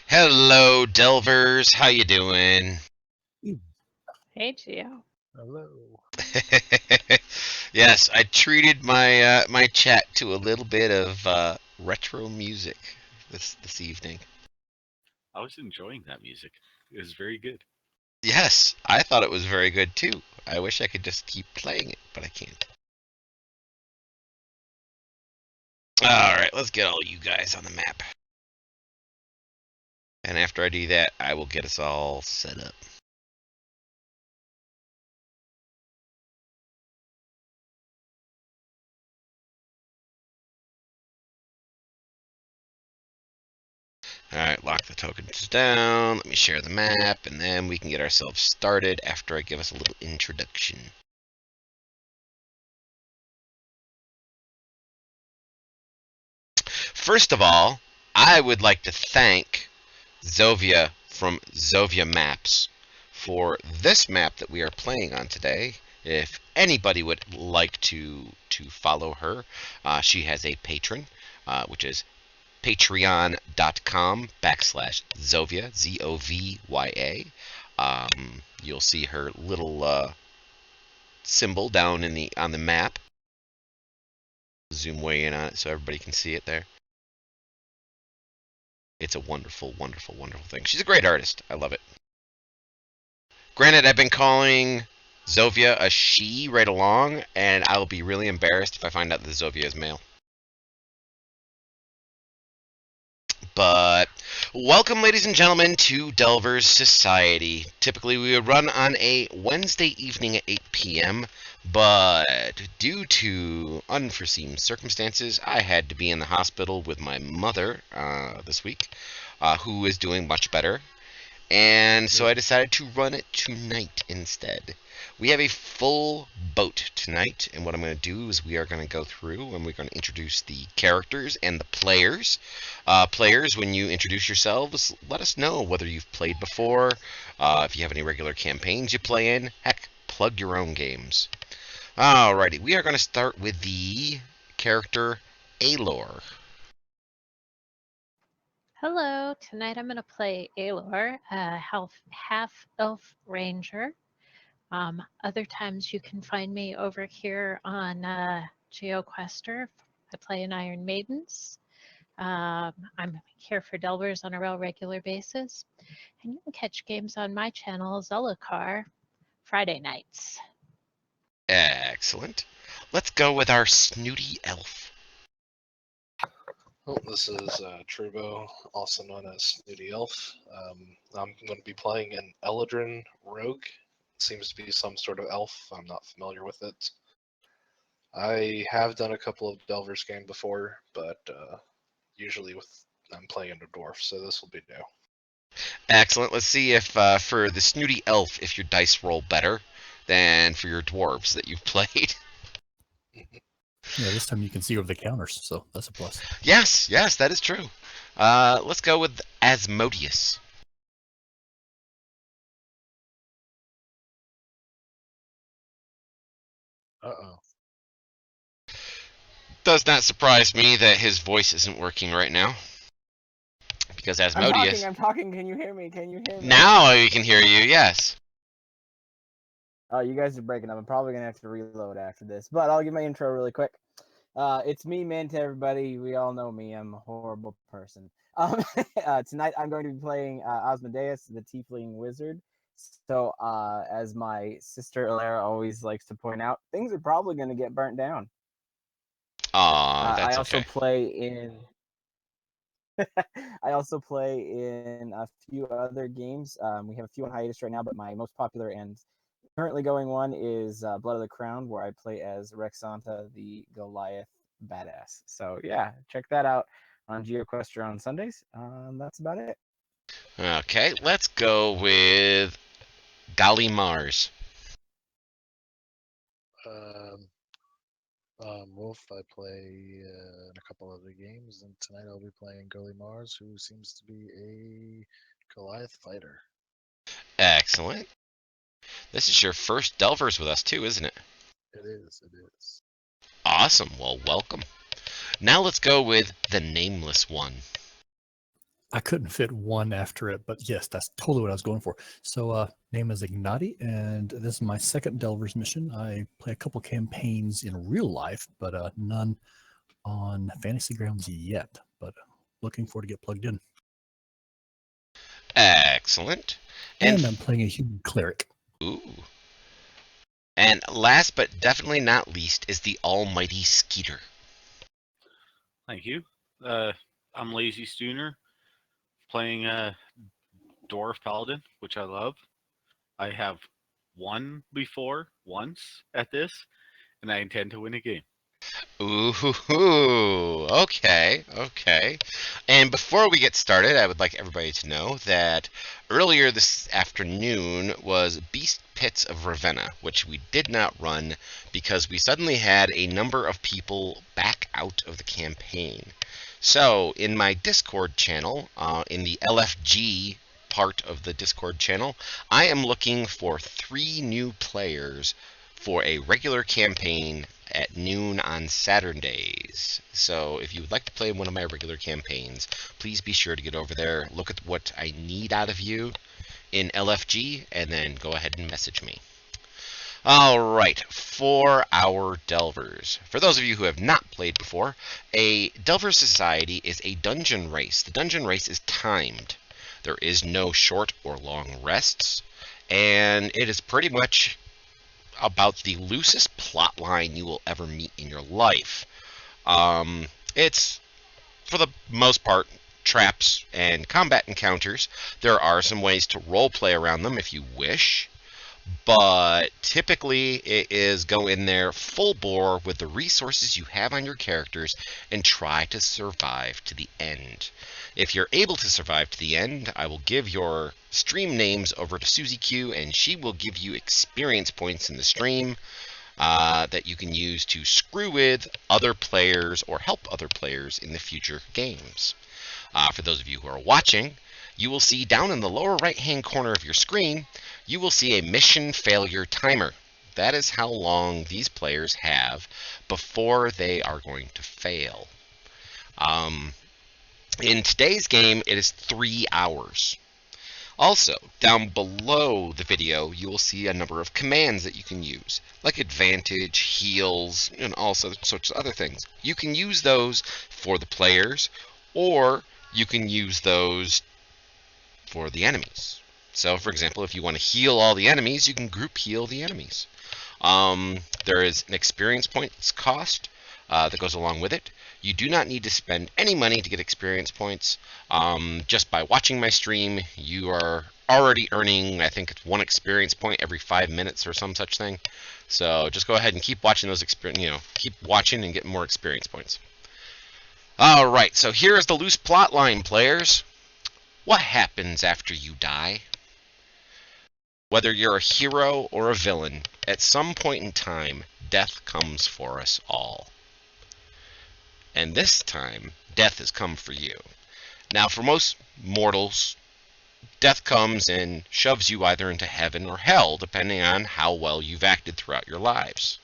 Hello, Delvers. How you doing? Hey, Gio. Hello. Yes, I treated my chat to a little bit of retro music this evening. I was enjoying that music. It was very good. Yes, I thought it was very good too. I wish I could just keep playing it, but I can't. All right, let's get all you guys on the map. And after I do that, I will get us all set up. Alright, lock the tokens down. Let me share the map, and then we can get ourselves started after I give us a little introduction. First of all, I would like to thank Zovia from Zovia Maps for this map that we are playing on today. If anybody would like to follow her, she has a patron, which is patreon.com/Zovia, Zovya. You'll see her little symbol down on the map. Zoom way in on it so everybody can see it there. It's a wonderful, wonderful, wonderful thing. She's a great artist. I love it. Granted, I've been calling Zovia a she right along, and I'll be really embarrassed if I find out that Zovia is male. But welcome, ladies and gentlemen, to Delver's Society. Typically, we would run on a Wednesday evening at 8 p.m., but due to unforeseen circumstances, I had to be in the hospital with my mother this week, who is doing much better. And so I decided to run it tonight instead. We have a full boat tonight, and what I'm going to do is we are going to go through and we're going to introduce the characters and the players. Players, when you introduce yourselves, let us know whether you've played before, if you have any regular campaigns you play in. Heck, plug your own games. Alrighty, we are going to start with the character Alor. Hello. Tonight I'm going to play Aelor, a half-elf ranger. Other times you can find me over here on GeoQuester. I play in Iron Maidens. I'm here for Delvers on a real regular basis. And you can catch games on my channel, Zulacar, Friday nights. Excellent. Let's go with our snooty elf. Well, this is Trubo, also known as Snooty Elf. I'm going to be playing an Eladrin Rogue. It seems to be some sort of elf. I'm not familiar with it. I have done a couple of Delvers games before, but usually I'm playing a dwarf, so this will be new. Excellent. Let's see if for the snooty elf, if your dice roll better than for your dwarves that you've played. Yeah, this time you can see over the counters, so that's a plus. Yes, that is true. Let's go with Asmodeus. Uh-oh. Does not surprise me that his voice isn't working right now. Because Asmodeus... I'm talking. Can you hear me? Now we can hear you, yes. Oh, you guys are breaking up. I'm probably going to have to reload after this, but I'll give my intro really quick. It's me, man, to everybody. We all know me. I'm a horrible person. Tonight I'm going to be playing Asmodeus, the Tiefling Wizard. So, as my sister Alara always likes to point out, things are probably going to get burnt down. Aw, that's I also okay. play in... I also play in a few other games. We have a few on hiatus right now, but my most popular and currently going one is Blood of the Crown, where I play as Rexanta, the Goliath badass. So yeah, check that out on GeoQuester on Sundays. That's about it. Okay, let's go with Golly Mars. Wolf, I play in a couple other games, and tonight I'll be playing Gully Mars, who seems to be a Goliath fighter. Excellent. This is your first Delvers with us too, isn't it? It is. Awesome. Well, welcome. Now let's go with the Nameless One. I couldn't fit one after it, but yes, that's totally what I was going for. So, name is Ignati, and this is my second Delver's mission. I play a couple campaigns in real life, but none on Fantasy Grounds yet. But looking forward to get plugged in. Excellent. And I'm playing a human cleric. Ooh. And last but definitely not least is the almighty Skeeter. Thank you. I'm Lazy Stooner, playing Dwarf Paladin, which I love. I have won before once at this, and I intend to win again. Ooh, okay. And before we get started, I would like everybody to know that earlier this afternoon was Beast Pits of Ravenna, which we did not run because we suddenly had a number of people back out of the campaign. So, in my Discord channel, in the LFG part of the Discord channel, I am looking for 3 new players for a regular campaign at noon on Saturdays. So if you would like to play one of my regular campaigns, please be sure to get over there, look at what I need out of you in LFG, and then go ahead and message me. Alright, for our Delvers. For those of you who have not played before, a Delver Society is a dungeon race. The dungeon race is timed. There is no short or long rests, and it is pretty much about the loosest plot line you will ever meet in your life. It's, for the most part, traps and combat encounters. There are some ways to roleplay around them if you wish, but typically it is go in there full bore with the resources you have on your characters and try to survive to the end. If you're able to survive to the end, I will give your stream names over to Susie Q, and she will give you experience points in the stream that you can use to screw with other players or help other players in the future games. For those of you who are watching, you will see down in the lower right-hand corner of your screen, you will see a mission failure timer. That is how long these players have before they are going to fail. In today's game, it is 3 hours. Also, down below the video, you will see a number of commands that you can use, like advantage, heals, and all sorts of other things. You can use those for the players, or you can use those for the enemies. So, for example, if you want to heal all the enemies, you can group heal the enemies. There is an experience points cost that goes along with it. You do not need to spend any money to get experience points. Just by watching my stream, you are already earning, I think it's 1 experience point every 5 minutes or some such thing. So just go ahead and keep watching those keep watching and get more experience points. Alright, so here is the loose plot line, players. What happens after you die? Whether you're a hero or a villain, at some point in time, death comes for us all. And this time, death has come for you. Now, for most mortals, death comes and shoves you either into heaven or hell, depending on how well you've acted throughout your lives.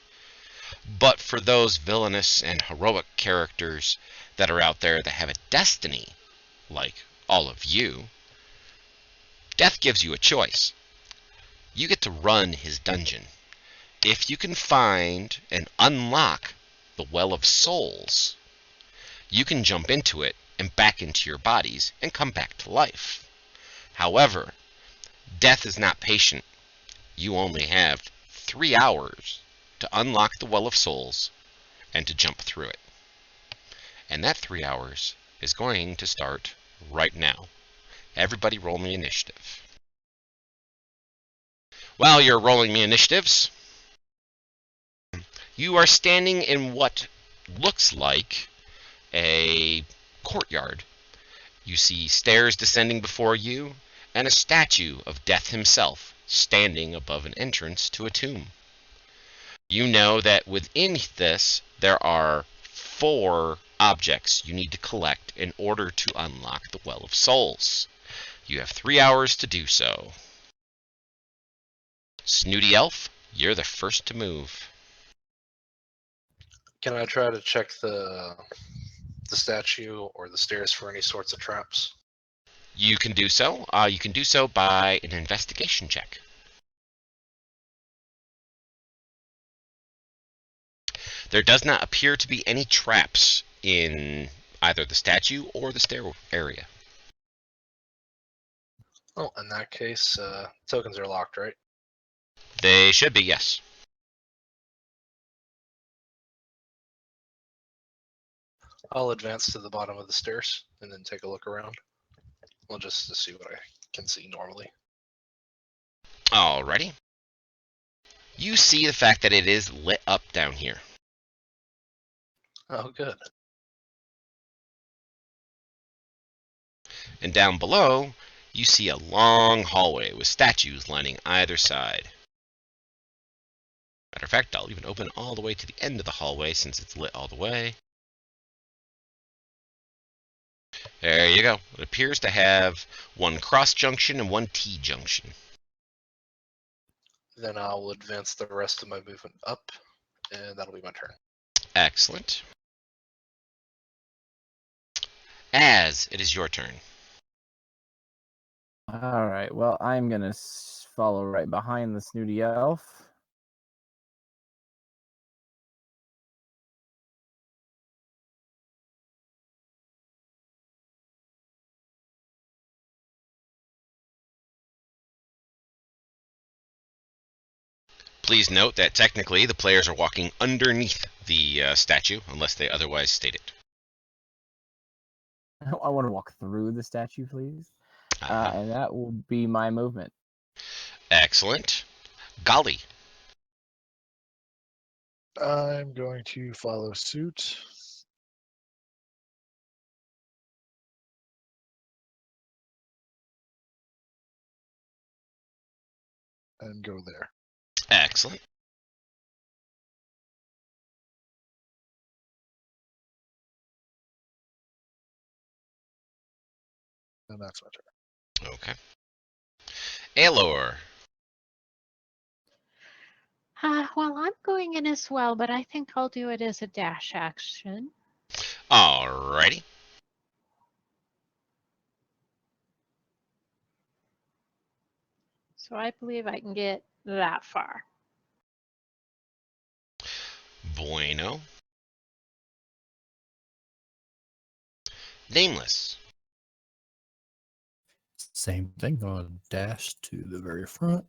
But for those villainous and heroic characters that are out there that have a destiny, like all of you, death gives you a choice. You get to run his dungeon. If you can find and unlock the Well of Souls, you can jump into it and back into your bodies and come back to life. However, death is not patient. You only have 3 hours to unlock the Well of Souls and to jump through it. And that 3 hours is going to start right now. Everybody roll me initiative. While you're rolling me initiatives, you are standing in what looks like a courtyard. You see stairs descending before you, and a statue of Death himself standing above an entrance to a tomb. You know that within this, there are 4 objects you need to collect in order to unlock the Well of Souls. You have 3 hours to do so. Snooty Elf, you're the first to move. Can I try to check the statue or the stairs for any sorts of traps? You can do so. You can do so by an investigation check. There does not appear to be any traps in either the statue or the stair area. Well, in that case, tokens are locked, right? They should be, yes. I'll advance to the bottom of the stairs and then take a look around. Well, just to see what I can see normally. Alrighty. You see the fact that it is lit up down here. Oh, good. And down below, you see a long hallway with statues lining either side. Matter of fact, I'll even open all the way to the end of the hallway since it's lit all the way. There you go. It appears to have one cross junction and one T junction. Then I'll advance the rest of my movement up, and that'll be my turn. Excellent. Az, it is your turn. All right. Well, I'm gonna follow right behind the snooty elf. Please note that technically the players are walking underneath the statue unless they otherwise state it. I want to walk through the statue, please. And that will be my movement. Excellent. Golly. I'm going to follow suit. And go there. Excellent. And that's my turn. Okay. Aelor. Well, I'm going in as well, but I think I'll do it as a dash action. Alrighty. So I believe I can get that far. Bueno. Nameless. Same thing. Going to dash to the very front.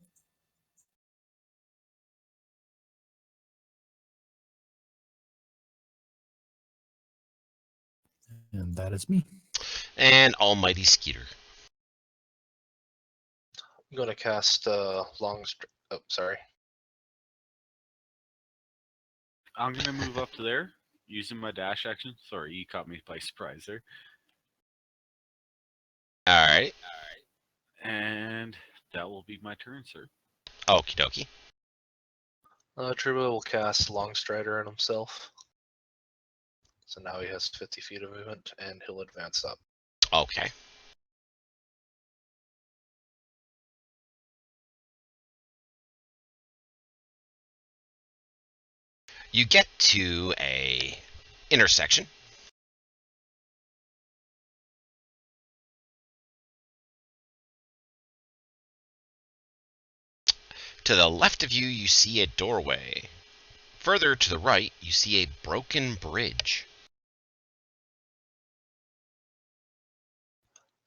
And that is me. And Almighty Skeeter. I'm going to cast oh, sorry. I'm gonna move up to there using my dash action. Sorry, you caught me by surprise there. Alright. And that will be my turn, sir. Okie dokie. Truba will cast Longstrider on himself. So now he has 50 feet of movement, and he'll advance up. Okay. You get to a intersection. To the left of you, you see a doorway. Further to the right, you see a broken bridge.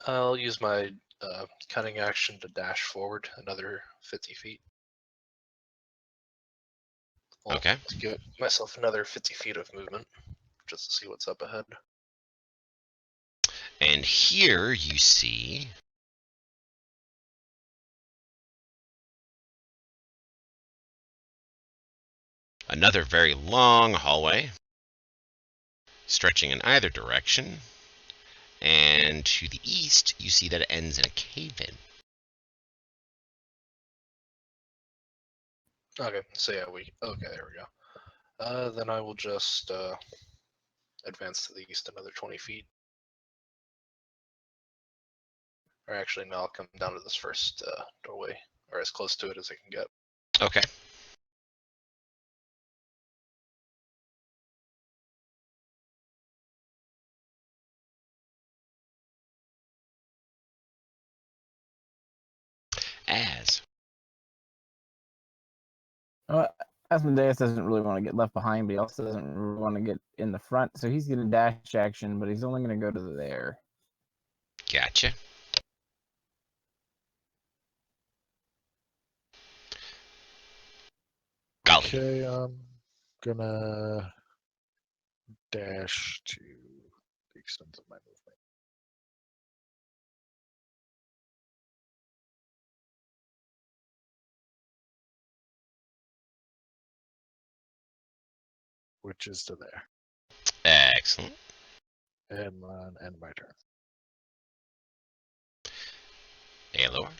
I'll use my cunning action to dash forward another 50 feet. Well, Okay. To give myself another 50 feet of movement, just to see what's up ahead. And here you see another very long hallway stretching in either direction. And to the east, you see that it ends in a cave-in. Okay, so yeah, okay, there we go. Then I will just advance to the east another 20 feet. Or actually, no, I'll come down to this first doorway, or as close to it as I can get. Okay. As. Asmodeus doesn't really want to get left behind, but he also doesn't really want to get in the front. So he's going to dash action, but he's only going to go to there. Gotcha. Golly. Okay, I'm gonna dash to the extent of my movement. Which is to there. Excellent. And end my turn. Aelor.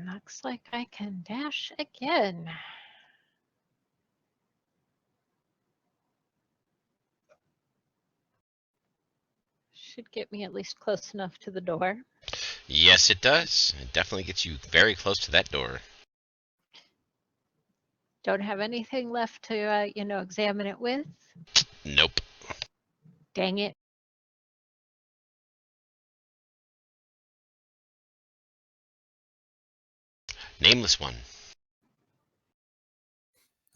Looks like I can dash again. Should get me at least close enough to the door. Yes, it does. It definitely gets you very close to that door. Don't have anything left to, examine it with. Nope. Dang it. Nameless one.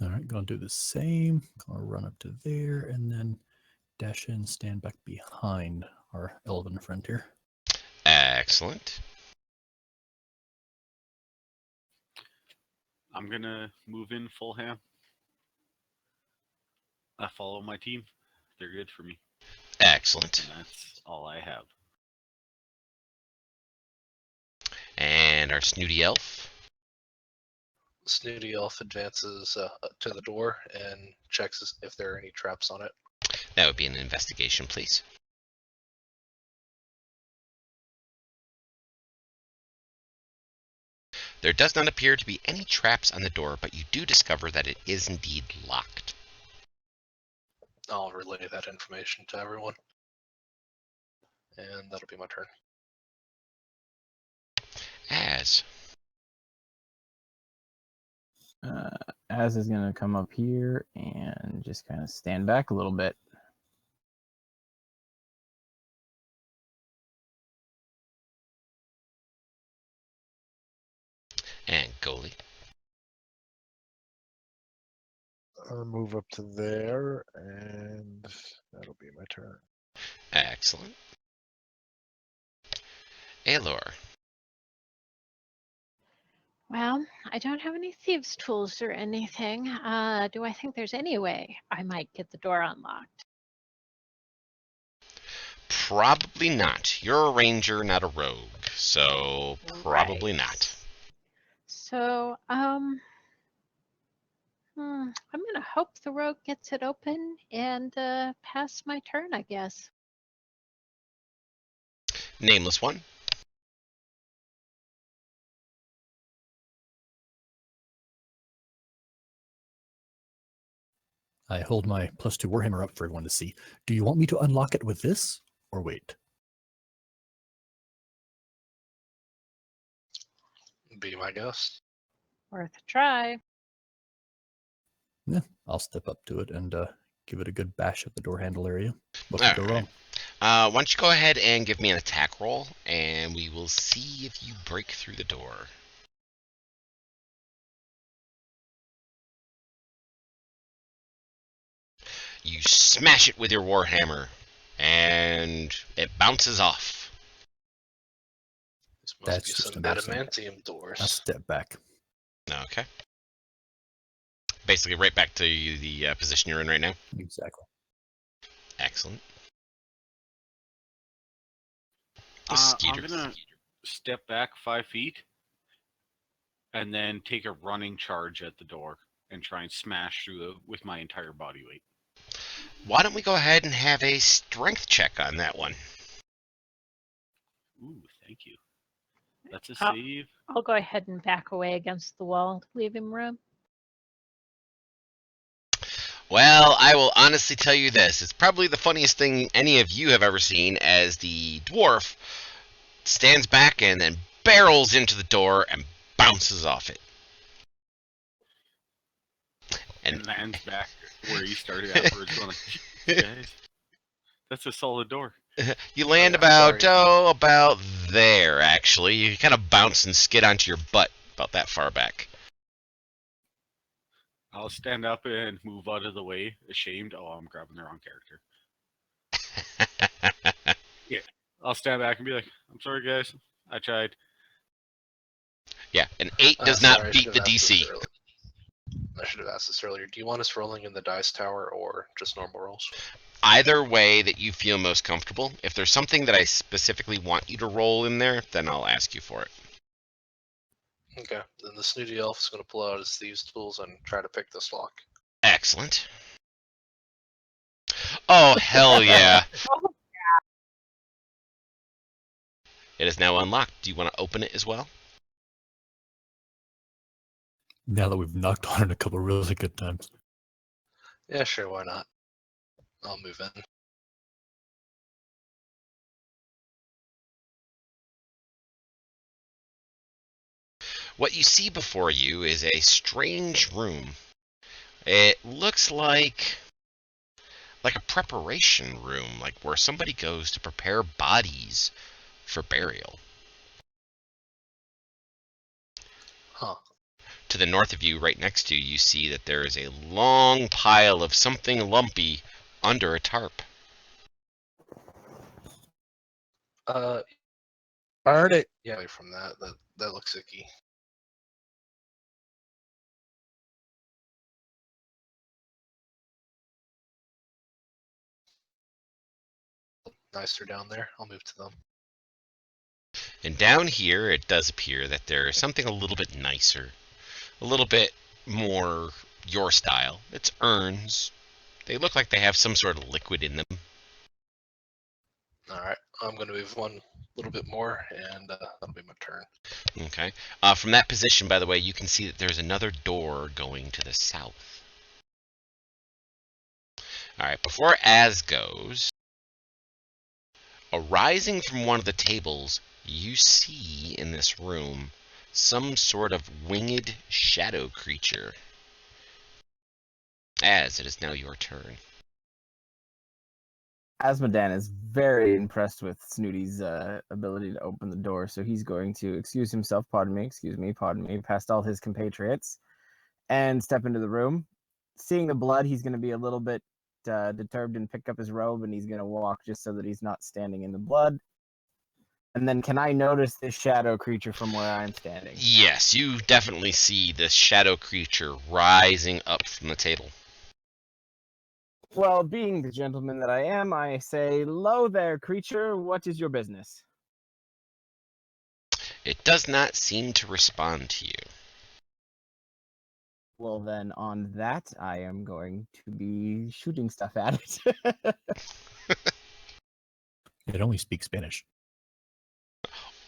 All right, gonna do the same. Gonna run up to there and then dash in, stand back behind our elven friend here. Excellent. I'm gonna move in full ham. I follow my team. They're good for me. Excellent. And that's all I have. And our snooty elf. Snooty Elf advances to the door and checks if there are any traps on it. That would be an investigation, please. There does not appear to be any traps on the door, but you do discover that it is indeed locked. I'll relay that information to everyone. And that'll be my turn. As. Az is going to come up here and just kind of stand back a little bit. And Goalie. I'll move up to there, and that'll be my turn. Excellent. Aelor. Well, I don't have any thieves' tools or anything. Do I think there's any way I might get the door unlocked? Probably not. You're a ranger, not a rogue, so probably Right. not. So, I'm gonna hope the rogue gets it open and pass my turn, I guess. Nameless one. I hold my +2 Warhammer up for everyone to see. Do you want me to unlock it with this or wait? Be my guess. Worth a try. Yeah, I'll step up to it and give it a good bash at the door handle area. What All could go right. wrong? Why don't you go ahead and give me an attack roll, and we will see if you break through the door. You smash it with your warhammer, and it bounces off. This must That's be just some embarrassing. adamantium doors. I'll step back. Okay. Basically, right back to the position you're in right now. Exactly. Excellent. I'm Skeeter. gonna step back 5 feet and then take a running charge at the door and try and smash through with my entire body weight. Why don't we go ahead and have a strength check on that one? Ooh, thank you. That's a Oh. save. I'll go ahead and back away against the wall, leave him room. Well, I will honestly tell you this. It's probably the funniest thing any of you have ever seen, as the dwarf stands back and then barrels into the door and bounces off it. And lands back where you started afterwards. Going like, guys, that's a solid door. You land yeah, about sorry. about there, actually. You kind of bounce and skid onto your butt about that far back. I'll stand up and move out of the way, ashamed. Oh, I'm grabbing the wrong character. I'll stand back and be like, I'm sorry, guys. I tried. Yeah, an 8 does not Sorry, I beat should the have asked this DC. earlier. I should have asked this earlier. Do you want us rolling in the dice tower or just normal rolls? Either way that you feel most comfortable. If there's something that I specifically want you to roll in there, then I'll ask you for it. Okay, then the snooty elf is going to pull out his thieves' tools and try to pick this lock. Excellent. Oh, hell yeah. It is now unlocked. Do you want to open it as well? Now that we've knocked on it a couple of really good times. Yeah, sure, why not? I'll move in. What you see before you is a strange room. It looks like a preparation room, like where somebody goes to prepare bodies for burial. Huh. To the north of you, right next to you, you see that there is a long pile of something lumpy under a tarp. Burn it. Yeah, away from that. That looks icky. Nicer down there. I'll move to them. And down here, it does appear that there is something a little bit nicer, a little bit more your style. It's urns. They look like they have some sort of liquid in them. Alright, I'm going to move one little bit more, and that'll be my turn. Okay. From that position, by the way, you can see that there's another door going to the south. Alright, before Az goes, arising from one of the tables, you see in this room some sort of winged shadow creature. Az, it is now your turn. Asmodan is very impressed with Snooty's ability to open the door, so he's going to excuse himself, pardon me, past all his compatriots, and step into the room. Seeing the blood, he's going to be a little bit disturbed and pick up his robe, and he's going to walk just so that he's not standing in the blood. And then, can I notice this shadow creature from where I'm standing? Yes, you definitely see this shadow creature rising up from the table. Well, being the gentleman that I am, I say, "Lo there, creature, what is your business?" It does not seem to respond to you. Well, then, on that, I am going to be shooting stuff at it. It only speaks Spanish.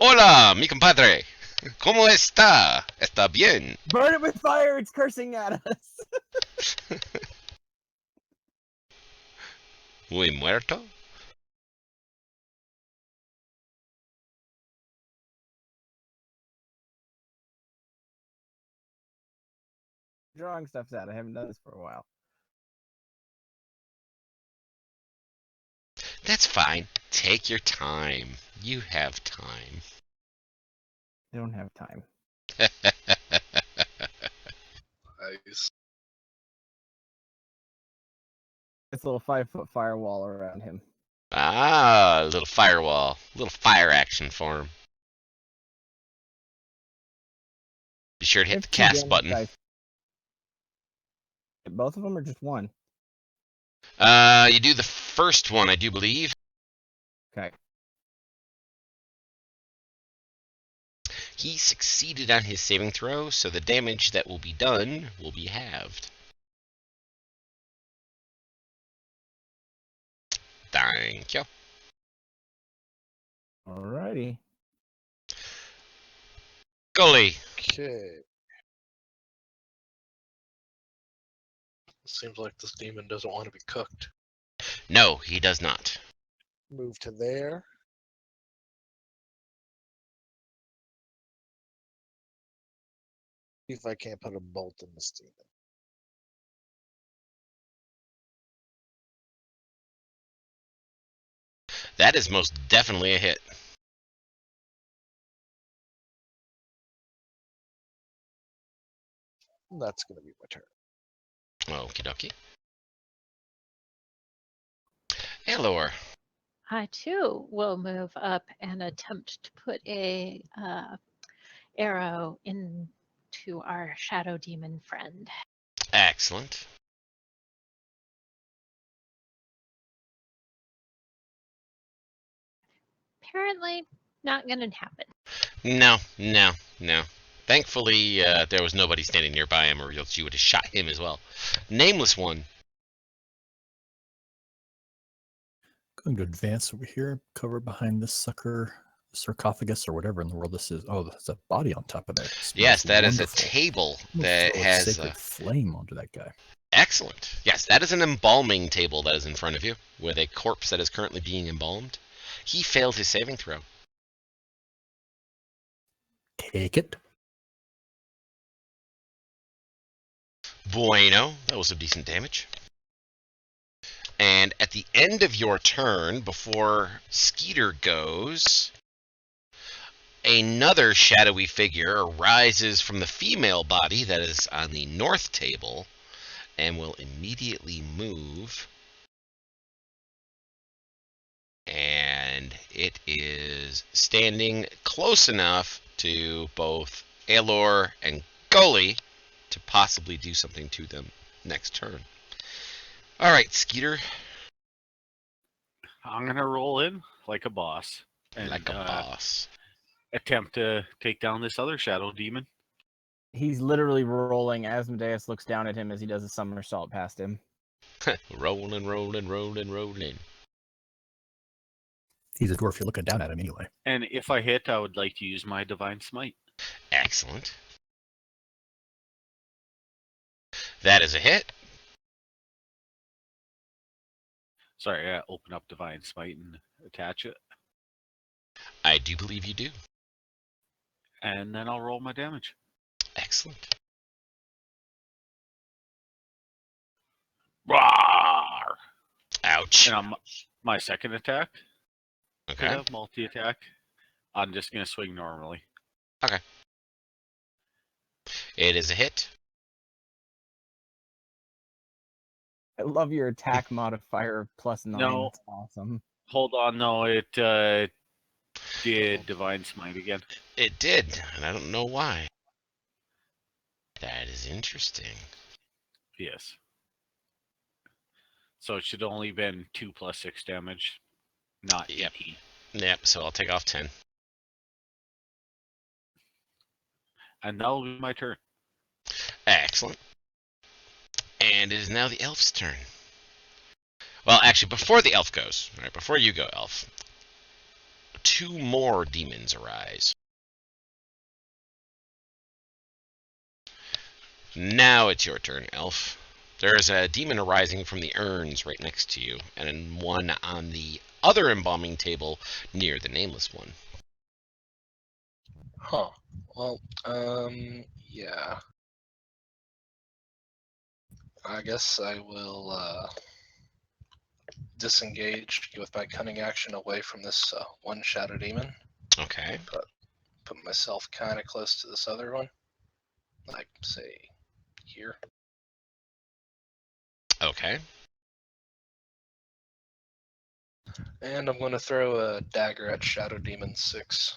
Hola, mi compadre. ¿Cómo está? ¿Está bien? Burn it with fire! It's cursing at us! Muy muerto? Drawing stuff's out. I haven't done this for a while. That's fine. Take your time. You have time. I don't have time. Nice. It's a little 5-foot firewall around him. Ah, a little firewall. A little fire action for him. Be sure to hit the 15 cast damage button. dice. Both of them or just one? You do the first one, I do believe. Okay. He succeeded on his saving throw, so the damage that will be done will be halved. Thank you. Alrighty. Gully. Okay. Seems like this demon doesn't want to be cooked. No, he does not. Move to there. See if I can't put a bolt in this demon. That is most definitely a hit. That's going to be my turn. Okie dokie. Alor. I too will move up and attempt to put a arrow into our shadow demon friend. Excellent. Apparently, not gonna happen. No. Thankfully, there was nobody standing nearby him, or else you would have shot him as well. Nameless one. Going to advance over here, cover behind this sucker, sarcophagus, or whatever in the world this is. Oh, there's a body on top of that. It Yes, smells that is a wonderful. table I'm gonna that throw a has sacred flame onto that guy. excellent. Yes, that is an embalming table that is in front of you, with a corpse that is currently being embalmed. He failed his saving throw. Take it. Bueno, that was some decent damage. And at the end of your turn, before Skeeter goes, another shadowy figure arises from the female body that is on the north table and will immediately move. And it is standing close enough to both Alor and Gully to possibly do something to them next turn. All right, Skeeter. I'm gonna roll in like a boss and Like a boss. attempt to take down this other shadow demon. He's literally rolling. Asmodeus looks down at him as he does a somersault past him. Rolling. He's a dwarf. You're looking down at him anyway. And if I hit, I would like to use my divine smite. Excellent. That is a hit. Sorry, I open up divine smite and attach it, I do believe you do. and then I'll roll my damage. Excellent. Roar! Ouch. And my second attack. Could Okay. have multi-attack. I'm just gonna swing normally. It is a hit. I love your attack modifier of +9. No. It's awesome. Hold on, no, it did divine smite again. It did, and I don't know why. That is interesting. Yes. So it should only been 2 + 6 damage, not Yep. 18. Yep, so I'll take off 10. And that'll be my turn. Excellent. And it is now the elf's turn. Well, actually, before the elf goes, all right, before you go, elf, 2 more demons arise. Now it's your turn, elf. There's a demon arising from the urns right next to you, and one on the other embalming table near the nameless one. Huh. Well, yeah. I guess I will disengage with my cunning action away from this one shadow demon. Okay. Put myself kind of close to this other one, like say here. Okay. And I'm going to throw a dagger at Shadow Demon 6.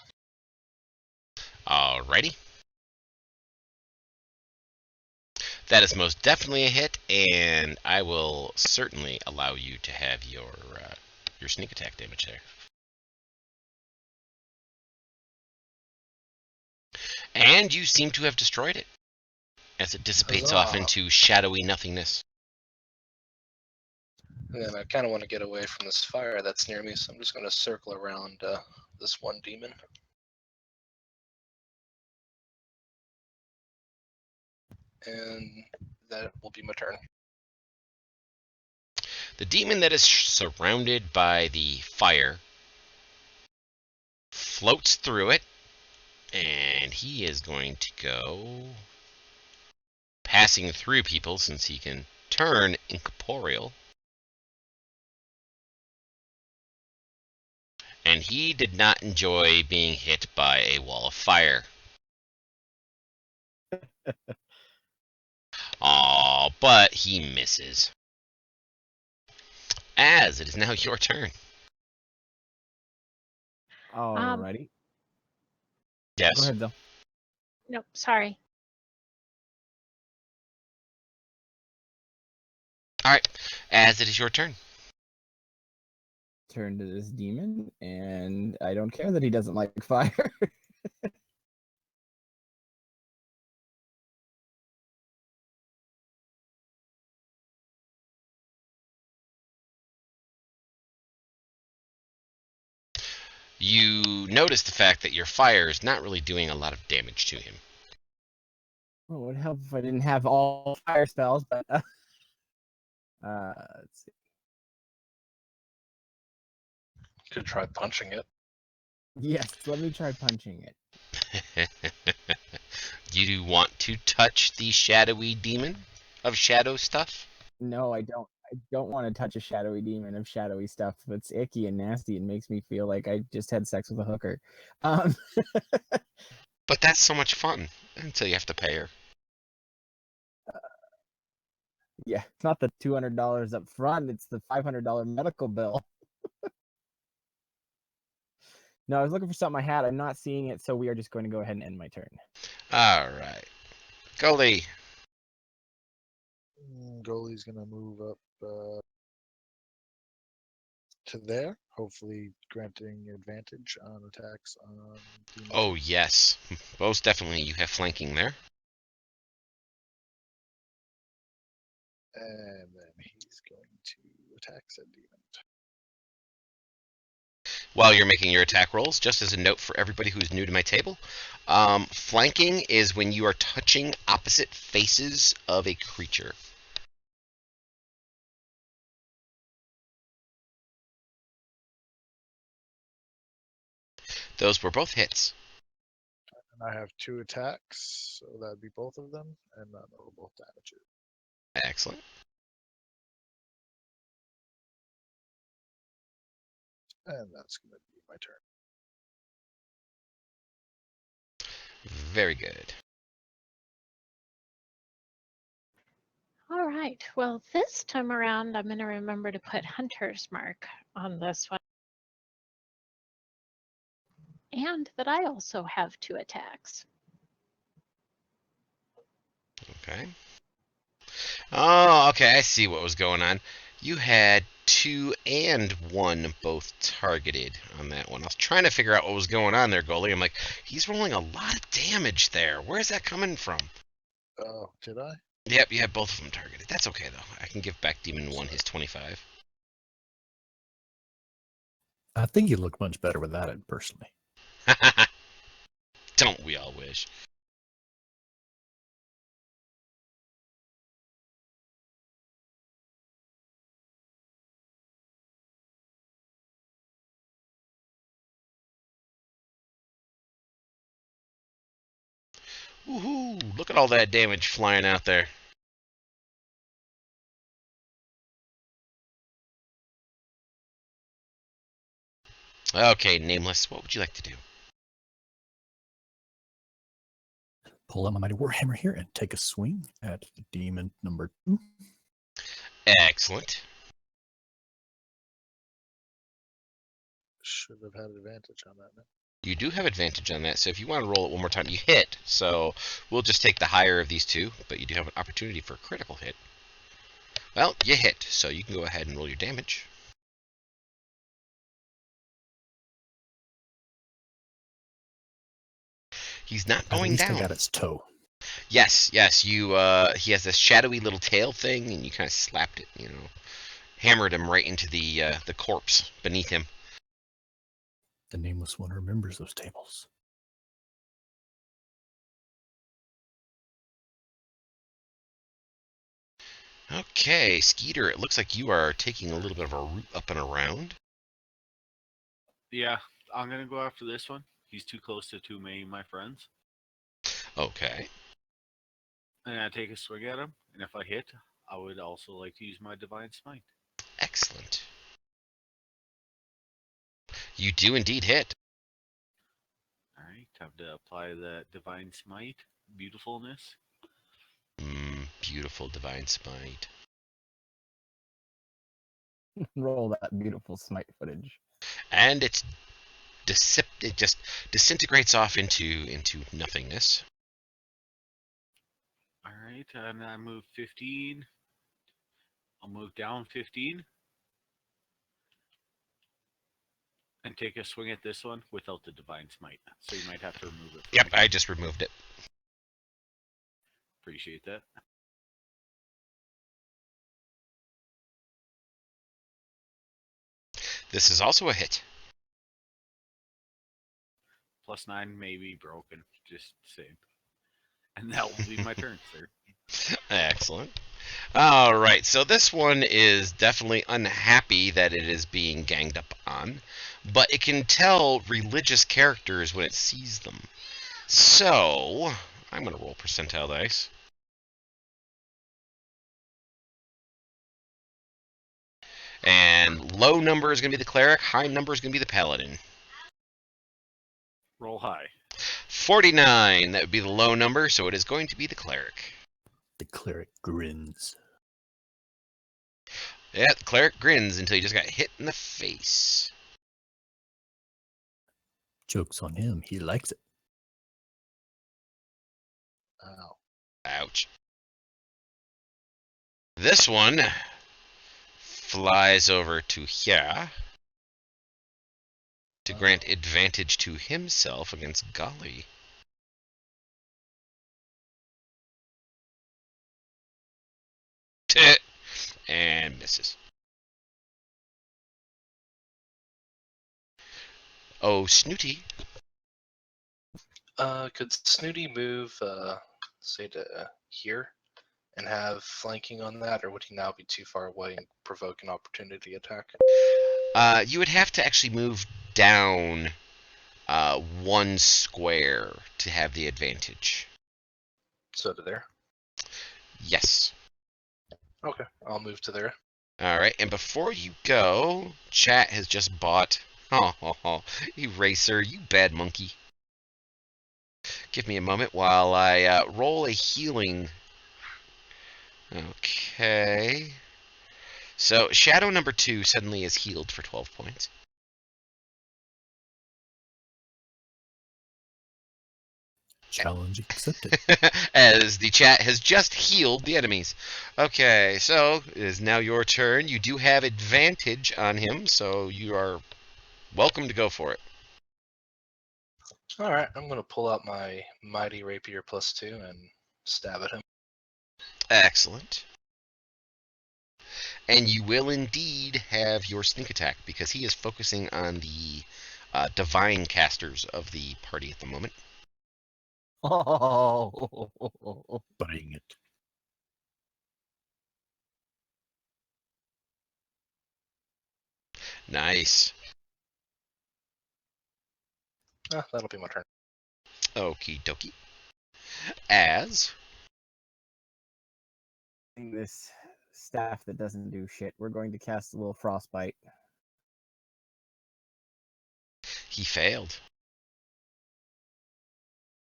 Alrighty. That is most definitely a hit, and I will certainly allow you to have your sneak attack damage there. And you seem to have destroyed it, as it dissipates off Huzzah. into shadowy nothingness. And then I kind of want to get away from this fire that's near me, so I'm just going to circle around this one demon. And that will be my turn. The demon that is surrounded by the fire floats through it, and he is going to go passing through people since he can turn incorporeal. And he did not enjoy being hit by a wall of fire. Aw, but he misses. As it is now your turn. Alrighty. Yes. Go ahead, though. Nope, sorry. All right. As it is your turn. Turn to this demon, and I don't care that he doesn't like fire. You notice the fact that your fire is not really doing a lot of damage to him. Well, it would help if I didn't have all fire spells, but let's see. Could try punching it. Yes, let me try punching it. You do want to touch the shadowy demon of shadow stuff? No, I don't. I don't want to touch a shadowy demon of shadowy stuff. It's icky and nasty and makes me feel like I just had sex with a hooker. But that's so much fun until you have to pay her. Yeah, it's not the $200 up front, it's the $500 medical bill. No, I was looking for something I had. I'm not seeing it, so we are just going to go ahead and end my turn. All right. Goalie. Goalie's gonna move up to there, hopefully granting advantage on attacks on demons. Oh, yes. Most definitely you have flanking there. And then he's going to attack said demon. While you're making your attack rolls, just as a note for everybody who's new to my table, flanking is when you are touching opposite faces of a creature. Those were both hits. And I have 2 attacks, so that'd be both of them, and that will both damage it. Excellent. And that's gonna be my turn. Very good. All right. Well, this time around, I'm going to remember to put Hunter's Mark on this one. And that I also have 2 attacks. Okay. Oh, okay. I see what was going on. You had 2 and 1 both targeted on that one. I was trying to figure out what was going on there, goalie. I'm like, he's rolling a lot of damage there. Where's that coming from? Oh, did I? Yep, you had both of them targeted. That's okay, though. I can give back Demon 1 his 25. I think you look much better without it, personally. Don't we all wish? Woohoo! Look at all that damage flying out there. Okay, Nameless, what would you like to do? Pull out my mighty warhammer here and take a swing at demon number 2. Excellent. Should have had advantage on that. No? You do have advantage on that, so if you want to roll it one more time, you hit. So we'll just take the higher of these 2, but you do have an opportunity for a critical hit. Well, you hit, so you can go ahead and roll your damage. He's not At going least down. I got its toe. Yes. You. He has this shadowy little tail thing, and you kind of slapped it. Hammered him right into the corpse beneath him. The Nameless One remembers those tables. Okay, Skeeter, it looks like you are taking a little bit of a route up and around. Yeah, I'm gonna go after this one. He's too close to too many of my friends. Okay. And I take a swing at him, and if I hit, I would also like to use my Divine Smite. Excellent. You do indeed hit. Alright, time to apply the Divine Smite. Beautifulness. beautiful divine smite. Roll that beautiful smite footage. And it just disintegrates off into nothingness. All right, and I move 15. I'll move down 15 and take a swing at this one without the divine smite. So you might have to remove it. Yep, I just removed it. Appreciate that. This is also a hit. +9 may be broken. Just saying. And that will be my turn, sir. Excellent. All right, so this one is definitely unhappy that it is being ganged up on, but it can tell religious characters when it sees them. So, I'm going to roll percentile dice. And low number is going to be the cleric, high number is going to be the paladin. Roll high. 49, that would be the low number, so it is going to be the cleric. The cleric grins. Yeah, the cleric grins until he just got hit in the face. Joke's on him. He likes it. Ow. Ouch. This one flies over to here to grant advantage to himself against Golly. And misses. Oh, Snooty. Could Snooty move, say to here, and have flanking on that, or would he now be too far away and provoke an opportunity attack? You would have to actually move down 1 square to have the advantage. So to there. Yes. Okay, I'll move to there. All right, and before you go, chat has just bought. Oh, Eraser, you bad monkey. Give me a moment while I roll a healing. Okay. So, Shadow number 2 suddenly is healed for 12 points. Challenge accepted. As the chat has just healed the enemies. Okay, so it is now your turn. You do have advantage on him, so you are welcome to go for it. Alright, I'm going to pull out my Mighty Rapier +2 and stab at him. Excellent. And you will indeed have your sneak attack, because he is focusing on the divine casters of the party at the moment. Oh, Buying it. Nice. That'll be my turn. Okie dokie. As this staff that doesn't do shit. We're going to cast a little frostbite. he failed.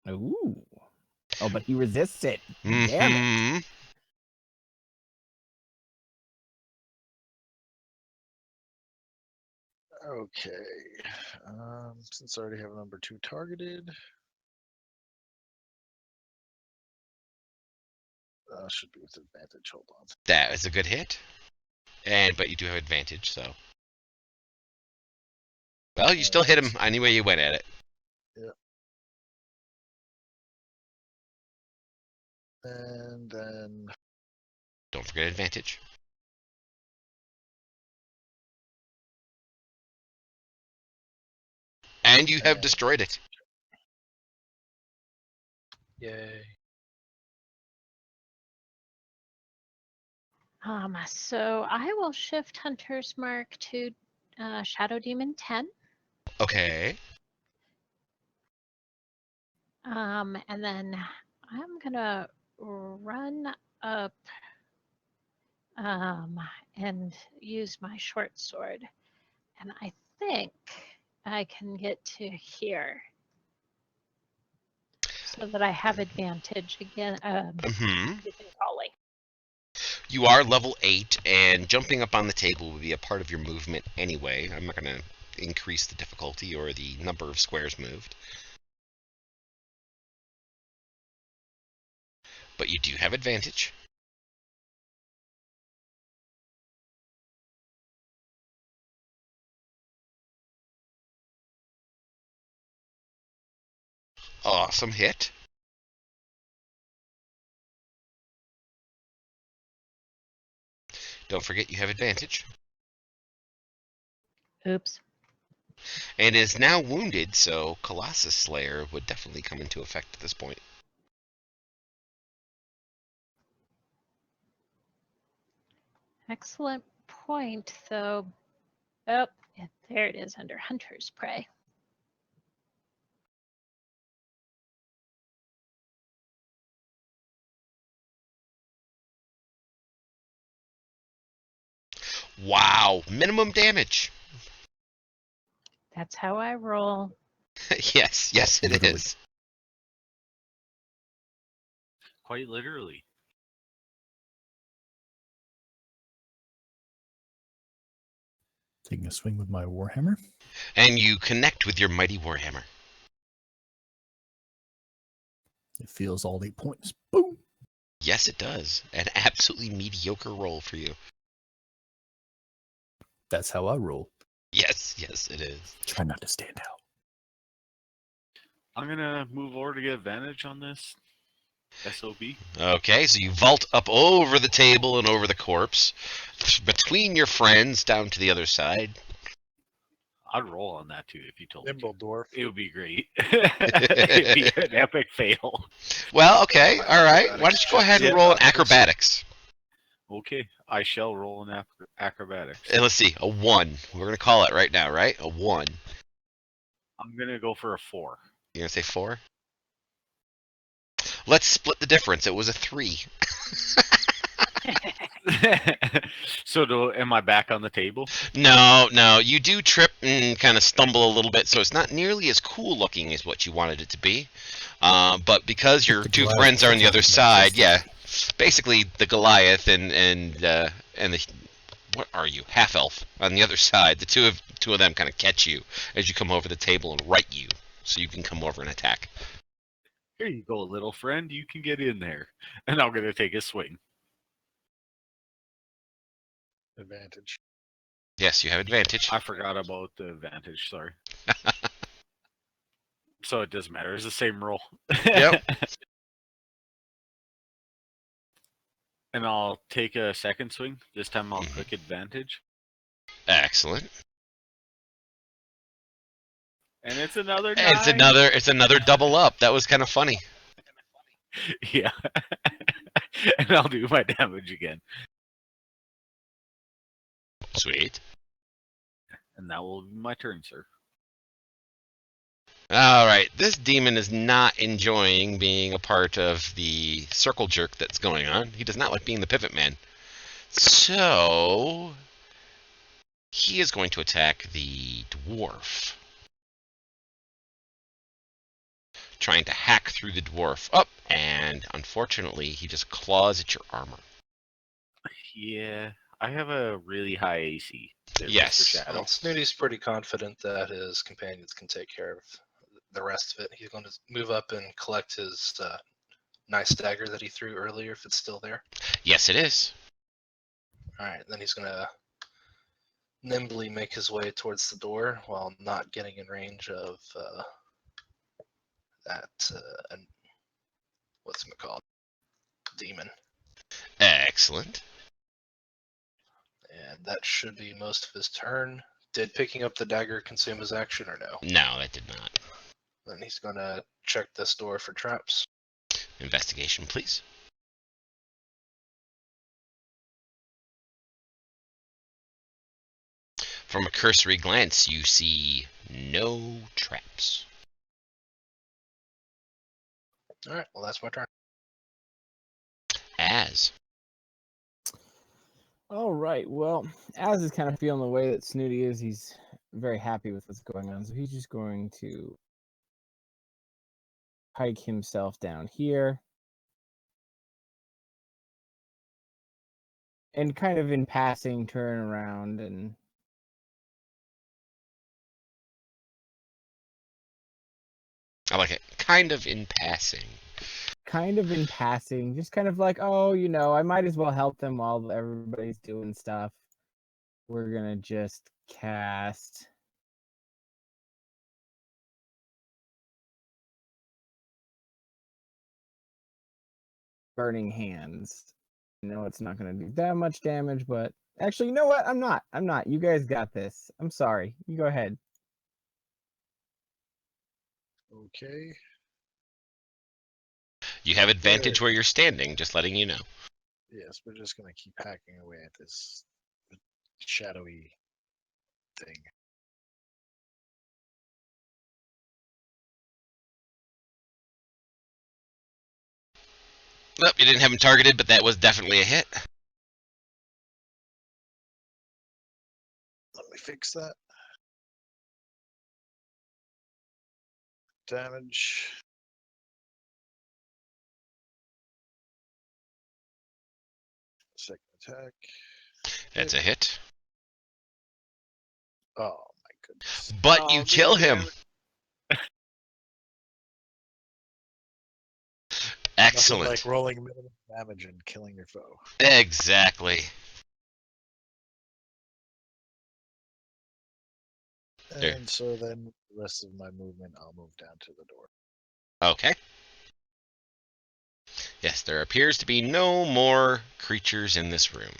Ooh. Oh, but he resists it. Damn it. Mhm. Okay. Since I already have number 2 targeted, should be with advantage. Hold on. That is a good hit. But you do have advantage, so. Well, you still hit him anyway you went at it. And then Don't forget advantage. And you have destroyed it. Yay. So I will shift Hunter's Mark to Shadow Demon 10. Okay. And then I'm gonna run up and use my short sword. And I think I can get to here. So that I have advantage again Mm-hmm. using Golly. You are level 8, and jumping up on the table would be a part of your movement anyway. I'm not going to increase the difficulty or the number of squares moved. But you do have advantage. Awesome hit. Don't forget you have advantage. Oops. And is now wounded, so Colossus Slayer would definitely come into effect at this point. Excellent point, though. Oh, yeah, there it is under Hunter's Prey. Wow, minimum damage. That's how I roll. Yes, it Literally. is. Quite literally. Taking a swing with my Warhammer. And you connect with your mighty Warhammer. It feels all 8 points. Boom. Yes, it does. An absolutely mediocre roll for you. That's how I roll. Yes, it is. Try not to stand out. I'm gonna move over to get advantage on this SOB. Okay, so you vault up over the table and over the corpse, between your friends down to the other side. I'd roll on that too if you told me. Nimble dwarf. It would be great. It'd be an epic fail. Well, okay, all right. Why don't you go ahead and Yeah. roll an acrobatics? Okay, I shall roll an acrobatics. And let's see, a 1. We're gonna call it right now, right? A 1. I'm gonna go for a 4. You're gonna say 4? Let's split the difference. It was a 3. So am I back on the table? No. You do trip and kind of stumble a little bit, so it's not nearly as cool looking as what you wanted it to be. But because your The two Goliath friends are on the other doesn't side, exist. yeah, basically the Goliath and the what are you, half elf on the other side. The two of them kind of catch you as you come over the table and right you, so you can come over and attack. Here you go, little friend. You can get in there. And I'm gonna take a swing. Advantage. Yes, you have advantage. I forgot about the advantage, sorry. So it doesn't matter. It's the same roll. Yep. And I'll take a second swing. This time I'll click advantage. Excellent. And it's another 9. It's another double up. That was kind of funny. Yeah. And I'll do my damage again. Sweet. And that will be my turn, sir. All right, this demon is not enjoying being a part of the circle jerk that's going on. He does not like being the pivot man. So he is going to attack the dwarf. Trying to hack through the dwarf. Up, and unfortunately, he just claws at your armor. Yeah. I have a really high AC. there, Mr. Yes. Shadow. Well, Snooty's pretty confident that his companions can take care of the rest of it. He's going to move up and collect his nice dagger that he threw earlier, if it's still there. Yes, it is. All right, then he's going to nimbly make his way towards the door while not getting in range of that, what's it called? Demon. Excellent. And that should be most of his turn. Did picking up the dagger consume his action or no? No, that did not. Then he's going to check this door for traps. Investigation, please. From a cursory glance, you see no traps. All right, well, that's my turn. As. All right. Well, Az is kind of feeling the way that Snooty is. He's very happy with what's going on, so he's just going to hike himself down here. and kind of in passing turn around and I like it. Kind of in passing. just kind of like, oh, you know, I might as well help them while everybody's doing stuff. We're gonna just cast Burning Hands. I know it's not gonna do that much damage, but actually, you know what? I'm not. You guys got this. I'm sorry. You go ahead. Okay. You have advantage where you're standing, just letting you know. Yes, we're just gonna keep hacking away at this shadowy thing. Nope, you didn't have him targeted, but that was definitely a hit. Let me fix that. Damage. Second attack. That's a hit. Oh my goodness. But you kill him. Nothing Excellent. like rolling minimum damage and killing your foe. Exactly. There. And so then the rest of my movement, I'll move down to the door. Okay. Yes, there appears to be no more creatures in this room.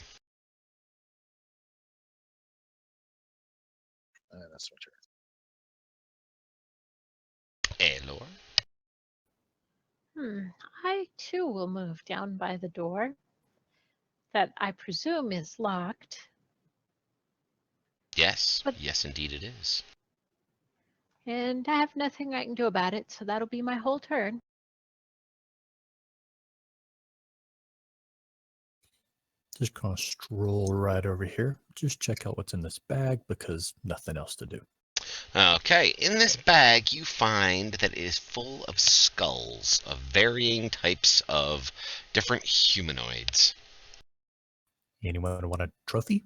And that's my turn. Elor. I too will move down by the door that I presume is locked. Yes. But- Yes, indeed it is. And I have nothing I can do about it, so that'll be my whole turn. Just gonna stroll right over here. Just check out what's in this bag because nothing else to do. Okay, in this bag you find that it is full of skulls of varying types of different humanoids. Anyone want a trophy?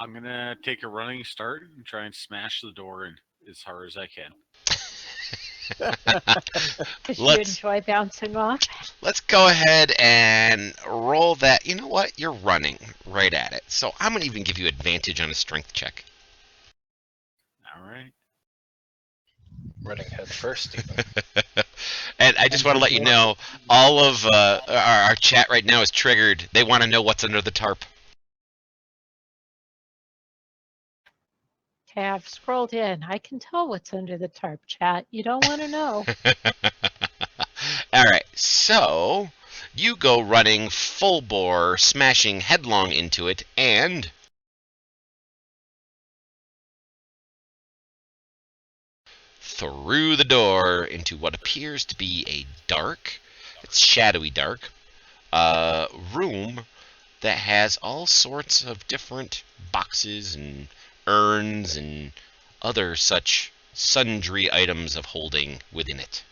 I'm gonna take a running start and try and smash the door in as hard as I can. Because you Let's- enjoy bouncing off. Let's go ahead and roll that. You know what? You're running right at it. So I'm going to even give you advantage on a strength check. All right. Running head first, even. And I just want to let you know, all of our chat right now is triggered. They want to know what's under the tarp. Okay, I've scrolled in. I can tell what's under the tarp, chat. You don't want to know. All right, so you go running full bore, smashing headlong into it, and through the door into what appears to be a dark, it's shadowy dark, room that has all sorts of different boxes and urns and other such sundry items of holding within it.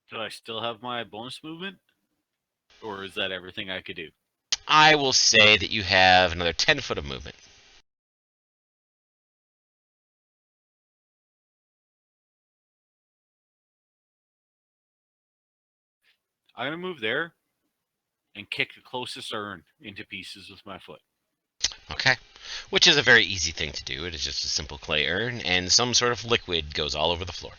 Do I still have my bonus movement? Or is that everything I could do? I will say that you have another 10 foot of movement. I'm gonna move there and kick the closest urn into pieces with my foot. Okay. Which is a very easy thing to do. It is just a simple clay urn, and some sort of liquid goes all over the floor.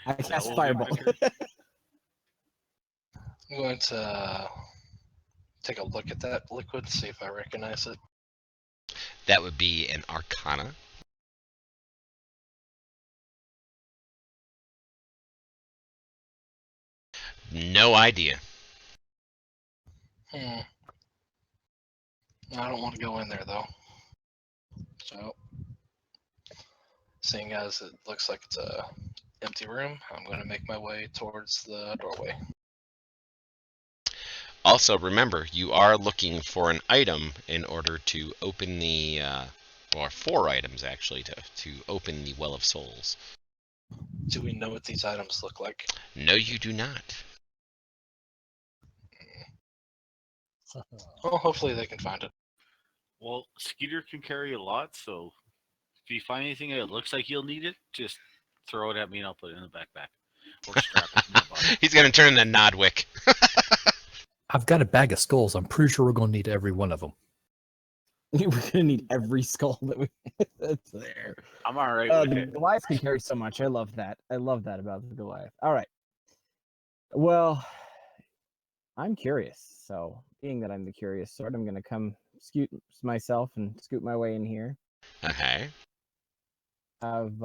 I That cast will be Fireball. my turn. I'm going to take a look at that liquid, see if I recognize it. That would be an Arcana. No idea. I don't want to go in there though. So, seeing as it looks like it's a empty room, I'm going to make my way towards the doorway. Also, remember, you are looking for an item in order to open the, or 4 items actually, to open the Well of Souls. Do we know what these items look like? No, you do not. Well, hopefully they can find it. Well, Skeeter can carry a lot, so if you find anything that looks like you'll need it, just throw it at me and I'll put it in the backpack. Or strap it to my body. He's gonna turn into Nodwick. I've got a bag of skulls. I'm pretty sure we're going to need every one of them. We're gonna need every skull that's there. I'm alright with The it. Goliath can carry so much. I love that. I love that about the Goliath. All right. Well, I'm curious. So, being that I'm the curious sort, I'm gonna come scoot myself and scoot my way in here. Okay. Have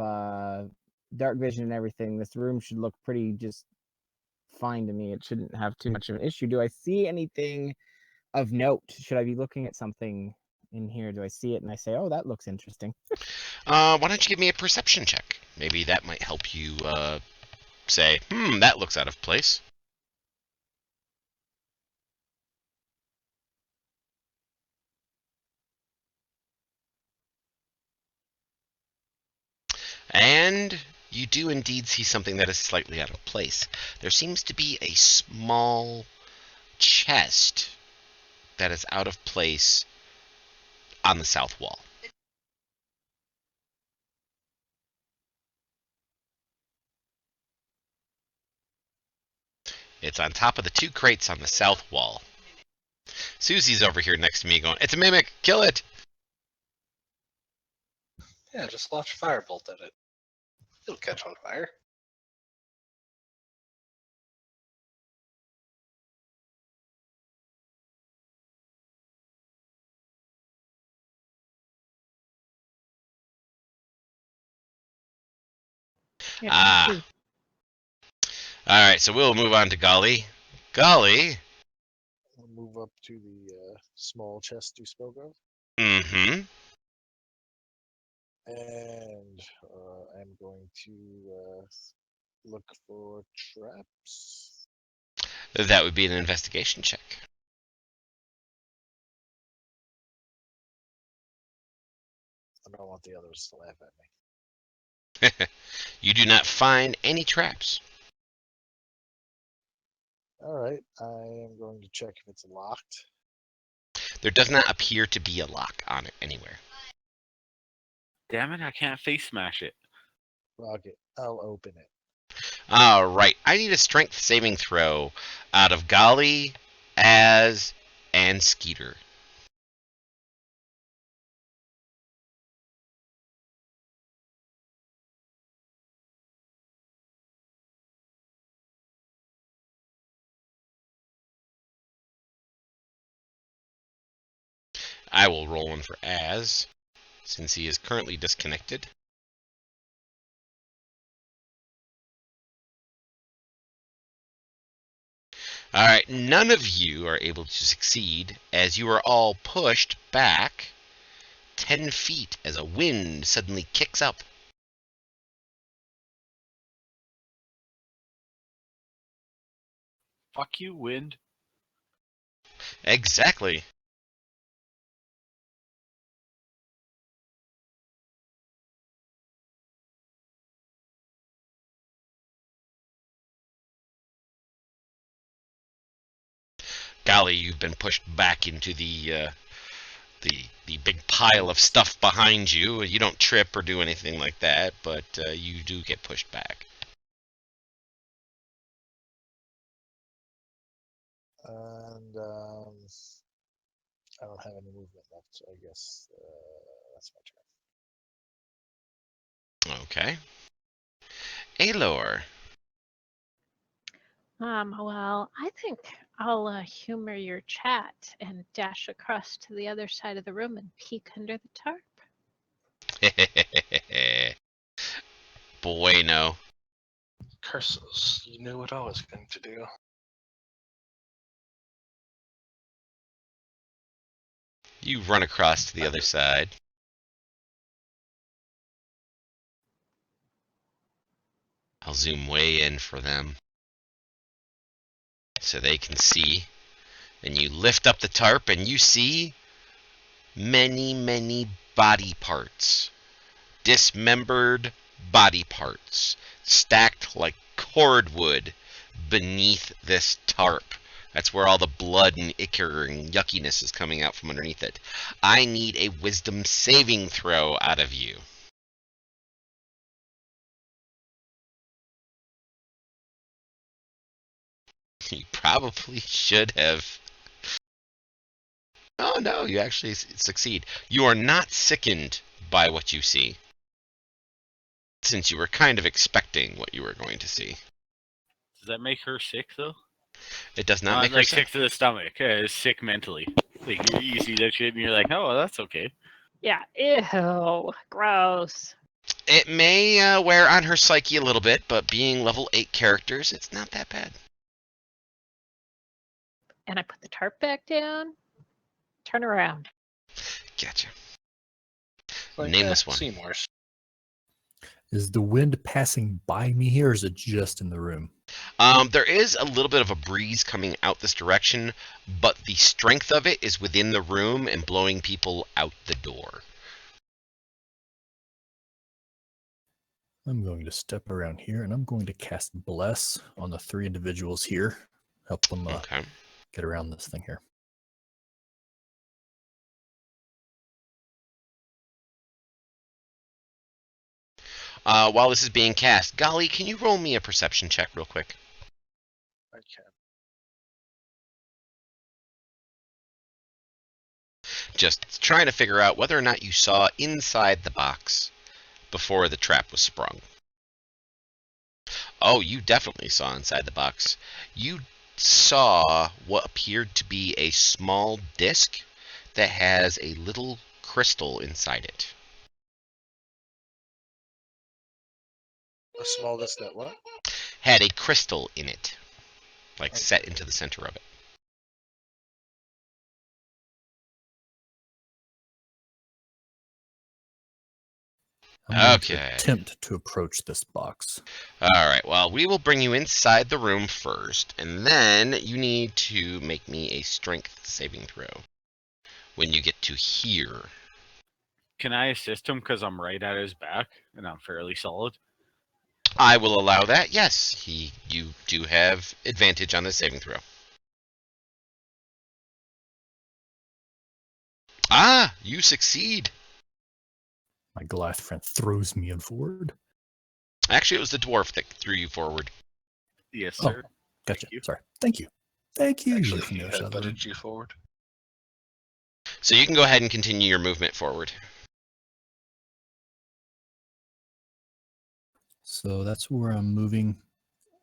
dark vision and everything. This room should look pretty just fine to me. It shouldn't have too much of an issue. Do I see anything of note? Should I be looking at something in here? Do I see it and I say, "Oh, that looks interesting"? Why don't you give me a perception check? Maybe that might help you say, that looks out of place. And you do indeed see something that is slightly out of place. There seems to be a small chest that is out of place on the south wall. It's on top of the 2 crates on the south wall. Susie's over here next to me going, "It's a mimic! Kill it!" Yeah, just launch a firebolt at it. It'll catch on fire. Yeah, Ah. thank you. Alright, so we'll move on to Golly. Golly. I'll move up to the small chest you spoke of, Mm-hmm. and I'm going to look for traps. That would be an investigation check. I don't want the others to laugh at me. You do not find any traps. All right, I am going to check if it's locked. There does not appear to be a lock on it anywhere. Damn it, I can't face smash it. Lock it. I'll open it. Alright, I need a strength saving throw out of Golly, Az, and Skeeter. I will roll one for Az, since he is currently disconnected. Alright, none of you are able to succeed, as you are all pushed back 10 feet as a wind suddenly kicks up. Fuck you, wind. Exactly. Golly, you've been pushed back into the big pile of stuff behind you. You don't trip or do anything like that, but you do get pushed back. And I don't have any movement left, so I guess that's my turn. Okay. Alor. Well, I think I'll humor your chat and dash across to the other side of the room and peek under the tarp. Bueno. Curses. You knew what I was going to do. You run across to the other side. I'll zoom way in for them, so they can see. And you lift up the tarp and you see many, many body parts. Dismembered body parts stacked like cordwood beneath this tarp. That's where all the blood and ichor and yuckiness is coming out from underneath it. I need a wisdom saving throw out of you. You probably should have. Oh no, you actually succeed. You are not sickened by what you see, since you were kind of expecting what you were going to see. Does that make her sick though? It does not Not make her like sick. sick to the stomach. Sick mentally. Like you see that shit and you're like, oh, well, that's okay. Yeah, ew, gross. It may wear on her psyche a little bit, but being level 8 characters, it's not that bad. And I put the tarp back down. Turn around. Gotcha. Like, Nameless one. Seymour's. Is the wind passing by me here, or is it just in the room? There is a little bit of a breeze coming out this direction, but the strength of it is within the room and blowing people out the door. I'm going to step around here, and I'm going to cast Bless on the 3 individuals here. Help them Okay. get around this thing here. While this is being cast, Golly, can you roll me a perception check real quick? I can. Just trying to figure out whether or not you saw inside the box before the trap was sprung. Oh, you definitely saw inside the box. You saw what appeared to be a small disc that has a little crystal inside it. A small list that what? Had a crystal in it, like set into the center of it. I'm going Okay. to attempt to approach this box. Alright, well, we will bring you inside the room first, and then you need to make me a strength saving throw when you get to here. Can I assist him because I'm right at his back and I'm fairly solid? I will allow that, yes. You do have advantage on the saving throw. Ah, you succeed. My Goliath friend throws me in forward. Actually, it was the dwarf that threw you forward. Yes, Oh. sir. Gotcha. you. Sorry. Thank you. Thank you. Actually, From he the other side of the room. headbutted you forward. So you can go ahead and continue your movement forward. So that's where I'm moving.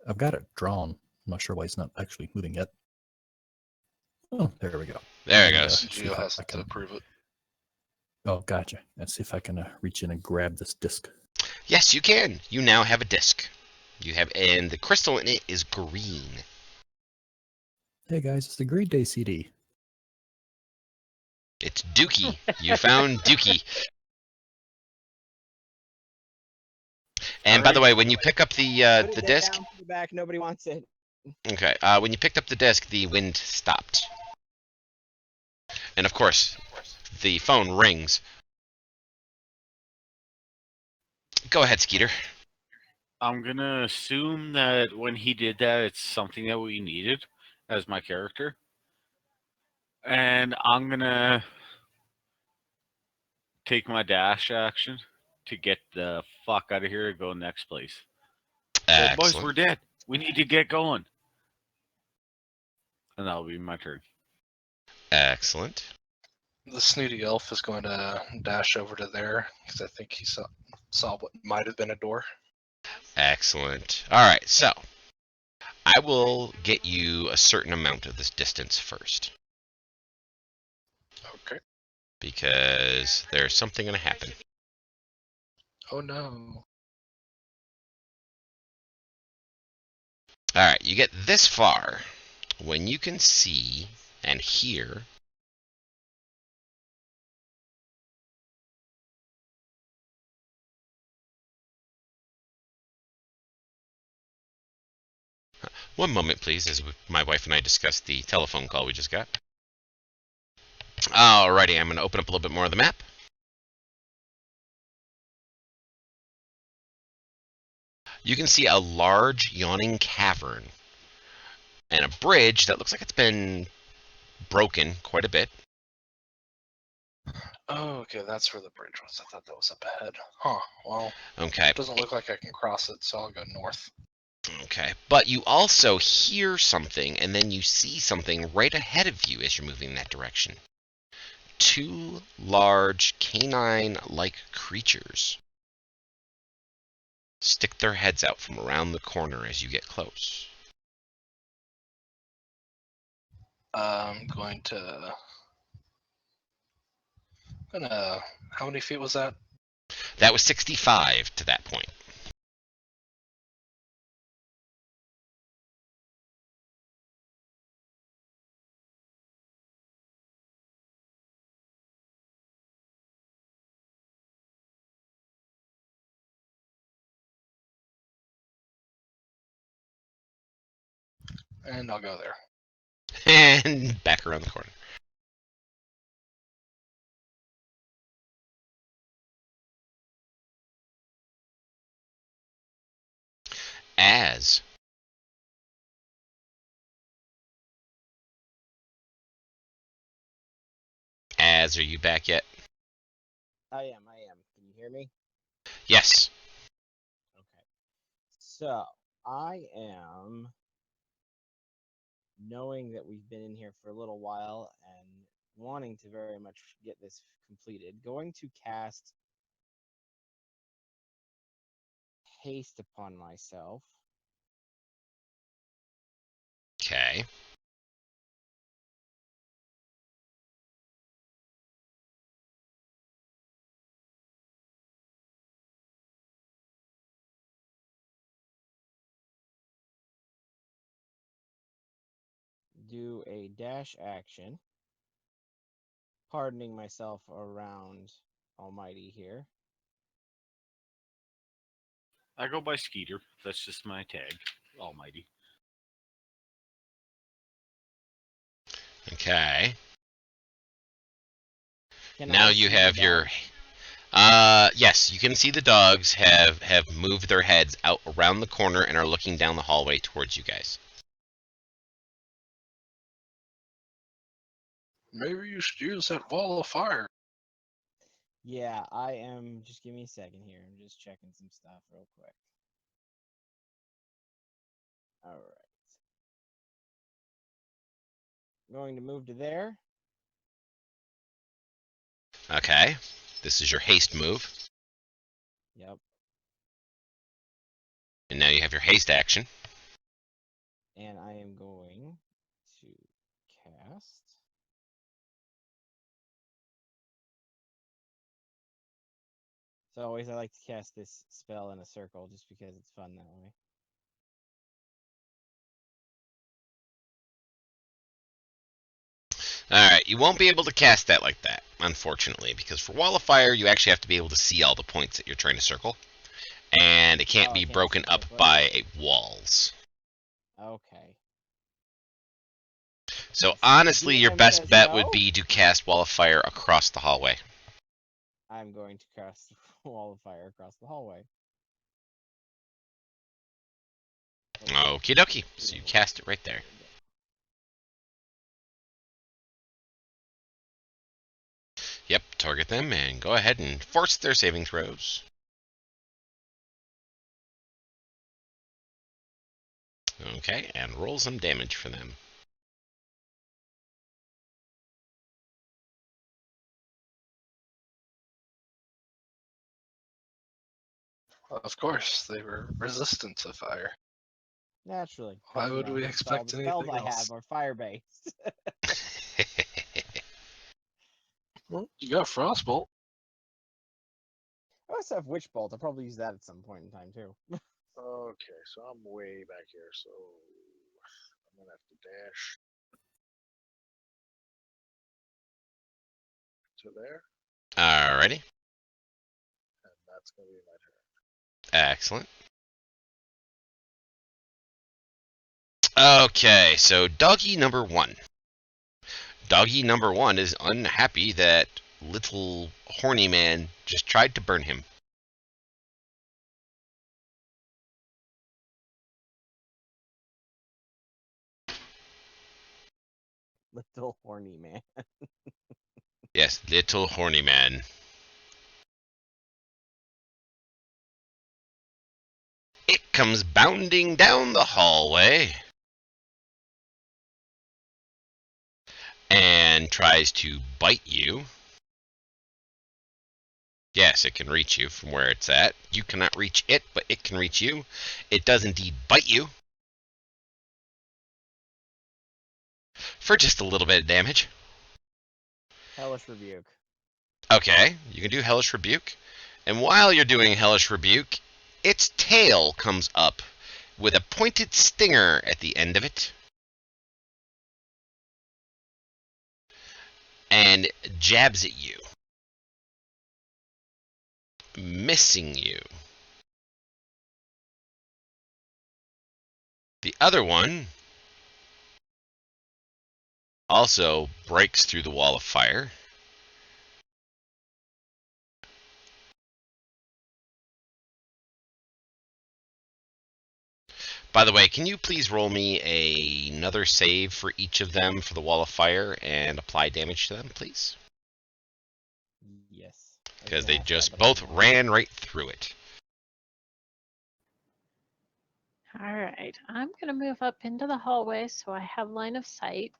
I've got it drawn. I'm not sure why it's not actually moving yet. Oh, there we go. There it And, goes. see Geo if I has to can- approve it. Oh, gotcha. Let's see if I can reach in and grab this disc. Yes, you can. You now have a disc. You have, and the crystal in it is green. Hey guys, it's the Great Day CD. It's Dookie. You found Dookie. And by the way, when you pick up the disc, Down, put it back. Nobody wants it. okay, when you picked up the disc, the wind stopped. And of course, the phone rings. Go ahead, Skeeter. I'm gonna assume that when he did that, it's something that we needed as my character, and I'm gonna take my dash action to get the fuck out of here and go next place. Like, boys, we're Excellent. dead. We need to get going, and that'll be my turn. Excellent. The snooty elf is going to dash over to there because I think he saw what might have been a door. Excellent. All right, so I will get you a certain amount of this distance first Okay. because there's something going to happen. Oh no. All right, you get this far when you can see and hear one moment, please, as my wife and I discuss the telephone call we just got. Alrighty, I'm going to open up a little bit more of the map. you can see a large yawning cavern and a bridge that looks like it's been broken quite a bit. Oh, okay, that's where the bridge was. I thought that was up ahead. Huh. Well, Okay. it doesn't look like I can cross it, so I'll go north. Okay. But you also hear something, and then you see something right ahead of you as you're moving in that direction. 2 large canine-like creatures stick their heads out from around the corner as you get close. I'm going to. How many feet was that? That was 65 to that point. And I'll go there. And back around the corner. Az are you back yet? I am. Can you hear me? Yes. Okay. So, I am, knowing that we've been in here for a little while and wanting to very much get this completed, going to cast haste upon myself. Okay. Do a dash action, pardoning myself around Almighty here. I go by Skeeter. That's just my tag. Almighty. Okay. Can Now I you see have the your dogs? yes, you can see the dogs have moved their heads out around the corner and are looking down the hallway towards you guys. Maybe you should use that wall of fire. Yeah, I am. Just give me a second here. I'm just checking some stuff real quick. All right. I'm going to move to there. Okay. This is your haste move. Yep. And now you have your haste action. And I am going to cast. So always I like to cast this spell in a circle just because it's fun that way. Alright, you won't be able to cast that like that, unfortunately, because for Wall of Fire, you actually have to be able to see all the points that you're trying to circle. And it can't Oh, I be can't broken see up it, by walls. Okay. So So honestly, your DM best says bet would no? be to cast Wall of Fire across the hallway. I'm going to cast Wall of Fire across the hallway. Okie dokie. So you cast it right there. Yep, target them and go ahead and force their saving throws. Okay, and roll some damage for them. Of course, they were resistant to fire. Naturally. Why 'cause, would we that's all expect the spells anything I have else? are fire based. Well, you got Frostbolt. I also have Witch Bolt. I'll probably use that at some point in time too. Okay, so I'm way back here, so I'm gonna have to dash to there, Alrighty. and that's gonna be my turn. Excellent. Okay, so doggy number 1. Doggy number 1 is unhappy that little horny man just tried to burn him. little horny man. Yes, little horny man. It comes bounding down the hallway and tries to bite you. Yes, it can reach you from where it's at. You cannot reach it, but it can reach you. It does indeed bite you for just a little bit of damage. Hellish Rebuke. Okay, you can do Hellish Rebuke. And while you're doing Hellish Rebuke, its tail comes up with a pointed stinger at the end of it. And jabs at you, missing you. The other one also breaks through the wall of fire. By the way, can you please roll me another save for each of them for the wall of fire and apply damage to them, please? Yes. I was Because gonna they ask just that, but I both didn't. ran right through it. All right, I'm going to move up into the hallway so I have line of sight.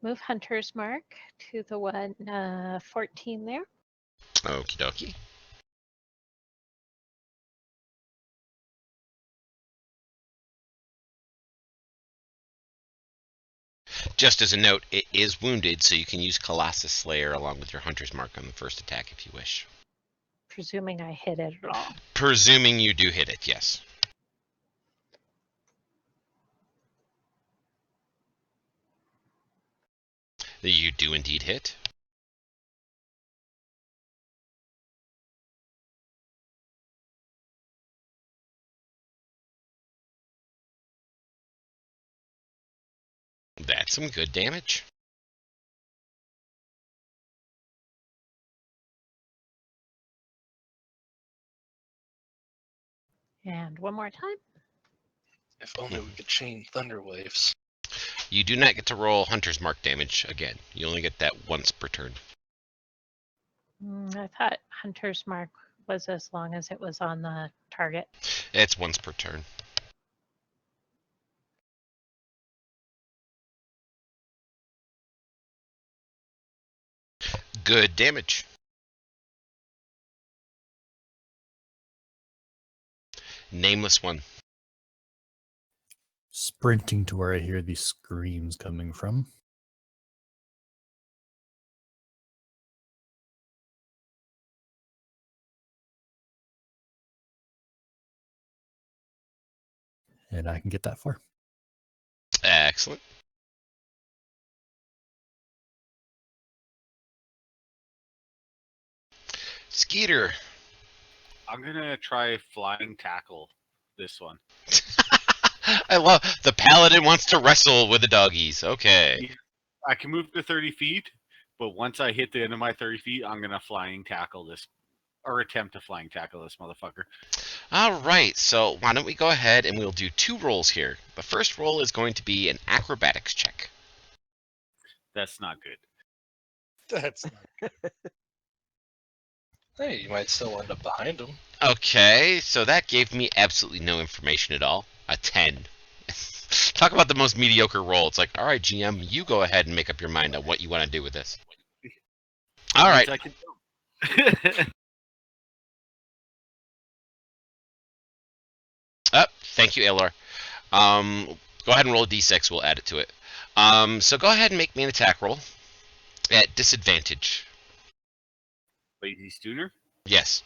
Move Hunter's Mark to the one 14 there. Okie dokie. Just as a note, it is wounded, so you can use Colossus Slayer along with your Hunter's Mark on the first attack if you wish. Presuming I hit it at all. Presuming you do hit it, yes. You do indeed hit. That's some good damage. And one more time. If only we could chain thunder waves. You do not get to roll Hunter's Mark damage again. You only get that once per turn. I thought Hunter's Mark was as long as it was on the target. It's once per turn. Good damage. Nameless one. Sprinting to where I hear these screams coming from. And I can get that far. Excellent. Skeeter. I'm gonna try flying tackle this one. I love the paladin wants to wrestle with the doggies. Okay. I can move to 30 feet, but once I hit the end of my 30 feet, I'm gonna flying tackle this, or attempt to flying tackle this motherfucker. All right. So why don't we go ahead and we'll do 2 rolls here. The first roll is going to be an acrobatics check. That's not good. That's not Hey, you might still end up behind him. Okay, so that gave me absolutely no information at all. A 10. Talk about the most mediocre roll. It's like, all right, GM, you go ahead and make up your mind on what you want to do with this. All right. I can jump. Thank you, Aelor. Go ahead and roll a d6. We'll add it to it. So go ahead and make me an attack roll at disadvantage. Lazy Stooner. Yes.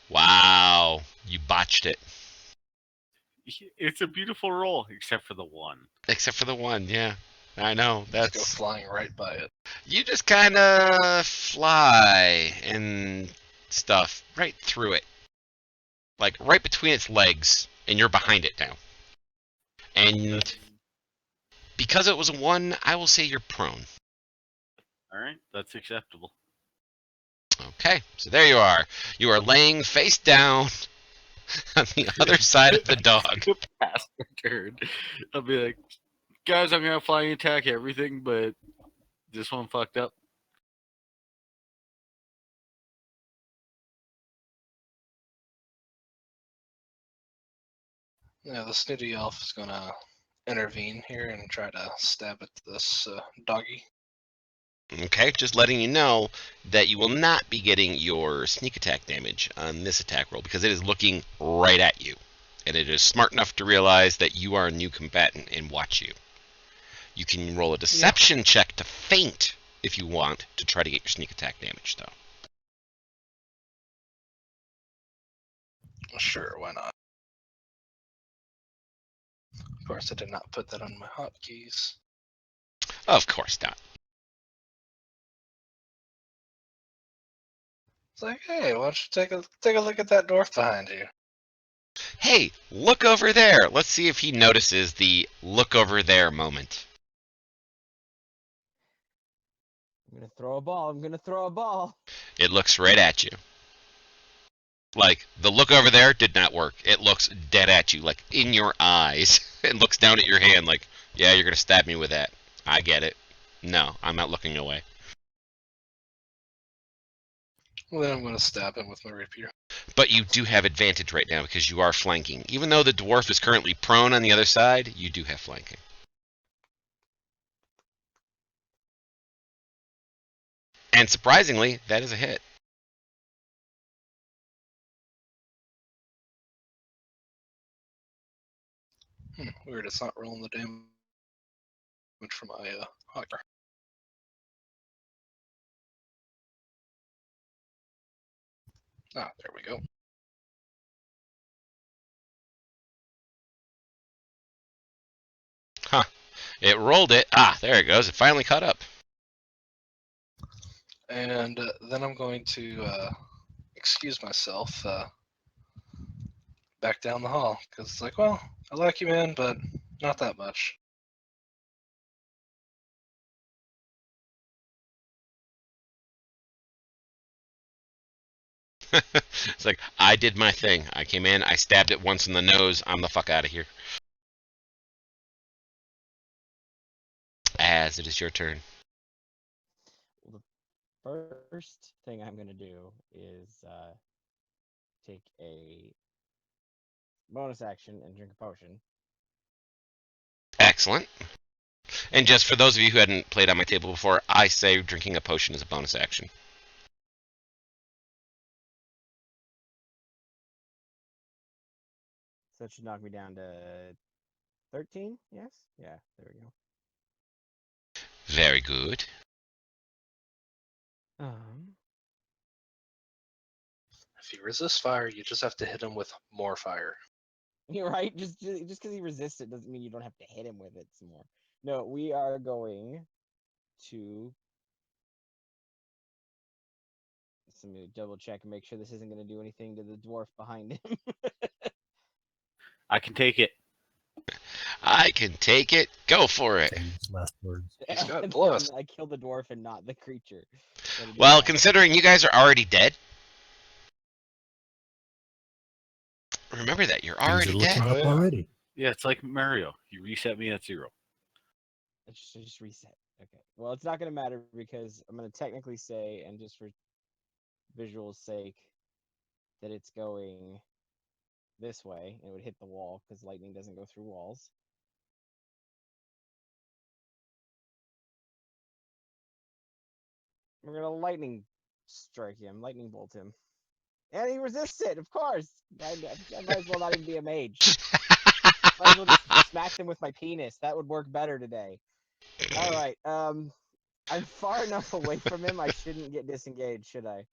Wow, you botched it. It's a beautiful roll, except for the one. Except for the one, yeah. I know. Just go That's flying right by it. you just kind of fly and stuff right through it, like right between its legs, and you're behind it now. And because it was a 1, I will say you're prone. All right, that's acceptable. Okay, so there you are. You are laying face down on the other side of the dog. Pass my turn. I'll be like, guys, I'm gonna flying attack everything, but this one fucked up. Yeah, the snooty elf is gonna intervene here and try to stab at this doggy. Okay, just letting you know that you will not be getting your sneak attack damage on this attack roll because it is looking right at you. And it is smart enough to realize that you are a new combatant and watch you. You can roll a deception check to feint if you want to try to get your sneak attack damage, though. Sure, why not? Of course, I did not put that on my hotkeys. Of course not. It's like, hey, why don't you take a look at that dwarf behind you? Hey, look over there. Let's see if he notices the look over there moment. I'm gonna throw a ball. I'm gonna throw a ball. It looks right at you. Like, the look over there did not work. It looks dead at you, like in your eyes. It looks down at your hand like, yeah, you're going to stab me with that. I get it. No, I'm not looking away. Well, then I'm gonna stab him with my rapier. But you do have advantage right now because you are flanking. Even though the dwarf is currently prone on the other side, you do have flanking. And surprisingly, that is a hit. Weird, it's not rolling the damage for my hotkey. Ah, there we go. Huh. It rolled it. Ah, there it goes. It finally caught up. And then I'm going to excuse myself back down the hall because it's like, well, I like you, man, but not that much. It's like, I did my thing. I came in, I stabbed it once in the nose. I'm the fuck out of here. As it is your turn. The first thing I'm gonna do is take a bonus action and drink a potion. Excellent. And just for those of you who hadn't played on my table before, I say drinking a potion is a bonus action. So it should knock me down to 13. Yes. Yeah. There we go. Very good. If he resists fire, you just have to hit him with more fire. You're right. Just because he resists it doesn't mean you don't have to hit him with it some more. No, we are going to. So I'm gonna double check and make sure this isn't going to do anything to the dwarf behind him. I can take it. I can take it. Go for it. Famous last words. He's got And plus. I killed the dwarf and not the creature. Gotta do Well, that. considering you guys are already dead, remember that you're Things are already looking dead. up Oh, yeah. already. Yeah, it's like Mario. You reset me at 0. Let's just reset. Okay. Well, it's not going to matter because I'm going to technically say, and just for visual's sake, that it's going this way, and it would hit the wall because lightning doesn't go through walls. We're going to lightning strike him, lightning bolt him. And he resists it, of course. I might as well not even be a mage. Might as well just smack him with my penis. That would work better today. All right. I'm far enough away from him. I shouldn't get disengaged, should I?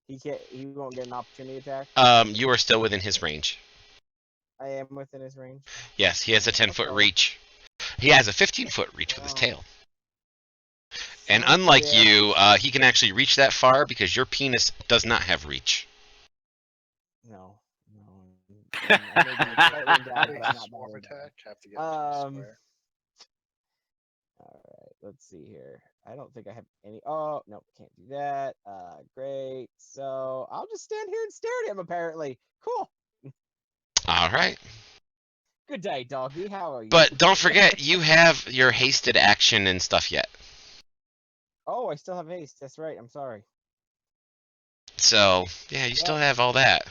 He can't. He won't get an opportunity attack. You are still within his range. I am within his range. Yes, he has a 10-foot Okay. reach. He has a 15-foot reach with his Wow. tail. And Son of a unlike bitch. you, he can actually reach that far because your penis does not have reach. No. I may be slightly endowed, but I'm Big not swarm that endowed. attack. Have to get into the square. All right. Let's see here. I don't think I have any. Oh, no, can't do that. Great. So I'll just stand here and stare at him, apparently. Cool. All right. Good day, doggy. How are you? But don't forget, you have your hasted action and stuff yet. Oh, I still have haste. That's right. I'm sorry. So, yeah, you still have all that.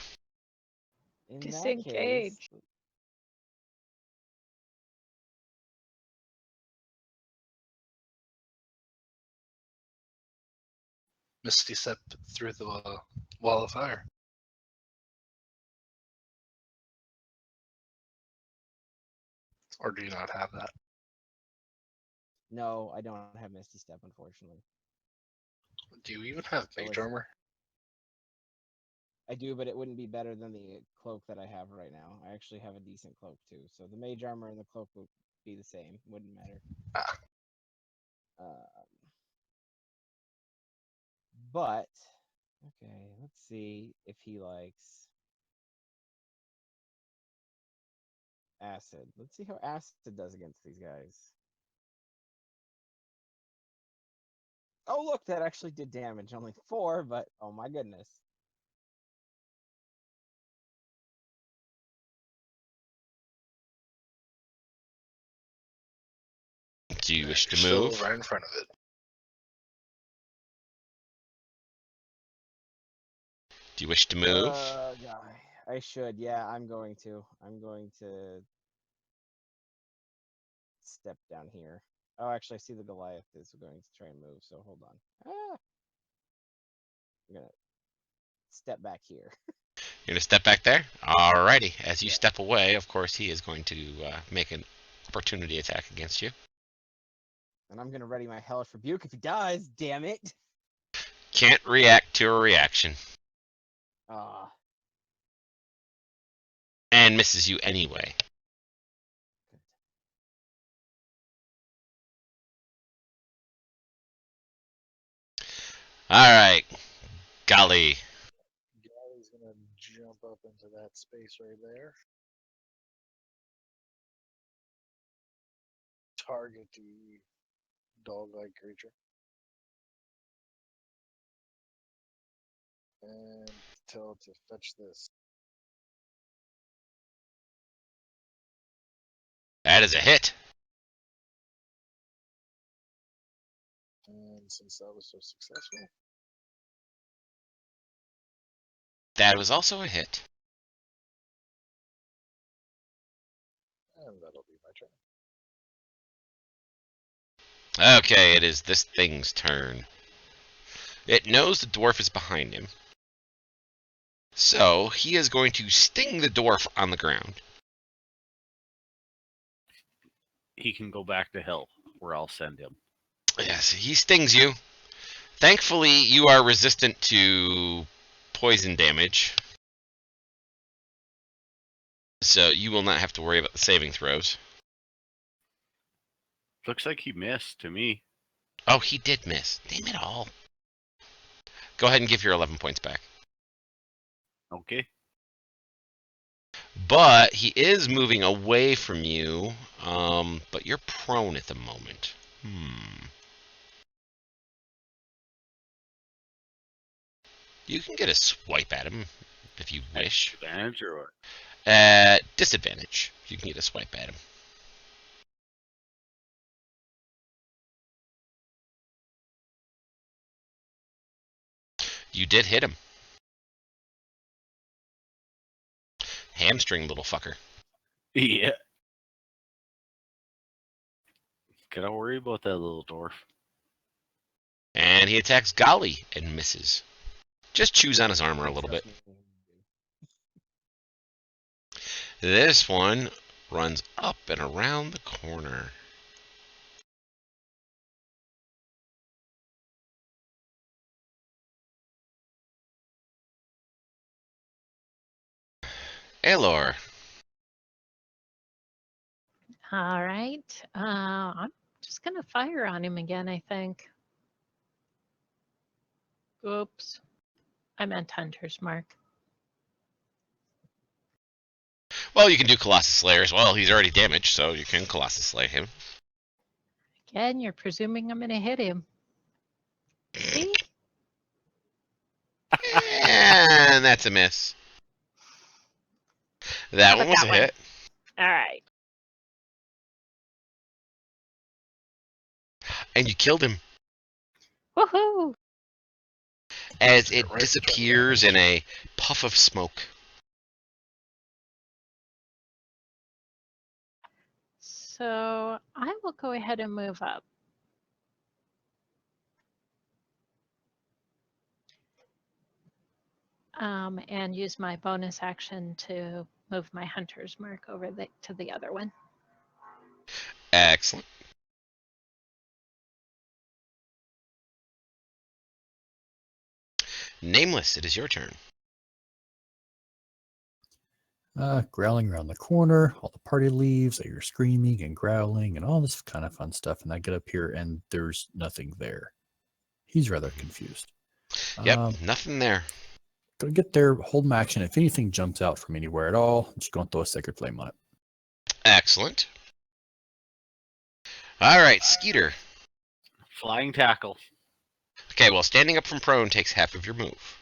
In that case, Disengage. Misty Step through the wall of fire. Or do you not have that? no, I don't have Misty Step, unfortunately. Do you even have So Mage it's- Armor? I do, but it wouldn't be better than the cloak that I have right now. I actually have a decent cloak too, so the mage armor and the cloak would be the same. Wouldn't matter. Ah. But okay, let's see if he likes acid. Let's see how acid does against these guys. Oh, look, that actually did damage. Only 4, but oh my goodness. Do you wish to You're still move? right in front of it. Do you wish to move? I should. Yeah, I'm going to. I'm going to step down here. Oh, actually, I see the Goliath is going to try and move, so hold on. Ah! I'm gonna step back here. You're gonna step back there? Alrighty. As you Yeah. step away, of course, he is going to make an opportunity attack against you. And I'm gonna ready my Hellish Rebuke if he dies, damn it! Can't react to a reaction. Ah, And misses you anyway. good. Alright. Golly. Galley's gonna jump up into that space right there. Target the dog-like creature. And tell it to fetch this. That is a hit. And since that was so successful, That was also a hit. and that'll be my turn. Okay, it is this thing's turn. It knows the dwarf is behind him. So, he is going to sting the dwarf on the ground. He can go back to hell, where I'll send him. Yes, he stings you. Thankfully, you are resistant to poison damage. So, you will not have to worry about the saving throws. Looks like he missed to me. Oh, he did miss. Damn it all. Go ahead and give your 11 points back. Okay. But he is moving away from you. But you're prone at the moment. You can get a swipe at him if you wish. Advantage or what? At disadvantage, you can get a swipe at him. You did hit him. Hamstring, little fucker. Yeah. Gotta worry about that little dwarf. And he attacks Golly and misses. Just chews on his armor a little bit. Trust me. This one runs up and around the corner. Aelor. All right. I'm just going to fire on him again, I think. Oops. I meant Hunter's Mark. Well, you can do Colossus Slayer as well. He's already damaged, so you can Colossus Slay him. Again, you're presuming I'm going to hit him. See? And that's a miss. That How one about was that a one? hit. All right. And you killed him Woohoo! as Took it it right between the disappears eyes. in a puff of smoke. So I will go ahead and move up. And use my bonus action to move my hunter's mark over to the other one. Excellent. Nameless, it is your turn. Growling around the corner, all the party leaves, I hear screaming and growling and all this kind of fun stuff. And I get up here and there's nothing there. He's rather confused. Yep, nothing there. Gonna get there, hold my action. If anything jumps out from anywhere at all, I'm just gonna throw a sacred flame on it. Excellent. All right, Skeeter. Flying tackle. Okay, well, standing up from prone takes half of your move.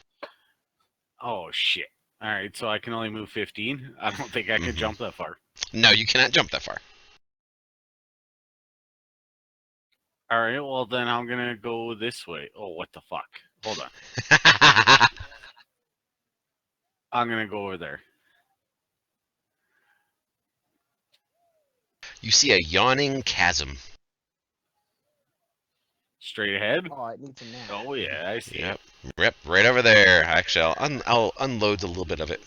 Oh shit. All right, so I can only move 15. I don't think I can Mhm. jump that far. No, you cannot jump that far. All right, well then I'm gonna go this way. Oh, what the fuck? Hold on. I'm gonna go over there. You see a yawning chasm. Straight ahead. Oh, it needs a nap. Oh yeah, I see Yep, it. yep, right over there. Actually, I'll unload a little bit of it.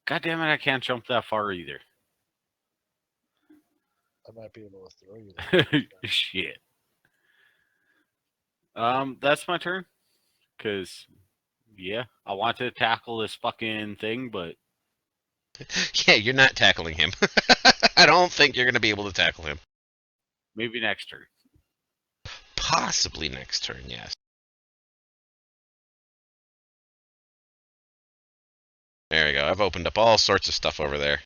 God damn it, I can't jump that far either. I might be able to throw you there. Shit. That's my turn. Cause yeah, I want to tackle this fucking thing, but Yeah, you're not tackling him. I don't think you're going to be able to tackle him. maybe next turn. Possibly next turn, yes. There we go. I've opened up all sorts of stuff over there.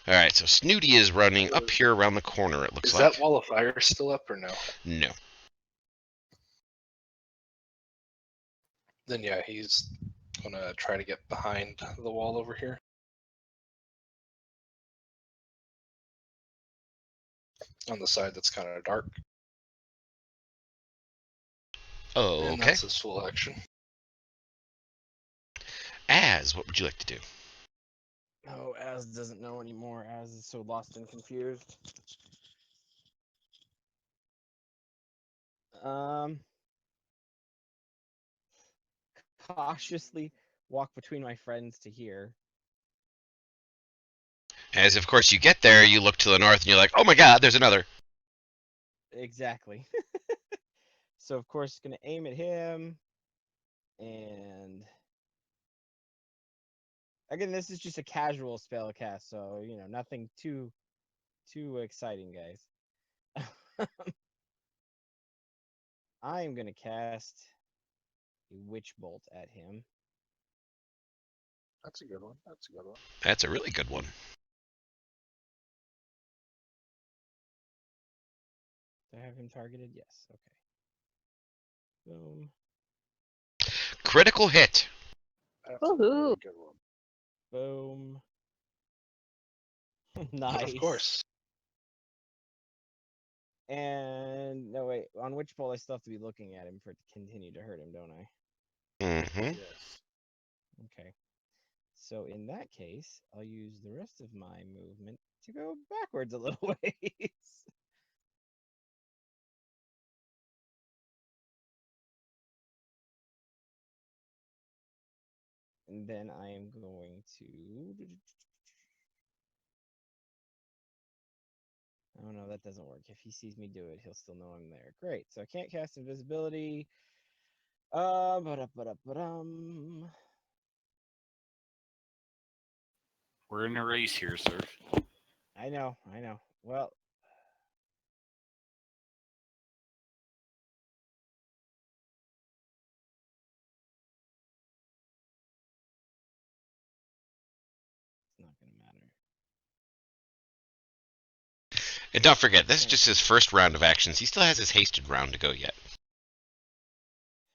All right, so Snooty is running up here around the corner, it looks Is like. that wall of fire still up or no? No. Then yeah, he's gonna try to get behind the wall over here. On the side that's kind of dark. Oh, And okay. that's his full action. Az, what would you like to do? Oh, Az doesn't know anymore. Az is so lost and confused. Cautiously walk between my friends to here. As, of course, you get there, you look to the north and you're like, oh my god, there's another. Exactly. So of course, gonna aim at him, and again, this is just a casual spell cast, so you know nothing too exciting, guys. I am gonna cast a witch bolt at him. That's a good one. That's a good one. That's a really good one. Do I have him targeted? Yes. Okay. Boom. Critical hit. That's a Woohoo. really good one. Boom. Nice. Of course. And no wait, on which bolt I still have to be looking at him for it to continue to hurt him, don't I? Mm-hmm. Yes. Okay. So in that case, I'll use the rest of my movement to go backwards a little ways. And then I am going to. Oh no, that doesn't work. If he sees me do it, he'll still know I'm there. Great. So I can't cast invisibility. But We're in a race here, sir. I know. Well, And don't forget, this is just his first round of actions. He still has his hasted round to go yet.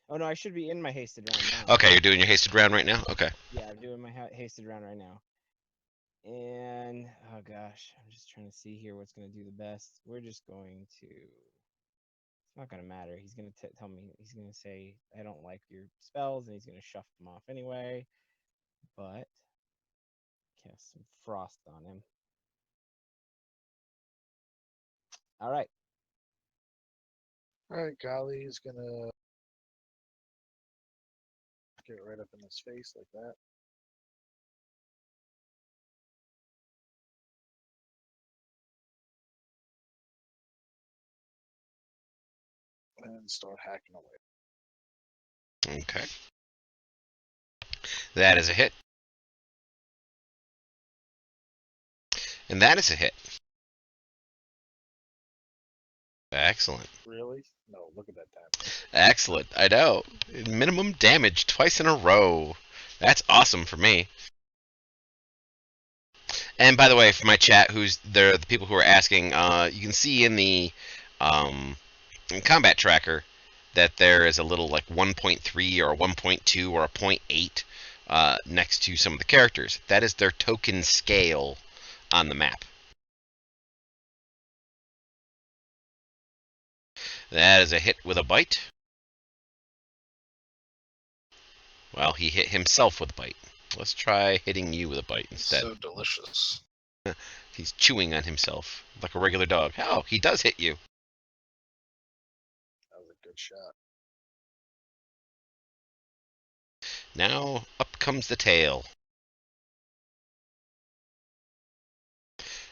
Oh no, I should be in my hasted round now. Okay, you're doing your hasted round right now? Okay. Yeah, I'm doing my hasted round right now. And oh gosh, I'm just trying to see here what's gonna do the best. We're just going to. It's not gonna matter. He's gonna tell me. He's gonna say I don't like your spells, and he's gonna shuffle them off anyway. But cast some frost on him. All right. All right, Golly is gonna get right up in his face like that. And start hacking away. Okay. That is a hit. And that is a hit. Excellent. Really? No, look at that damage. Excellent. I know. Minimum damage twice in a row. That's awesome for me. And by the way, for my chat, the people who are asking, you can see in the combat tracker that there is a little like 1.3 or a 1.2 or a 0.8 next to some of the characters. That is their token scale on the map. That is a hit with a bite. Well, he hit himself with a bite. Let's try hitting you with a bite instead. So delicious. He's chewing on himself like a regular dog. Oh, he does hit you. That was a good shot. Now, up comes the tail.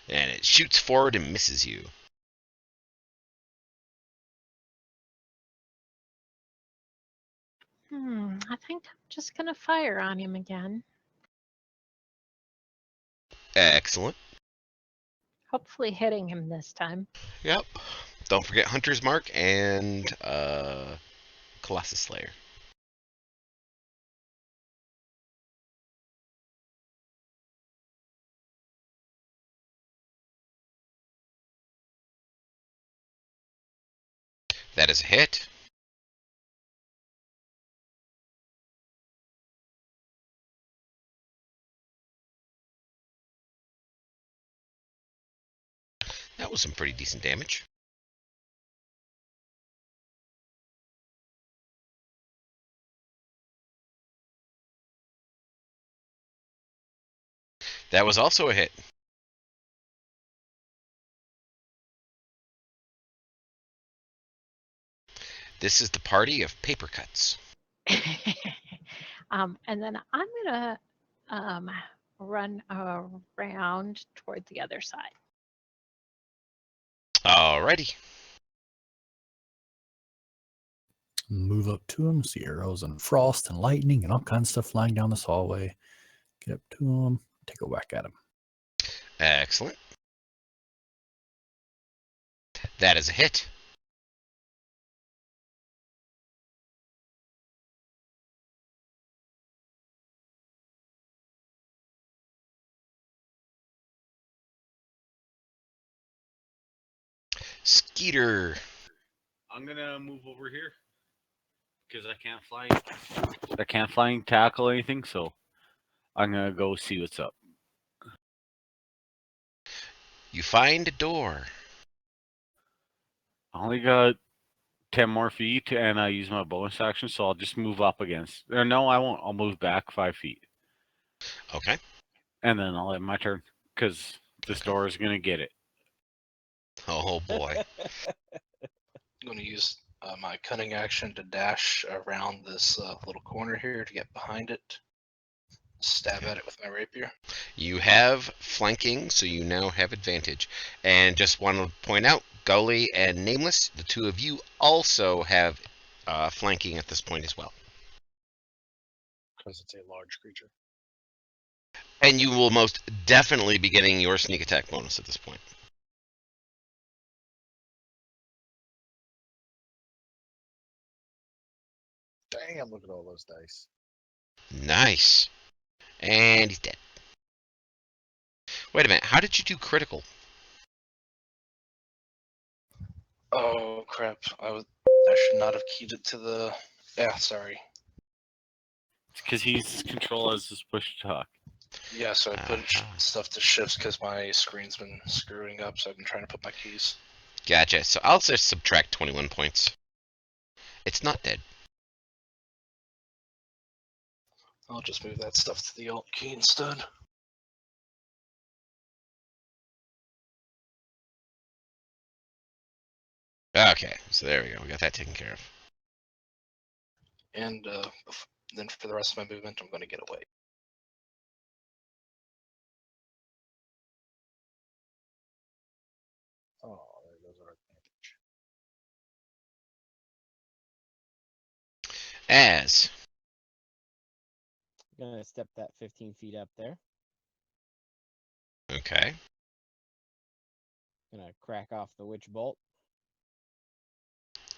And it shoots forward and misses you. I think I'm just gonna fire on him again. Excellent. Hopefully hitting him this time. Yep. Don't forget Hunter's Mark and Colossus Slayer. That is a hit. That was some pretty decent damage. That was also a hit. This is the party of paper cuts. And then I'm gonna run around toward the other side. Alrighty. Move up to him, see arrows and frost and lightning and all kinds of stuff flying down this hallway. Get up to him, take a whack at him. Excellent. That is a hit. Skeeter. I'm gonna move over here because I can't fly. I can't fly and tackle anything, so I'm gonna go see what's up. You find a door. I only got 10 more feet, and I use my bonus action, so I'll just move up against. Or no, I won't. I'll move back 5 feet, Okay. and then I'll have my turn because this door is gonna get it. Oh boy. I'm going to use my cunning action to dash around this little corner here to get behind it. Stab at it with my rapier. You have flanking, so you now have advantage. And just want to point out, Gully and Nameless, the two of you also have flanking at this point as well. Because it's a large creature. And you will most definitely be getting your sneak attack bonus at this point. Damn, look at all those dice. Nice. And he's dead. Wait a minute, how did you do critical? Oh crap! I should not have keyed it to the. Yeah, sorry. Because he's control as his push to talk. Yeah, so I put Uh-huh. stuff to shifts because my screen's been screwing up, so I've been trying to put my keys. Gotcha. So I'll just subtract 21 points. It's not dead. I'll just move that stuff to the alt key instead. Okay, so there we go. We got that taken care of. And then for the rest of my movement, I'm going to get away. Oh, there goes our advantage. As. Gonna step that 15 feet up there. Okay. Gonna crack off the witch bolt.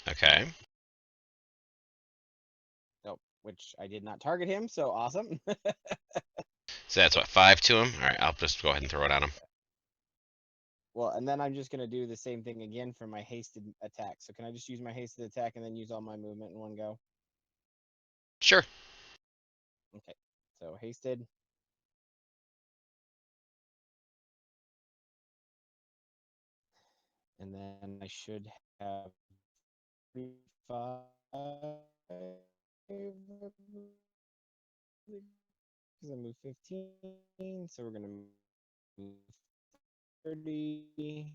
Okay. Oh, which I did not target him, so awesome. So that's what, 5 to him? Alright, I'll just go ahead and throw it at him. Well, and then I'm just gonna do the same thing again for my hasted attack. So can I just use my hasted attack and then use all my movement in one go? Sure. Okay. So hasted. And then I should have 35. Because I moved 15, so we're gonna move 30,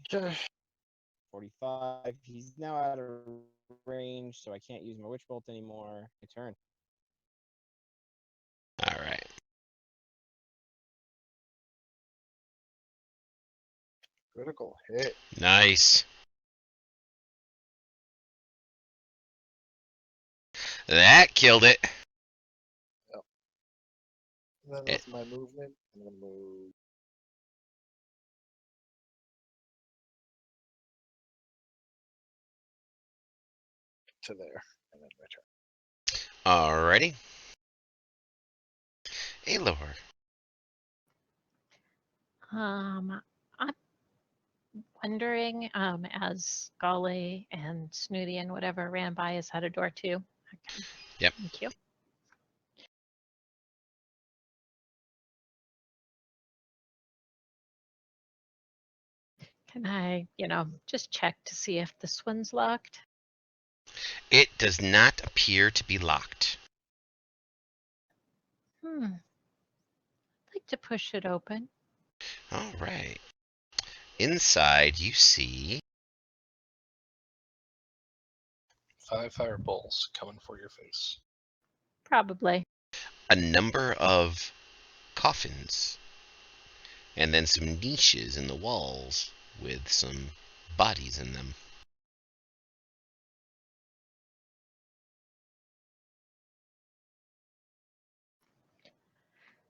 45. He's now out of range, so I can't use my witch bolt anymore. My turn. Alright. Critical hit. Nice. That killed it. And then with my movement, I'm gonna move. To there, and then my turn. Alrighty. Aloy. I'm wondering, as Golly and Snooty and whatever ran by, is that a door too? Okay. Yep. Thank you. Can I, just check to see if this one's locked? It does not appear to be locked. I'd like to push it open. Alright. Inside, you see 5 fireballs coming for your face. Probably. a number of coffins. And then some niches in the walls with some bodies in them.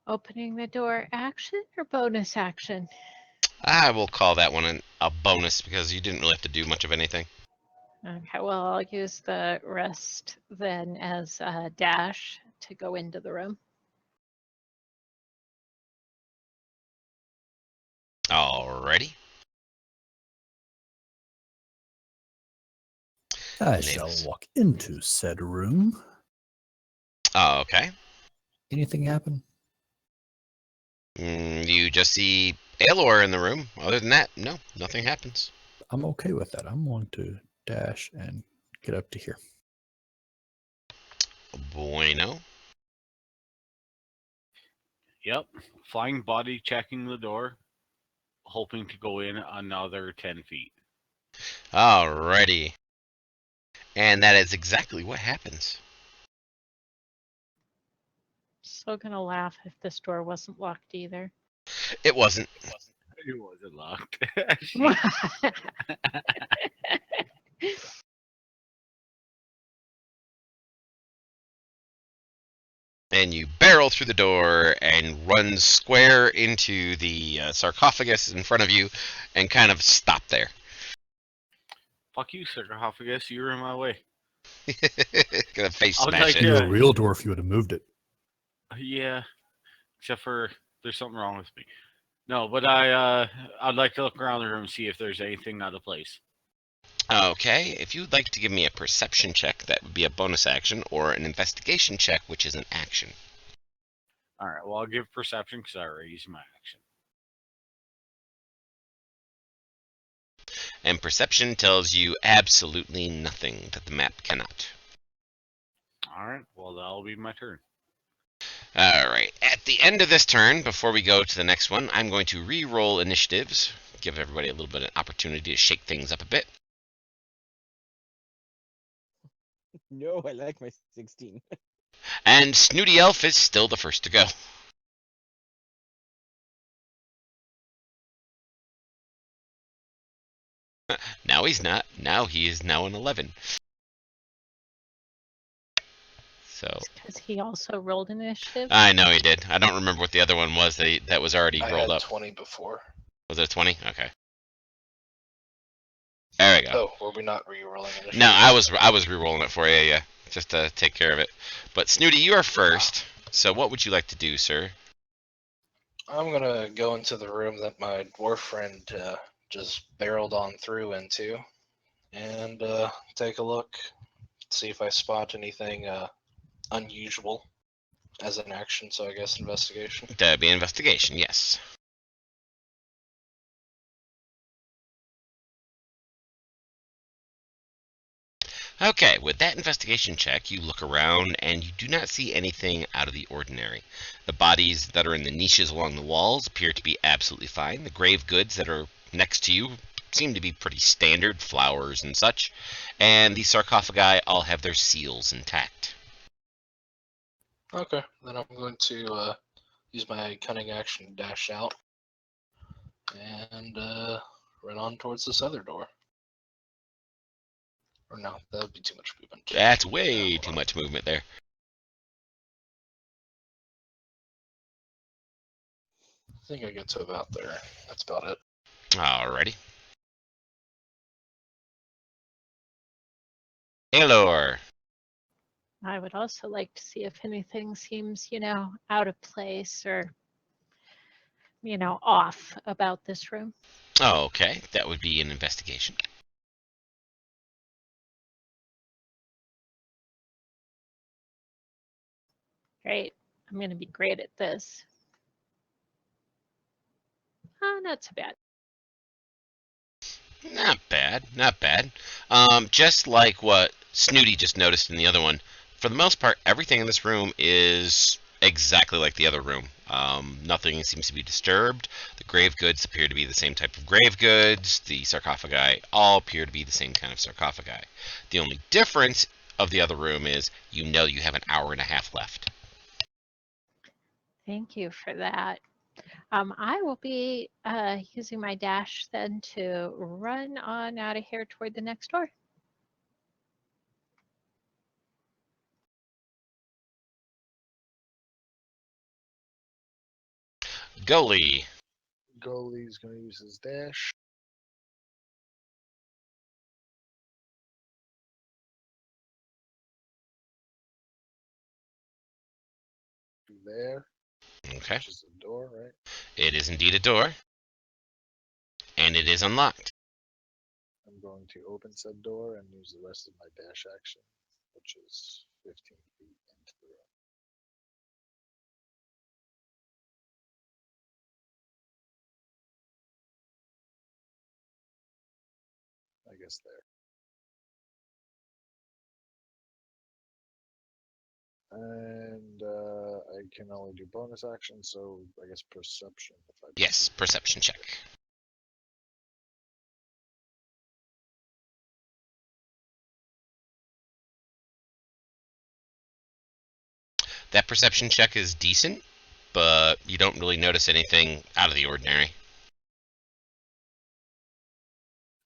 Opening the door action or bonus action? I will call that one a bonus because you didn't really have to do much of anything. Okay, well, I'll use the rest then as a dash to go into the room. Alrighty. I shall walk into said room. Oh, okay. Anything happen? You just see Aloy in the room. Other than that, no, nothing happens. I'm okay with that. I'm going to dash and get up to here. Bueno. Yep. Flying body checking the door, hoping to go in another 10 feet. Alrighty. And that is exactly what happens. Still gonna laugh if this door wasn't locked either. It wasn't. It wasn't locked. And you barrel through the door and run square into the sarcophagus in front of you and kind of stop there. Fuck you, sarcophagus. You were in my way. Gonna face I would smash like it. to- You're a real dwarf. You would have moved it. Yeah. Except for there's something wrong with me. No, but I'd like to look around the room and see if there's anything out of place. Okay, if you'd like to give me a perception check, that would be a bonus action, or an investigation check, which is an action. All right. Well, I'll give perception because I already used my action. And perception tells you absolutely nothing that the map cannot. All right. Well, that'll be my turn. Alright, at the end of this turn, before we go to the next one, I'm going to re-roll initiatives, give everybody a little bit of opportunity to shake things up a bit. No, I like my 16. And Snooty Elf is still the first to go. Now he's not. Now he is now an 11. So Because he also rolled initiative. I know he did. I don't remember what the other one was that was already I rolled had up. 20 before. Was it 20? Okay. There we go. Oh, were we not re-rolling initiative? No, I was re-rolling it for you, yeah, just to take care of it. But Snooty, you are first. So what would you like to do, sir? I'm gonna go into the room that my dwarf friend just barreled on through into, and take a look, see if I spot anything unusual as an action. So I guess investigation. That'd be investigation, yes. Okay, with that investigation check, you look around and you do not see anything out of the ordinary. The bodies that are in the niches along the walls appear to be absolutely fine. The grave goods that are next to you seem to be pretty standard, flowers and such. And the sarcophagi all have their seals intact. Okay, then I'm going to use my cunning action to dash out and run on towards this other door. Or no, that would be too much movement. That's way Yeah, too much movement there. I think I get to about there. That's about it. Alrighty. Aelor. I would also like to see if anything seems, out of place or, off about this room. Okay, that would be an investigation. Great. I'm going to be great at this. Oh, not so bad. Not bad, not bad. Just like what Snooty just noticed in the other one, for the most part, everything in this room is exactly like the other room. Nothing seems to be disturbed. The grave goods appear to be the same type of grave goods. The sarcophagi all appear to be the same kind of sarcophagi. The only difference of the other room is you have an hour and a half left. Thank you for that. I will be using my dash then to run on out of here toward the next door. Goalie. Goalie's going to use his dash. There, Okay. which is the door, right? It is indeed a door. And it is unlocked. I'm going to open said door and use the rest of my dash action, which is 15 feet into the room. I guess there. And I can only do bonus action, so I guess perception. If I Yes, perception check. That perception check is decent, but you don't really notice anything out of the ordinary.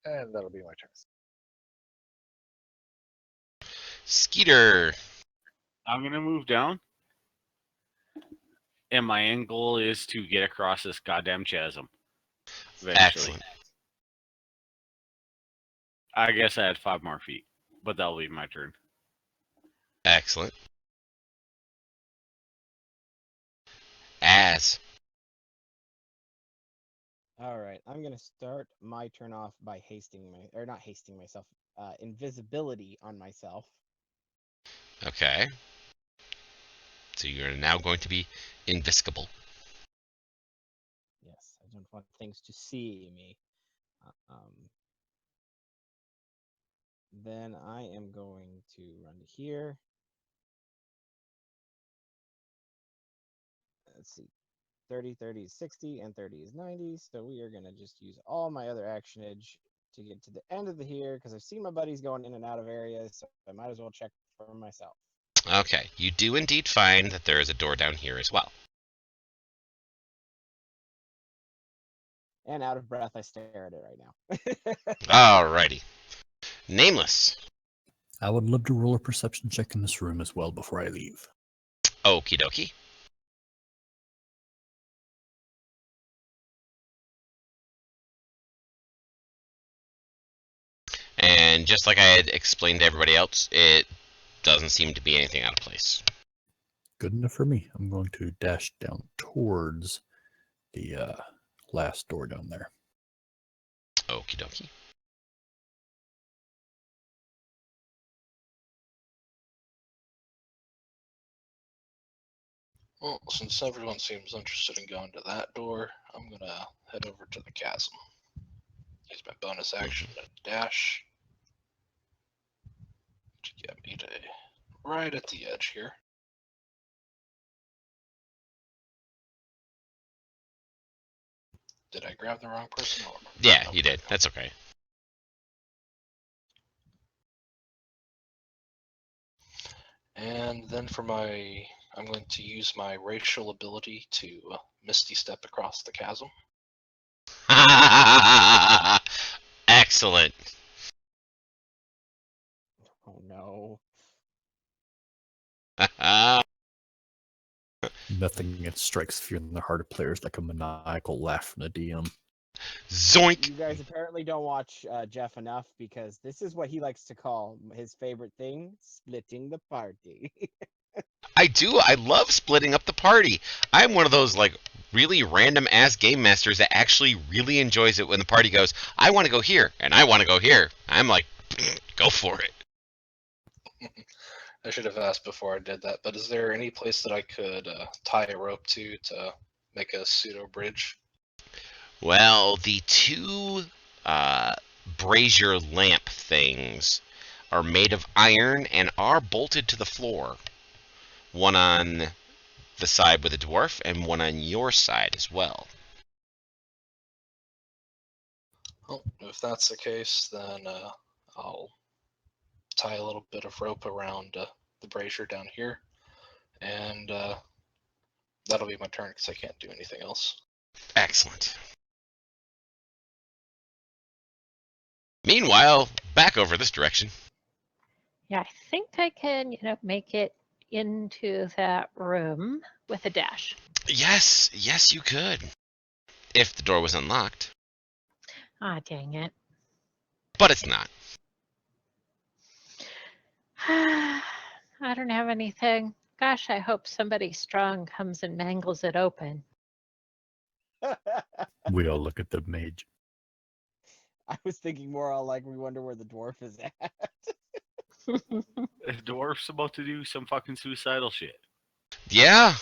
And that'll be my turn. Skeeter. I'm gonna move down, and my end goal is to get across this goddamn chasm. Eventually. Excellent. I guess I had 5 more feet, but that'll be my turn. Excellent. Az. All right, I'm gonna start my turn off by not hasting myself, invisibility on myself. Okay. So you're now going to be invisible. Yes, I don't want things to see me. Then I am going to run to here. Let's see. 30, 30 is 60, and 30 is 90. So we are going to just use all my other actionage to get to the end of the here, because I've seen my buddies going in and out of areas, so I might as well check for myself. Okay. You do indeed find that there is a door down here as well. And out of breath, I stare at it right now. Alrighty. Nameless. I would love to roll a perception check in this room as well before I leave. Okie dokie. And just like I had explained to everybody else, it doesn't seem to be anything out of place. Good enough for me. I'm going to dash down towards the last door down there. Okie dokie. Well, since everyone seems interested in going to that door, I'm gonna head over to the chasm. Use my bonus action to dash to get me to right at the edge here. Did I grab the wrong person? Yeah, you did. That's okay. And then for I'm going to use my racial ability to Misty Step across the chasm. Excellent. Oh no. Nothing that strikes fear in the heart of players like a maniacal laugh from the DM. Zoink! You guys apparently don't watch Jeff enough, because this is what he likes to call his favorite thing: splitting the party. I do. I love splitting up the party. I'm one of those like really random ass game masters that actually really enjoys it when the party goes, I want to go here and I want to go here. I'm like, go for it. I should have asked before I did that, but is there any place that I could tie a rope to make a pseudo bridge? Well, the two brazier lamp things are made of iron and are bolted to the floor. One on the side with the dwarf and one on your side as well. Well, if that's the case, then I'll tie a little bit of rope around the brazier down here, and that'll be my turn because I can't do anything else. Excellent. Meanwhile, back over this direction. Yeah, I think I can, make it into that room with a dash. Yes, you could. If the door was unlocked. Ah, dang it. But it's not. I don't have anything. Gosh, I hope somebody strong comes and mangles it open. We all look at the mage. I was thinking more on like we wonder where the dwarf is at. The dwarf's about to do some fucking suicidal shit. Yeah.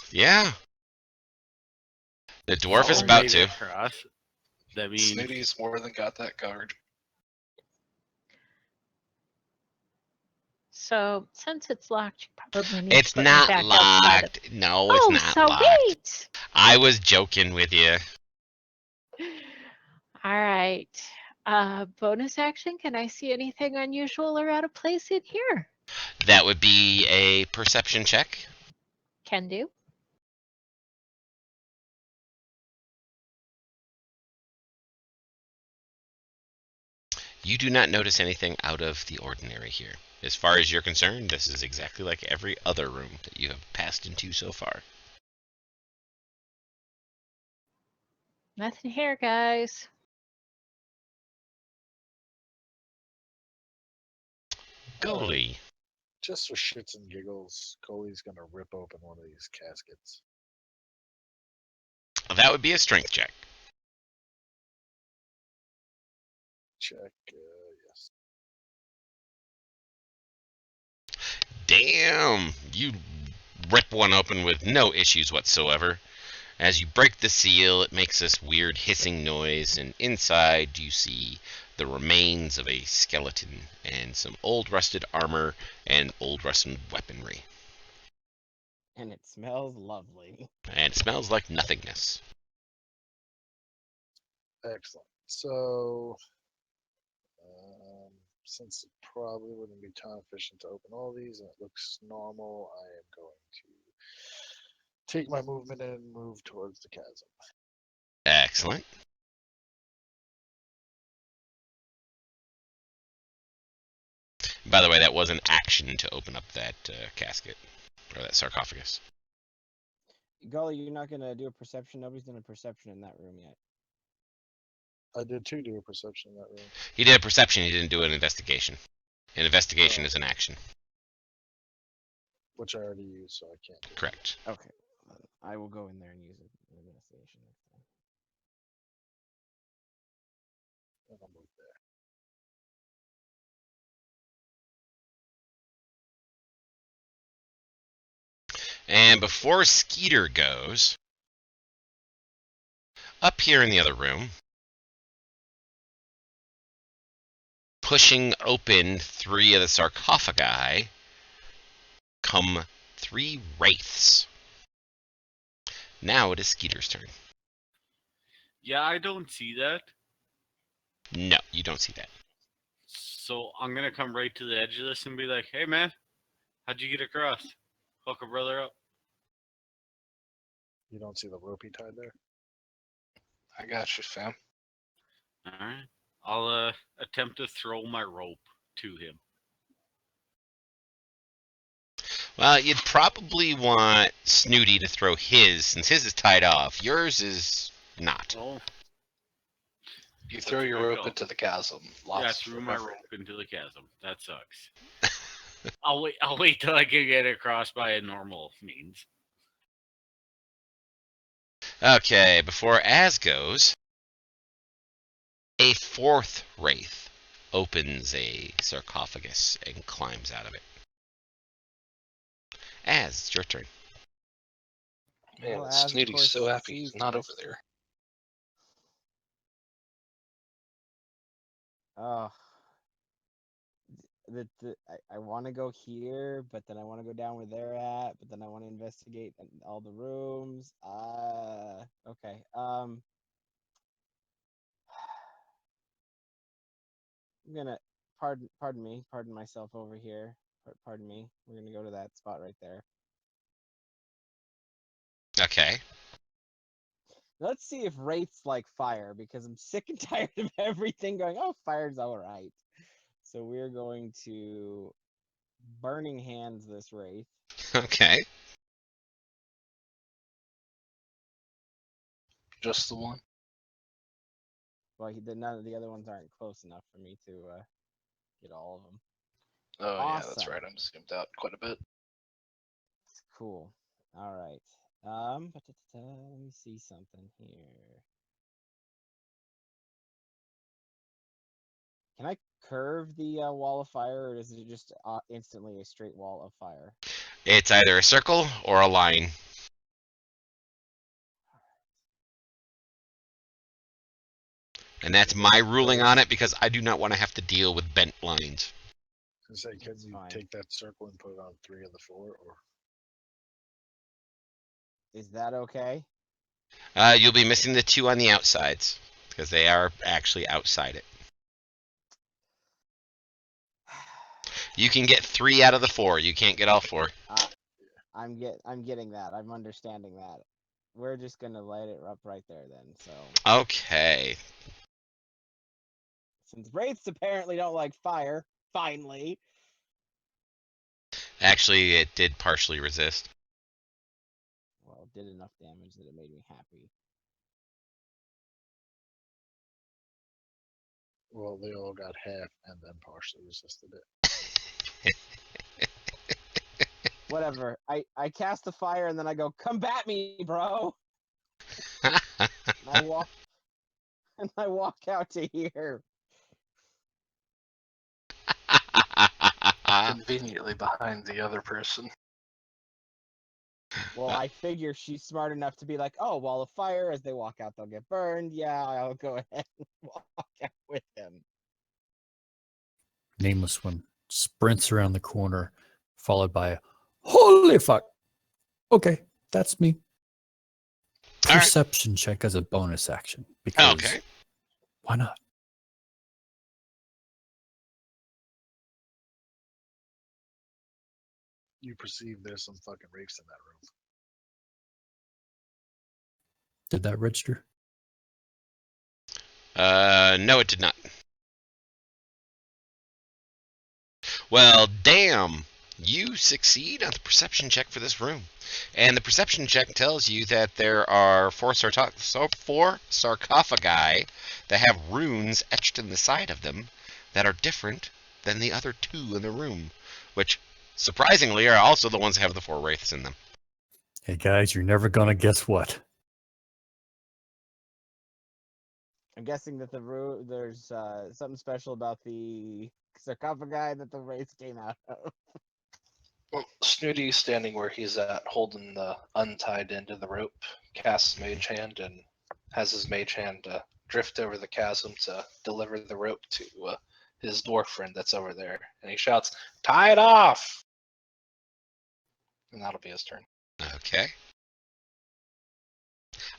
The dwarf is about Made to. it for us. That means Snooty's more than got that covered. So since it's locked, you probably need It's to put me not back outside of- locked. No, it's not so locked. wait. I was joking with you. All right. Bonus action. Can I see anything unusual or out of place in here? That would be a perception check. Can do. You do not notice anything out of the ordinary here. As far as you're concerned, this is exactly like every other room that you have passed into so far. Nothing here, guys. Goalie. Just for shits and giggles, Coley's gonna rip open one of these caskets. That would be a strength check. check. Yes. Damn! You rip one open with no issues whatsoever. As you break the seal, it makes this weird hissing noise, and inside you see the remains of a skeleton and some old rusted armor and old rusted weaponry. And it smells lovely. And it smells like nothingness. Excellent. So, since it probably wouldn't be time efficient to open all these and it looks normal, I am going to take my movement and move towards the chasm. Excellent. By the way, that was an action to open up that casket, or that sarcophagus. Gully, you're not gonna do a perception? Nobody's done a perception in that room yet. I did too do a perception in that room. He did a perception, he didn't do an investigation. An investigation is an action. Which I already used, so I can't do it. Correct. Okay. I will go in there and use an investigation next time. And I'll move there. And before Skeeter goes, up here in the other room, pushing open 3 of the sarcophagi, come 3 wraiths. Now it is Skeeter's turn. Yeah, I don't see that. No, you don't see that. So I'm gonna come right to the edge of this and be like, "Hey, man, how'd you get across? Hook a brother up." You don't see the rope he tied there? I got you, fam. All right. I'll attempt to throw my rope to him. Well, you'd probably want Snooty to throw his, since his is tied off. Yours is not. Oh, You throw your fair rope call. into the chasm. yeah, I Lots threw of my effort. rope into the chasm. That sucks. I'll wait till I can get across by a normal means. Okay, before Az goes, a 4th wraith opens a sarcophagus and climbs out of it. Az, it's your turn. Man, Well, Az, of Snooty's course, so happy he's sees not this. over there. Oh, I want to go here, but then I want to go down where they're at, but then I want to investigate all the rooms. Okay. I'm gonna pardon myself over here. Pardon me. We're gonna go to that spot right there. Okay. Let's see if wraiths like fire, because I'm sick and tired of everything going, oh, fire's all right. So we're going to burning hands this wraith. Okay. Just the one. Well, none of the other ones aren't close enough for me to get all of them. Oh yeah, that's Awesome. right. I'm zoomed out quite a bit. It's cool. All right. Let me see something here. Can I curve the wall of fire, or is it just instantly a straight wall of fire? It's either a circle or a line. And that's my ruling on it because I do not want to have to deal with bent lines. I was gonna say, could That's you fine. take that circle and put it on 3 of the 4, or Is that okay? You'll be missing the 2 on the outsides because they are actually outside it. You can get 3 out of the 4. You can't get all 4. I'm getting that. I'm understanding that. We're just gonna light it up right there then. So Okay. since wraiths apparently don't like fire, finally. Actually, it did partially resist. Well, it did enough damage that it made me happy. well, they all got half and then partially resisted it. Whatever. I cast the fire and then I go, combat me, bro. And I walk out to here. Conveniently behind the other person. Well, I figure she's smart enough to be like, oh, wall of fire. As they walk out, they'll get burned. Yeah, I'll go ahead and walk out with him. Nameless one sprints around the corner, followed by a holy fuck. Okay, that's me. All right. Perception check as a bonus action. Because Okay. why not? You perceive there's some fucking rapes in that room. Did that register? No, it did not. Well, damn. You succeed on the perception check for this room. And the perception check tells you that there are four sarcophagi that have runes etched in the side of them that are different than the other two in the room, which, surprisingly, are also the ones that have the four wraiths in them. Hey guys, you're never gonna guess what. I'm guessing that there's something special about the sarcophagi that the race came out of. Well, Snooty, standing where he's at, holding the untied end of the rope, casts Mage Hand and has his Mage Hand drift over the chasm to deliver the rope to his dwarf friend that's over there. And he shouts, "Tie it off!" And that'll be his turn. Okay.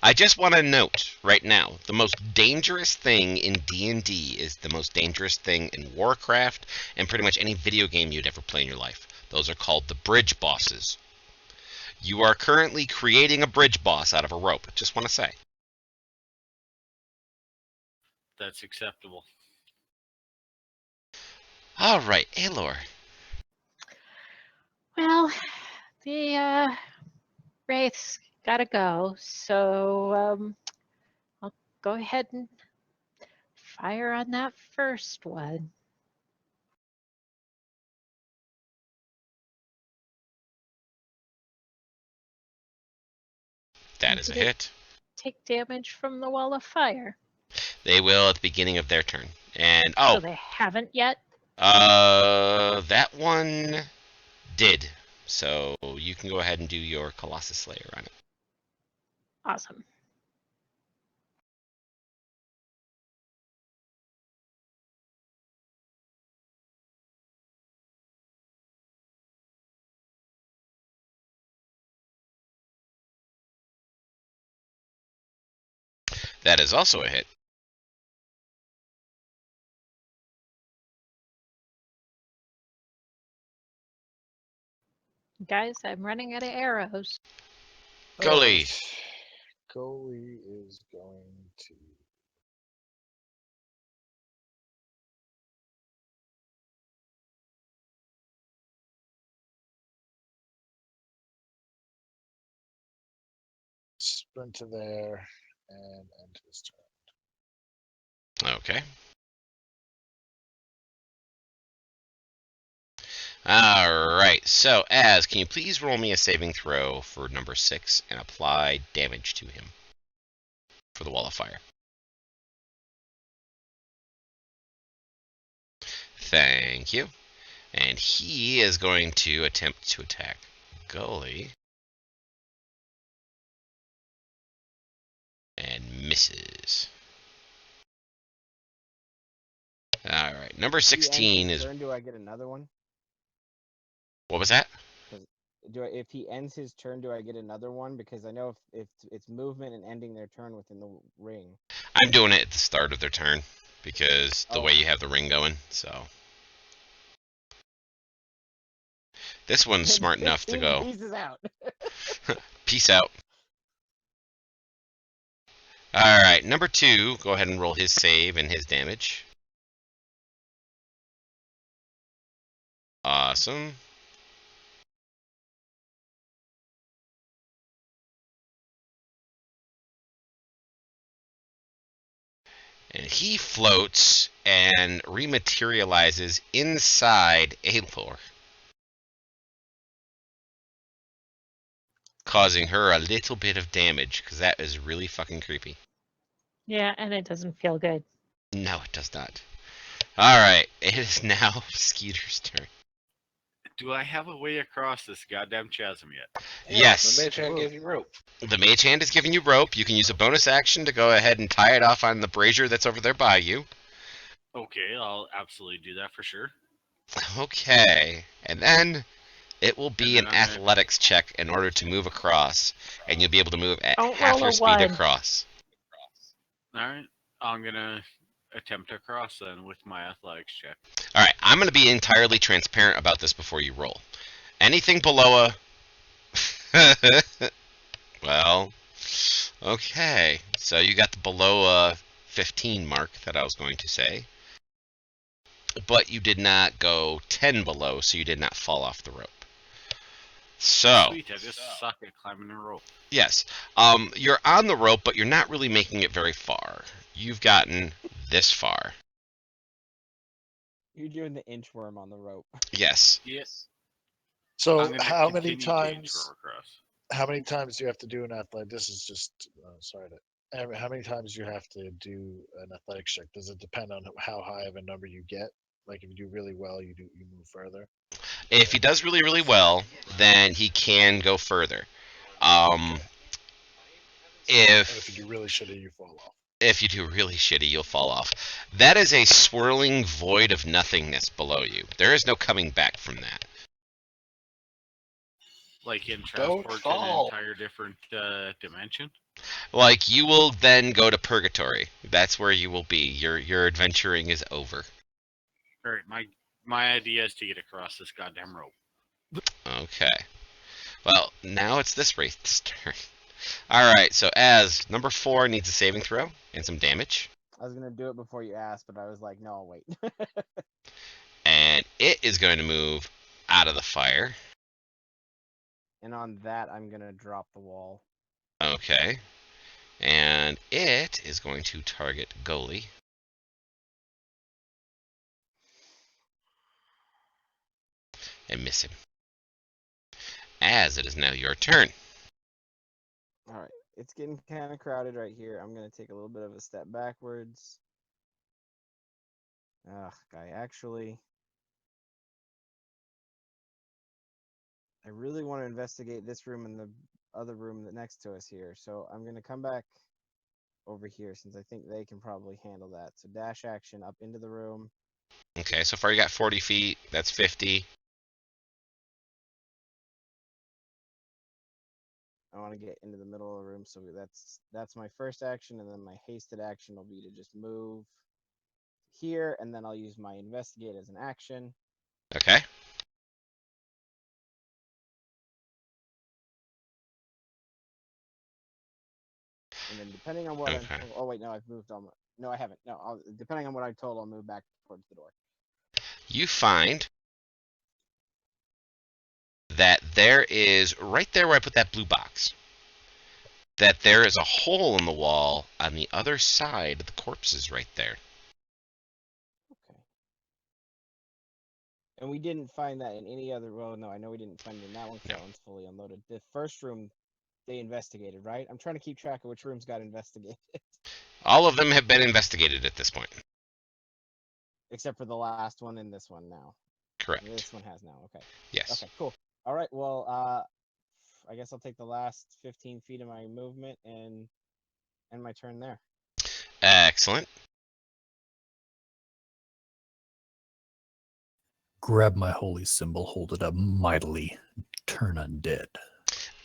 I just want to note right now, the most dangerous thing in D&D is the most dangerous thing in Warcraft and pretty much any video game you'd ever play in your life. Those are called the bridge bosses. You are currently creating a bridge boss out of a rope. Just want to say. That's acceptable. All right, Aelor. Well, the wraiths gotta go, so I'll go ahead and fire on that first one. That is a hit. Take damage from the wall of fire. They will at the beginning of their turn. And So they haven't yet. that one did. So you can go ahead and do your Colossus Slayer on it. Awesome. That is also a hit. Guys, I'm running out of arrows. Gully. Gully is going to sprint to there and end his turn. Okay. Alright, so Az, can you please roll me a saving throw for number 6 and apply damage to him for the wall of fire? Thank you. And he is going to attempt to attack Gully. And misses. Alright, number 16 is... Turn, do I get another one? What was that? If he ends his turn, do I get another one? Because I know if it's movement and ending their turn within the ring. I'm doing it at the start of their turn because the way you have the ring going, so. This one's smart enough to go. Pieces out. Peace out. Alright, number 2, go ahead and roll his save and his damage. Awesome. And he floats and rematerializes inside Aelor, causing her a little bit of damage, because that is really fucking creepy. Yeah, and it doesn't feel good. No, it does not. Alright, it is now Skeeter's turn. Do I have a way across this goddamn chasm yet? Yes. The mage hand gave you rope. The mage hand is giving you rope. You can use a bonus action to go ahead and tie it off on the brazier that's over there by you. Okay, I'll absolutely do that for sure. Okay. And then it will be And an then I'm gonna- athletics check in order to move across, and you'll be able to move at Don't half roll your a speed one. across. All right, I'm gonna attempt to cross then with my athletics check. All right, I'm going to be entirely transparent about this before you roll. Anything below a well, okay. So you got the below a 15 mark that I was going to say. But you did not go 10 below, so you did not fall off the rope. So, Sweet, I just suck at climbing a rope. yes. You're on the rope, but you're not really making it very far. You've gotten this far. You're doing the inchworm on the rope. Yes. Yes. So I'm gonna how many continue to times? inchworm across. How many times do you have to do an athletic? This is just sorry to. How many times do you have to do an athletics check? Does it depend on how high of a number you get? Like if you do really well, you move further. If he does really, really well, then he can go further. And if If you do really shitty, you fall off. if you do really shitty, you'll fall off. That is a swirling void of nothingness below you. There is no coming back from that. Like in Don't transport to an fall. entire different dimension. Like, you will then go to purgatory. That's where you will be. Your adventuring is over. All right, my idea is to get across this goddamn rope. Okay. Well, now it's this wraith's turn. Alright, so as number 4 needs a saving throw and some damage. I was gonna do it before you asked, but I was like, no, I'll wait. And it is going to move out of the fire. And on that, I'm gonna drop the wall. Okay. And it is going to target Goalie. And miss him. As it is now your turn. All right, it's getting kind of crowded right here. I'm gonna take a little bit of a step backwards. Ugh, I really want to investigate this room and the other room next to us here. So I'm gonna come back over here since I think they can probably handle that. So dash action up into the room. Okay, so far you got 40 feet. That's 50. I want to get into the middle of the room, so that's my first action, and then my hasted action will be to just move here, and then I'll use my investigate as an action. Okay. And then depending on what Okay. oh wait, no, I've moved on. No, I haven't. No, depending on what I'm told, I'll move back towards the door. You find that there is, right there where I put that blue box, that there is a hole in the wall on the other side of the corpses right there. Okay. And we didn't find that in any other. Well, no, I know we didn't find it in that one because No. that one's fully unloaded. The first room they investigated, right? I'm trying to keep track of which rooms got investigated. All of them have been investigated at this point. Except for the last one and this one now. Correct. This one has now. Okay. Yes. Okay, cool. All right, well, I guess I'll take the last 15 feet of my movement and end my turn there. Excellent. Grab my holy symbol, hold it up mightily, turn undead.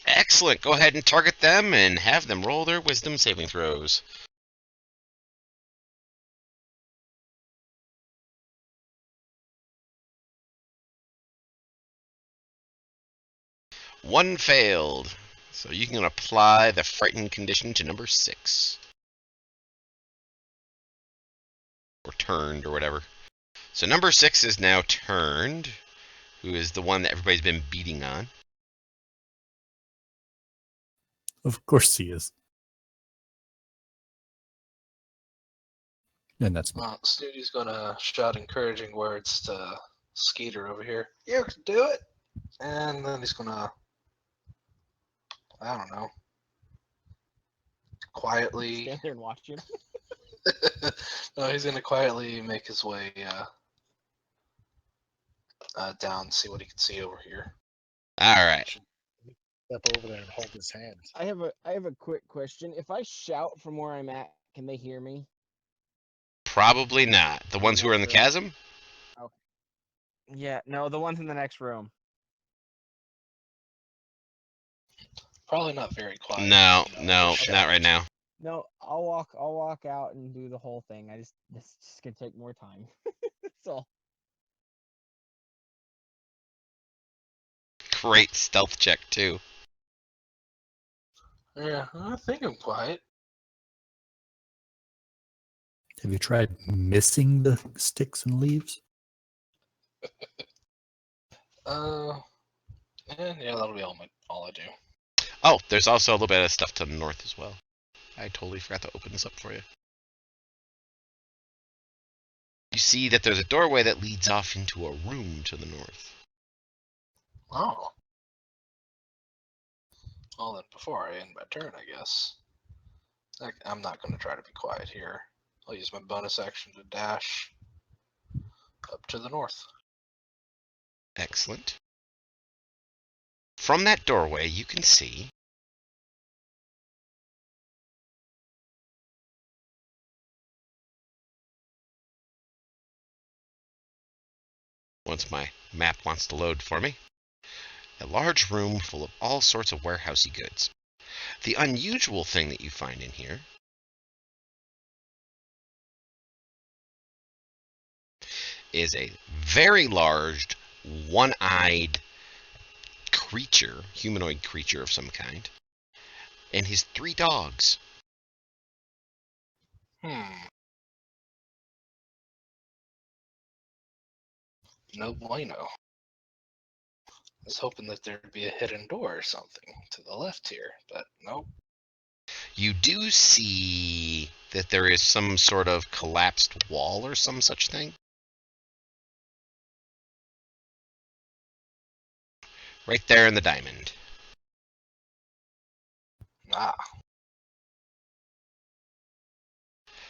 Excellent. Go ahead and target them and have them roll their wisdom saving throws. One failed. So you can apply the frightened condition to number 6. Or turned, or whatever. So number 6 is now turned, who is the one that everybody's been beating on. Of course he is. And that's me. Snooty's gonna shout encouraging words to Skeeter over here. You can do it! And then he's gonna, I don't know, quietly. Stand there and watch you. No, he's gonna quietly make his way down, see what he can see over here. All right. Step over there and hold his hand. I have a quick question. If I shout from where I'm at, can they hear me? Probably not. The ones who are in the chasm? Yeah, no, the ones in the next room. Probably not very quiet. No, you know, no, just not shout. right now. No, I'll walk out and do the whole thing. This is just gonna take more time. That's all. Great stealth check, too. Yeah, I think I'm quiet. Have you tried missing the sticks and leaves? Yeah, that'll be all I do. Oh, there's also a little bit of stuff to the north as well. I totally forgot to open this up for you. You see that there's a doorway that leads off into a room to the north. Oh. Well, then before I end my turn, I guess. I'm not going to try to be quiet here. I'll use my bonus action to dash up to the north. Excellent. From that doorway, you can see once my map wants to load for me, a large room full of all sorts of warehousey goods. The unusual thing that you find in here is a very large, one-eyed creature, humanoid creature of some kind, and his 3 dogs. No bueno. I was hoping that there'd be a hidden door or something to the left here, but nope. You do see that there is some sort of collapsed wall or some such thing. Right there in the diamond. Ah.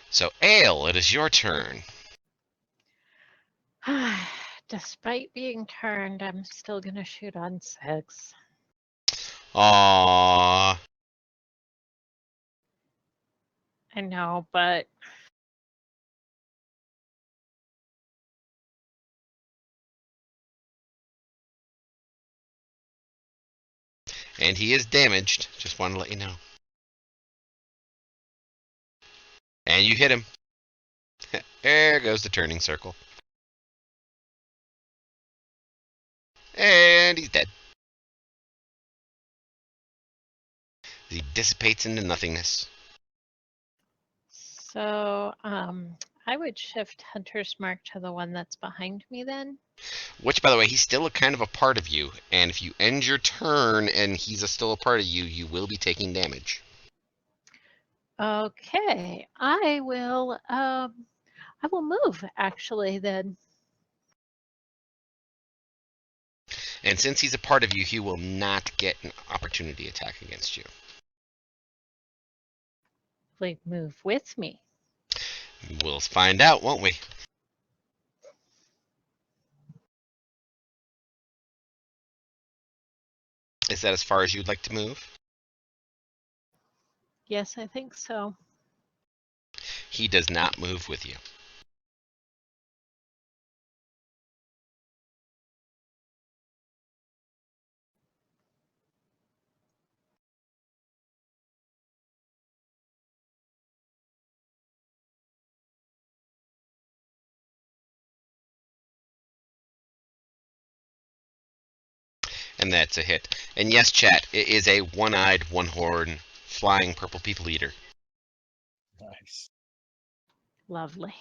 So, Ale, it is your turn. Despite being turned, I'm still gonna shoot on 6. Aww. I know, but And he is damaged. Just wanted to let you know. And you hit him. There goes the turning circle. And he's dead. He dissipates into nothingness. so I would shift Hunter's Mark to the one that's behind me then. Which, by the way, he's still a kind of a part of you. And if you end your turn and he's still a part of you, you will be taking damage. Okay, I will move actually then. And since he's a part of you, he will not get an opportunity attack against you. Like move with me. We'll find out, won't we? Is that as far as you'd like to move? Yes, I think so. He does not move with you. And that's a hit. And yes, chat, it is a one-eyed, one-horn, flying purple people eater. Nice. Lovely.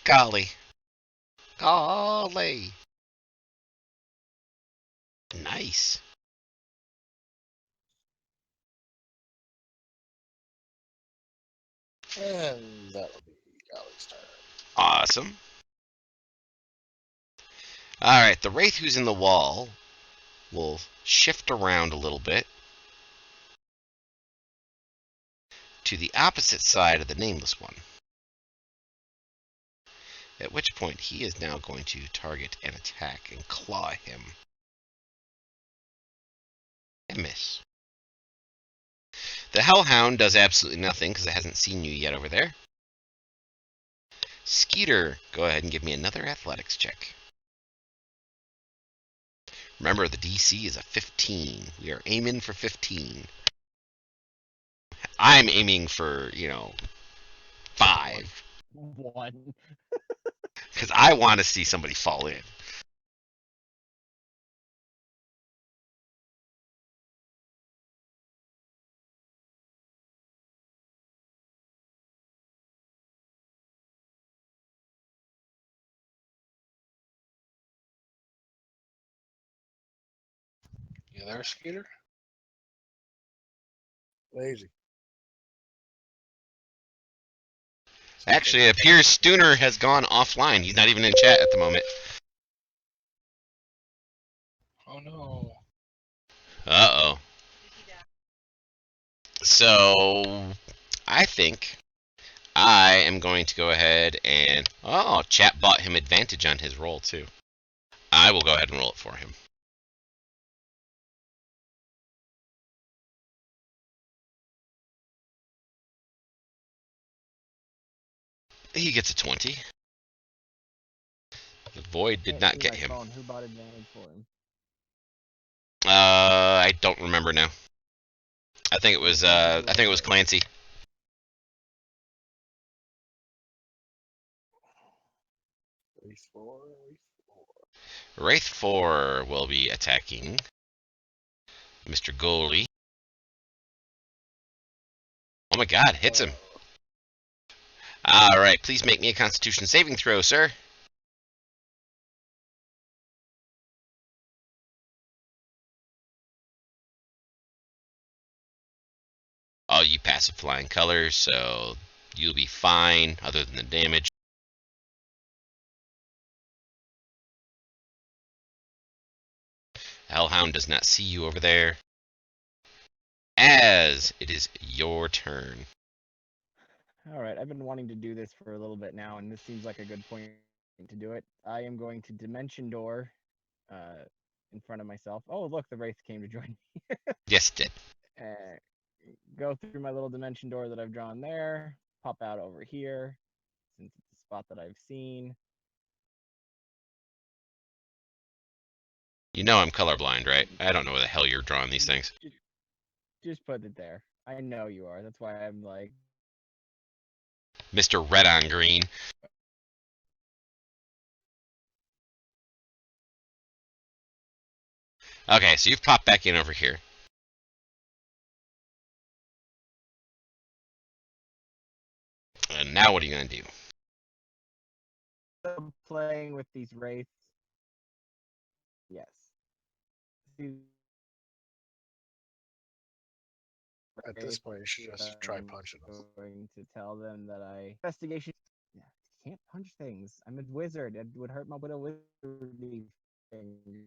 Golly. Golly. Nice. And that'll be Golly's turn. Awesome. Alright, the Wraith who's in the wall will shift around a little bit to the opposite side of the nameless one. At which point he is now going to target and attack and claw him. And miss. The Hellhound does absolutely nothing because it hasn't seen you yet over there. Skeeter, go ahead and give me another athletics check. Remember, the DC is a 15. We are aiming for 15. I'm aiming for, 5. 1. Because I want to see somebody fall in. You there, Skeeter? Lazy. Actually, it appears Stooner has gone offline. He's not even in chat at the moment. Oh no. Uh-oh. So, I think I am going to go ahead and... Oh, chat bought him advantage on his roll, too. I will go ahead and roll it for him. He gets a 20. The void did not get him. Who bought advantage for him? I don't remember now. I think it was Clancy. Wraith 4. Wraith 4 will be attacking Mr. Goalie. Oh my god, hits him. Alright, please make me a Constitution saving throw, sir. Oh, you pass with flying colors, so you'll be fine, other than the damage. Hellhound does not see you over there. As it is your turn. Alright, I've been wanting to do this for a little bit now, and this seems like a good point to do it. I am going to Dimension Door in front of myself. Oh, look, the Wraith came to join me. Yes, it did. Go through my little Dimension Door that I've drawn there, pop out over here, since it's a spot that I've seen. You know I'm colorblind, right? I don't know where the hell you're drawing these things. Just put it there. I know you are. That's why I'm like... Mr. Red on Green. Okay, so you've popped back in over here. And now what are you going to do? Playing with these wraiths. Yes. At this point, you should just try punching I'm them. going to tell them that investigation. Yeah, can't punch things. I'm a wizard. It would hurt my little wizardy fingers.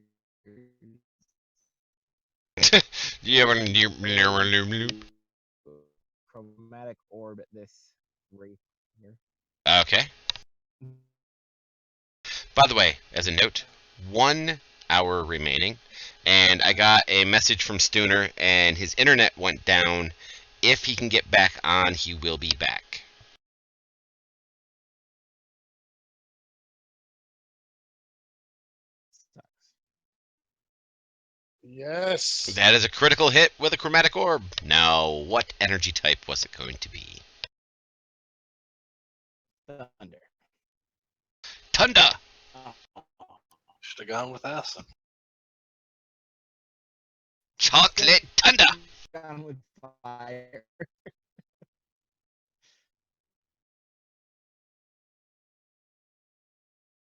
Chromatic orb at this wraith here. Okay. By the way, as a note, 1 hour remaining, and I got a message from Stooner, and his internet went down. If he can get back on, he will be back. Sucks. Yes. That is a critical hit with a chromatic orb. Now, what energy type was it going to be? Thunder. Tunda! Should have gone with acid. Chocolate Tunda! Gone with fire.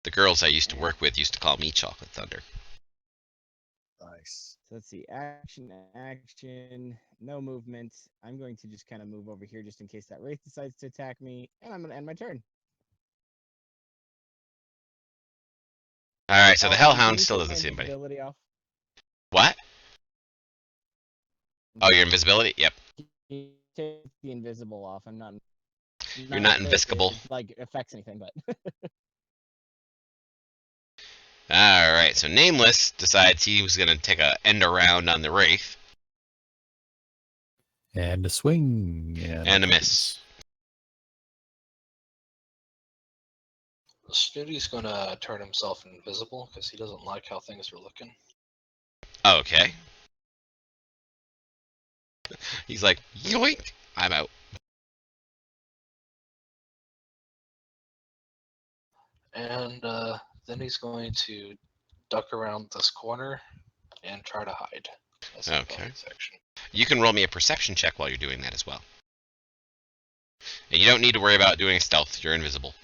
The girls I used to work with used to call me Chocolate Thunder. Nice. So let's see. Action. No movement. I'm going to just kind of move over here just in case that wraith decides to attack me, and I'm going to end my turn. Alright, so the Can Hellhound you still take doesn't my see anybody. invisibility off? What? Oh, your invisibility? Yep. Can you take the invisible off? I'm not. You're not that invisible. it, like affects anything, but Alright, so Nameless decides he was going to take a end around on the Wraith. And a swing. And a miss. Snooty's gonna turn himself invisible because he doesn't like how things are looking. Okay. He's like, yoink! I'm out. And then he's going to duck around this corner and try to hide. As a Okay. bonus action. You can roll me a perception check while you're doing that as well. And you don't need to worry about doing stealth, you're invisible.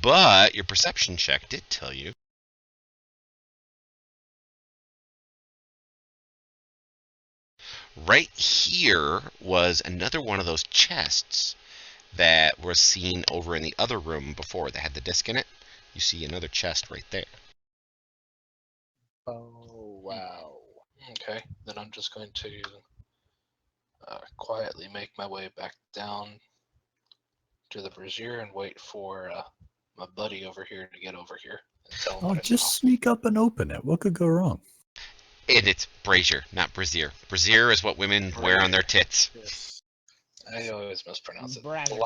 But your perception check did tell you. Right here was another one of those chests that was seen over in the other room before that had the disc in it. You see another chest right there. Oh, wow. Okay, then I'm just going to quietly make my way back down to the brazier and wait for my buddy over here to get over here and tell him I'll what I just saw. sneak up and open it. What could go wrong? And it's brazier, not brazier. Brazier is what women wear on their tits. Yes. I always mispronounce it. Brazier.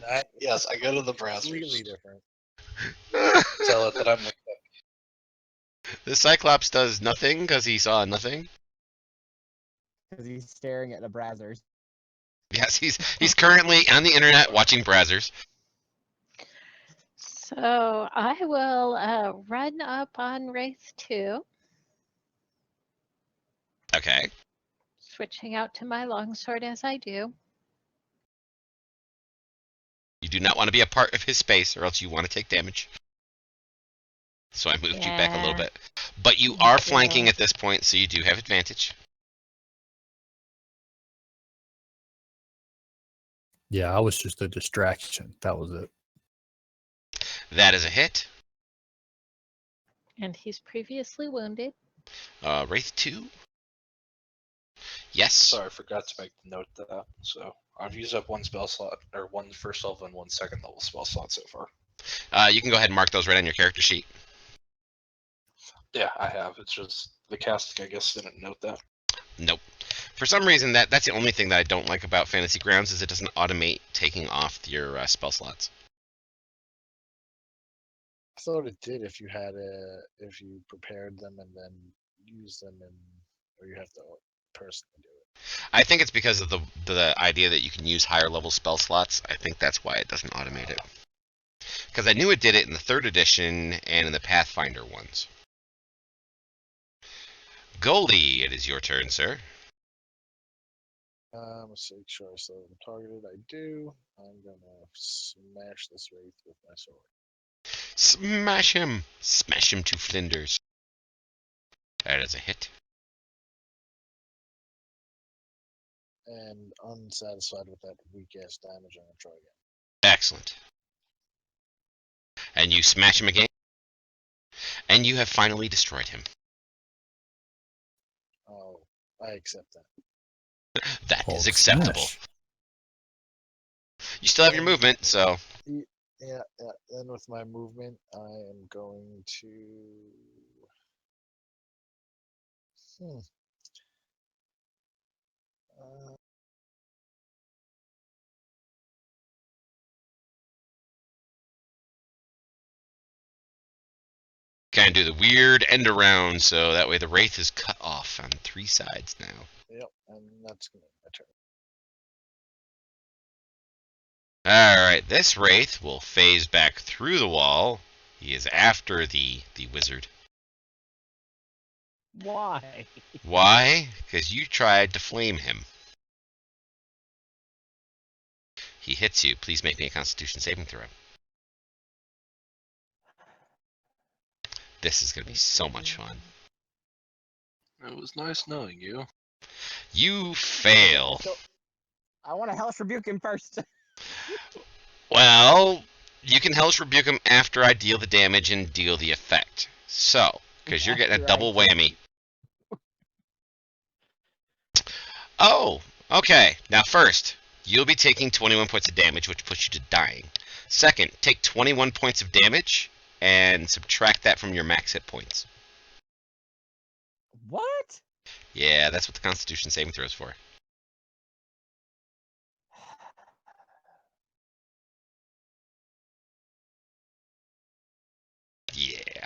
That Yes, I go to the completely braziers. different. Tell it that I'm the The Cyclops does nothing because he saw nothing. Because he's staring at the brazzers. Yes, he's currently on the internet watching Brazzers. So I will run up on Wraith 2, Okay. switching out to my longsword as I do. You do not want to be a part of his space or else you want to take damage. So I moved you back a little Yeah. bit. But you are Yeah. flanking at this point, so you do have advantage. Yeah, I was just a distraction. That was it. That is a hit. And he's previously wounded. Wraith 2. Yes. Sorry, I forgot to make the note of that. So I've used up one spell slot, or one first level and one second level spell slot so far. You can go ahead and mark those right on your character sheet. Yeah, I have. It's just the casting, I guess, didn't note that. Nope. For some reason, that's the only thing that I don't like about Fantasy Grounds is it doesn't automate taking off your spell slots. I thought it did if you had if you prepared them and then used them, or you have to personally do it. I think it's because of the idea that you can use higher level spell slots. I think that's why it doesn't automate it. Because I knew it did it in the 3rd edition and in the Pathfinder ones. Goldie, it is your turn, sir. Let's make sure I still have them targeted. I do. I'm gonna smash this wraith with my sword. Smash him! Smash him to flinders. That is a hit. And unsatisfied with that weak ass damage, I'm gonna try again. Excellent. And you smash him again. And you have finally destroyed him. Oh, I accept that. That Called is acceptable. smash. You still have your movement, so Yeah. Then with my movement, I am going to. kind of do the weird end around, so that way the wraith is cut off on 3 sides now. Yep, and that's gonna be my turn. Alright, this wraith will phase back through the wall. He is after the wizard. Why? Why? Because you tried to flame him. He hits you. Please make me a Constitution saving throw. This is going to be so much fun. It was nice knowing you. You fail. So, I want to Hellish Rebuke him first. Well, you can Hellish Rebuke him after I deal the damage and deal the effect. So, because you're getting a After I double do- whammy. Oh, okay. Now first, you'll be taking 21 points of damage, which puts you to dying. Second, take 21 points of damage and subtract that from your max hit points. What? Yeah, that's what the Constitution saving throw is for. Yeah.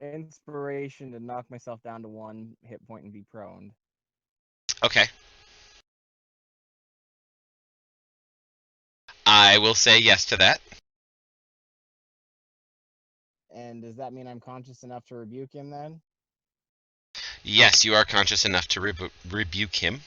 Inspiration to knock myself down to 1 hit point and be prone. Okay. I will say yes to that. And does that mean I'm conscious enough to rebuke him then? Yes, you are conscious enough to rebuke him.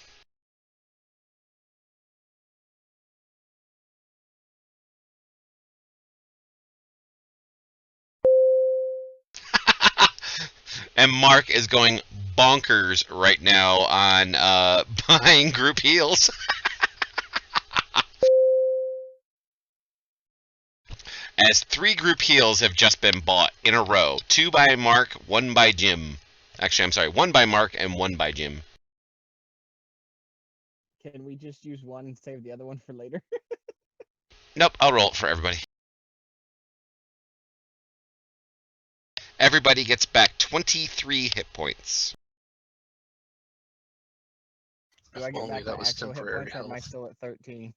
And Mark is going bonkers right now on buying group heals. As 3 group heals have just been bought in a row. 2 by Mark, 1 by Jim. Actually, I'm sorry, 1 by Mark and 1 by Jim. Can we just use one and save the other one for later? Nope, I'll roll it for everybody. Everybody gets back 23 hit points. Do I If get only back that my was actual hit temporary points or am I health. still at 13?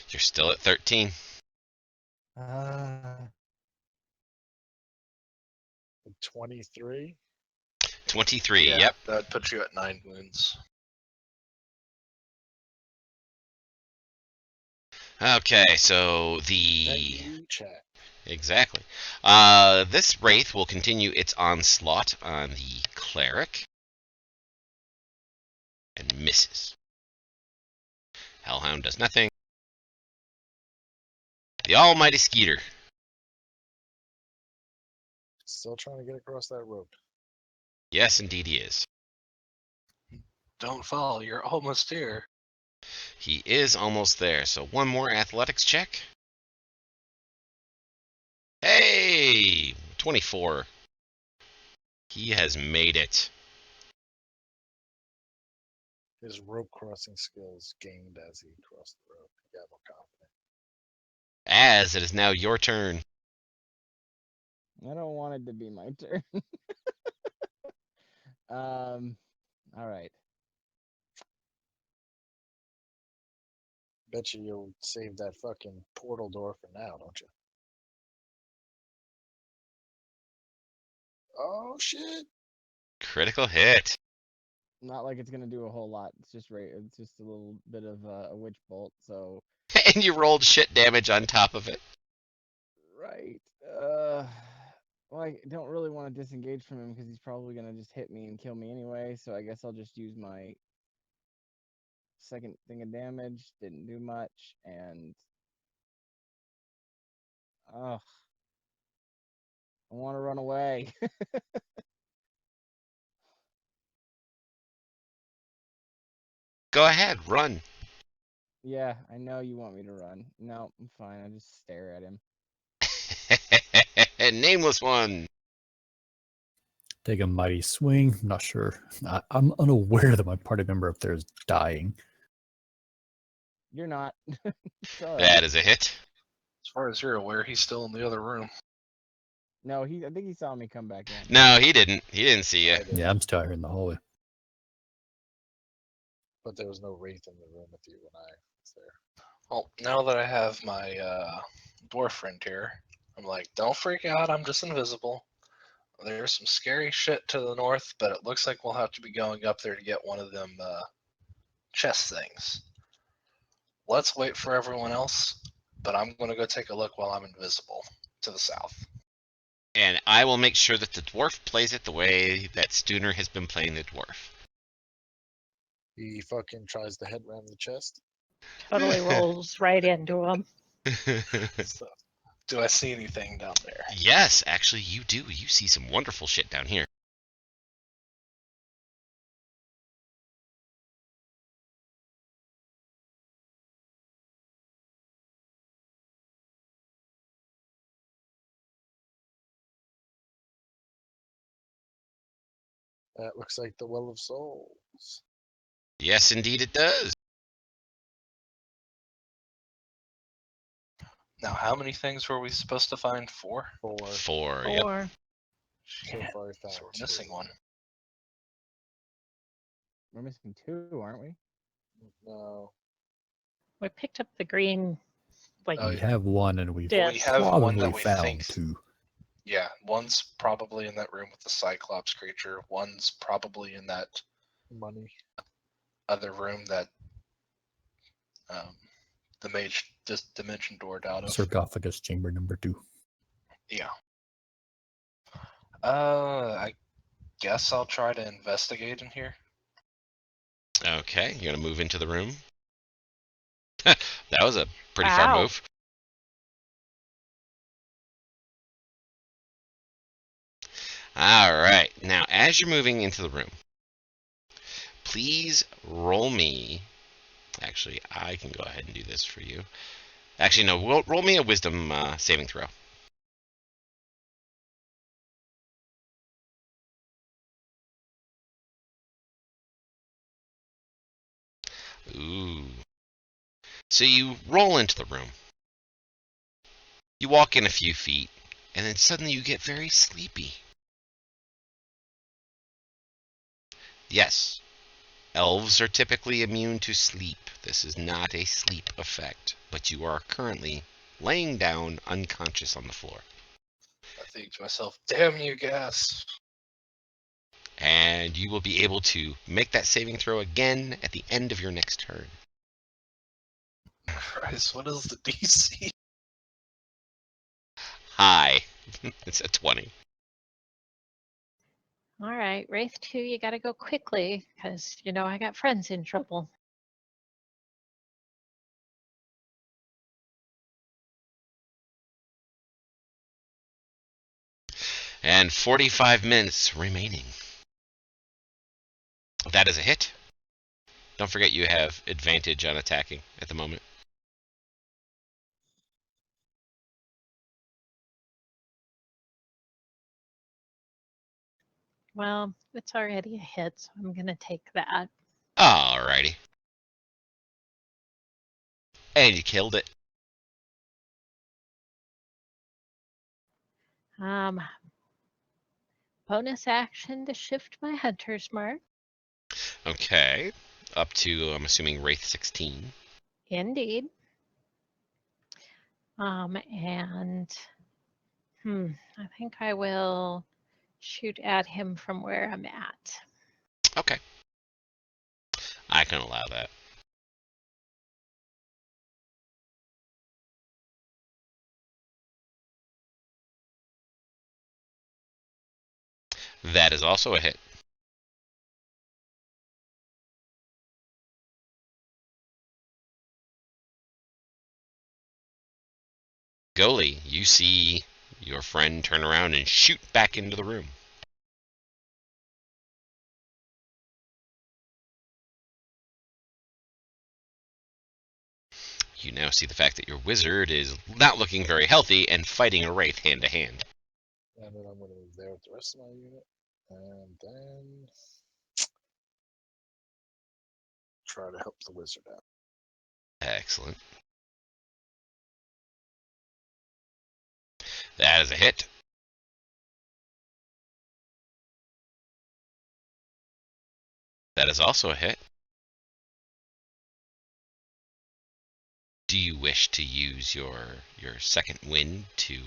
You're still at 13. 23. 23, Yeah, yep. that puts you at 9 wounds. Okay, so Thank the... you, chat. Exactly. This Wraith will continue its onslaught on the Cleric. And misses. Hellhound does nothing. The Almighty Skeeter. Still trying to get across that road. Yes, indeed he is. Don't fall, you're almost here. He is almost there, so one more athletics check. Hey! 24. He has made it. His rope crossing skills gained as he crossed the rope. He got more confident. As it is now your turn. I don't want it to be my turn. All right. Bet you'll save that fucking portal door for now, don't you? Oh shit! Critical hit. Not like it's gonna do a whole lot. It's just right. It's just a little bit of a witch bolt. So And you rolled shit damage on top of it. right. Well, I don't really want to disengage from him because he's probably gonna just hit me and kill me anyway. So I guess I'll just use my second thing of damage. Didn't do much, and I want to run away. Go ahead, run. Yeah, I know you want me to run. No, I'm fine. I just stare at him. Nameless one. Take a mighty swing. I'm not sure. I'm unaware that my party member up there is dying. You're not. It's all right. That is a hit. As far as you're aware, he's still in the other room. No, I think he saw me come back in. No, he didn't. He didn't see you. I did, Yeah, I'm still out here in the hallway. but there was no wraith in the room with you when I was there. Well, now that I have my dwarf friend here, I'm like, don't freak out, I'm just invisible. There's some scary shit to the north, but it looks like we'll have to be going up there to get one of them chest things. Let's wait for everyone else, but I'm going to go take a look while I'm invisible to the south. And I will make sure that the dwarf plays it the way that Stooner has been playing the dwarf. He fucking tries to head ram the chest. Totally rolls right into him. So, do I see anything down there? Yes, actually, you do. You see some wonderful shit down here. That looks like the Well of Souls. Yes, indeed it does. Now, how many things were we supposed to find? 4? 4. 4. Yep. 4. So Shit, far, we found so we're 2. missing one. We're missing 2, aren't we? No. We picked up the green, like, Oh, We yeah. have one, and we've Yeah. We have one probably that we found think. 2. Yeah, one's probably in that room with the Cyclops creature. One's probably in that Money. other room that the mage dimension doored out of. Sarcophagus chamber number 2. Yeah. I guess I'll try to investigate in here. Okay, you're gonna move into the room. That was a pretty far Wow. move. Alright, now as you're moving into the room, please roll me. Actually, I can go ahead and do this for you. Actually, no, roll me a wisdom saving throw. Ooh. So you roll into the room. You walk in a few feet, and then suddenly you get very sleepy. Yes, elves are typically immune to sleep. This is not a sleep effect, but you are currently laying down unconscious on the floor. I think to myself, damn you, Gas. And you will be able to make that saving throw again at the end of your next turn. Christ, what is the DC? High. It's a 20. All right, Wraith 2, you got to go quickly because, you know, I got friends in trouble. And 45 minutes remaining. That is a hit. Don't forget you have advantage on attacking at the moment. Well, it's already a hit, so I'm going to take that. Alrighty. And you killed it. Bonus action to shift my hunter's mark. Okay. Up to, I'm assuming, Wraith 16. Indeed. And I think I will shoot at him from where I'm at. Okay. I can allow that. That is also a hit. Goalie, you see your friend turn around and shoot back into the room. You now see the fact that your wizard is not looking very healthy and fighting a wraith hand to hand. And then I'm going to move there with the rest of my unit. And then try to help the wizard out. Excellent. That is a hit. That is also a hit. Do you wish to use your second wind to,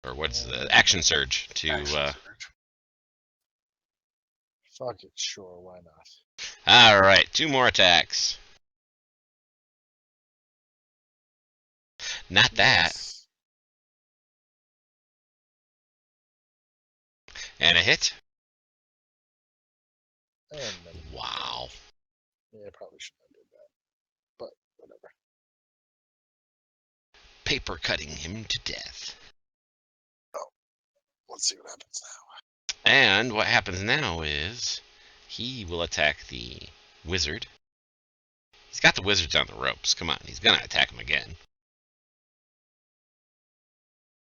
or what's the action surge to? Action surge. Fuck it, sure, why not? All right, 2 more attacks. Not that. Yes. And a hit. And then, Wow. yeah, probably shouldn't have did that. But whatever. Paper cutting him to death. Let's see what happens now. And what happens now is he will attack the wizard. He's got the wizards on the ropes. Come on, he's gonna attack him again.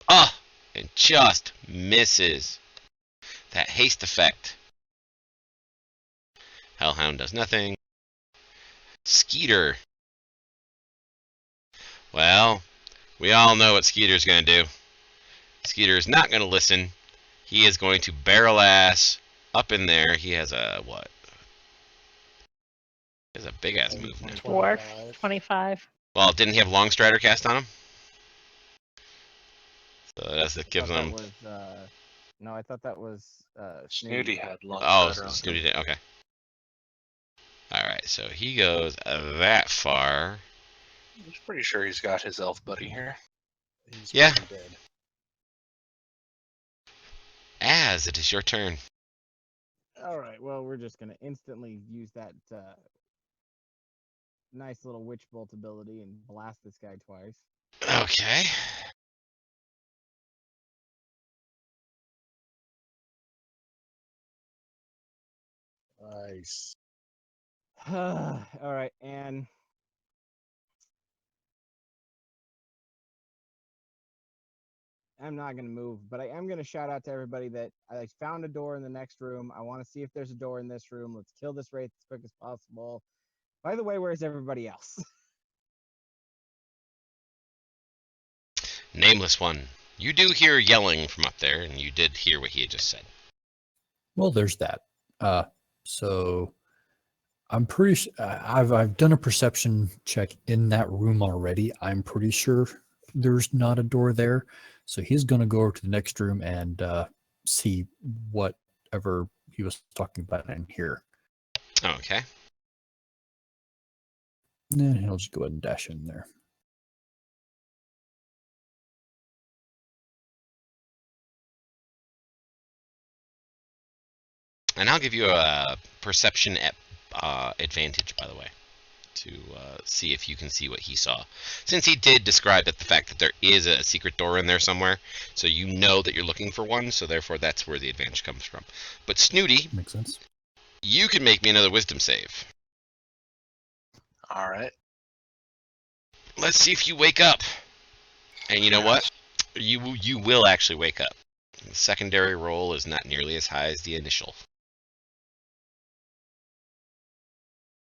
Oh, and just misses. That haste effect. Hellhound does nothing. Skeeter. Well, We all know what Skeeter's going to do. Skeeter is not going to listen. He is going to barrel ass up in there. He has a what? He has a big ass movement. Dwarf, 25. 25. Well, didn't he have Long Strider cast on him? So that I gives thought that him. was, no, I thought that was Snooty had long Oh, strider on him. Snooty did. Okay. All right, so he goes that far. I'm pretty sure he's got his elf buddy here. He's Yeah. pretty dead. As it is your turn. All right. Well, we're just gonna instantly use that nice little witch bolt ability and blast this guy twice. Okay. Nice. All right, and I'm not gonna move, but I am gonna shout out to everybody that I found a door in the next room. I want to see if there's a door in this room. Let's kill this wraith as quick as possible. By the way, where's everybody else? Nameless one. You do hear yelling from up there, and you did hear what he had just said. Well, there's that. So I'm pretty. I've done a perception check in that room already. I'm pretty sure there's not a door there. So he's going to go over to the next room and see whatever he was talking about in here. Okay. And he'll just go ahead and dash in there. And I'll give you a perception advantage, by the way, to see if you can see what he saw. Since he did describe that the fact that there is a secret door in there somewhere, so you know that you're looking for one, so therefore that's where the advantage comes from. But Snooty, Makes sense. you can make me another wisdom save. All right. Let's see if you wake up. And you know what? You will actually wake up. The secondary roll is not nearly as high as the initial.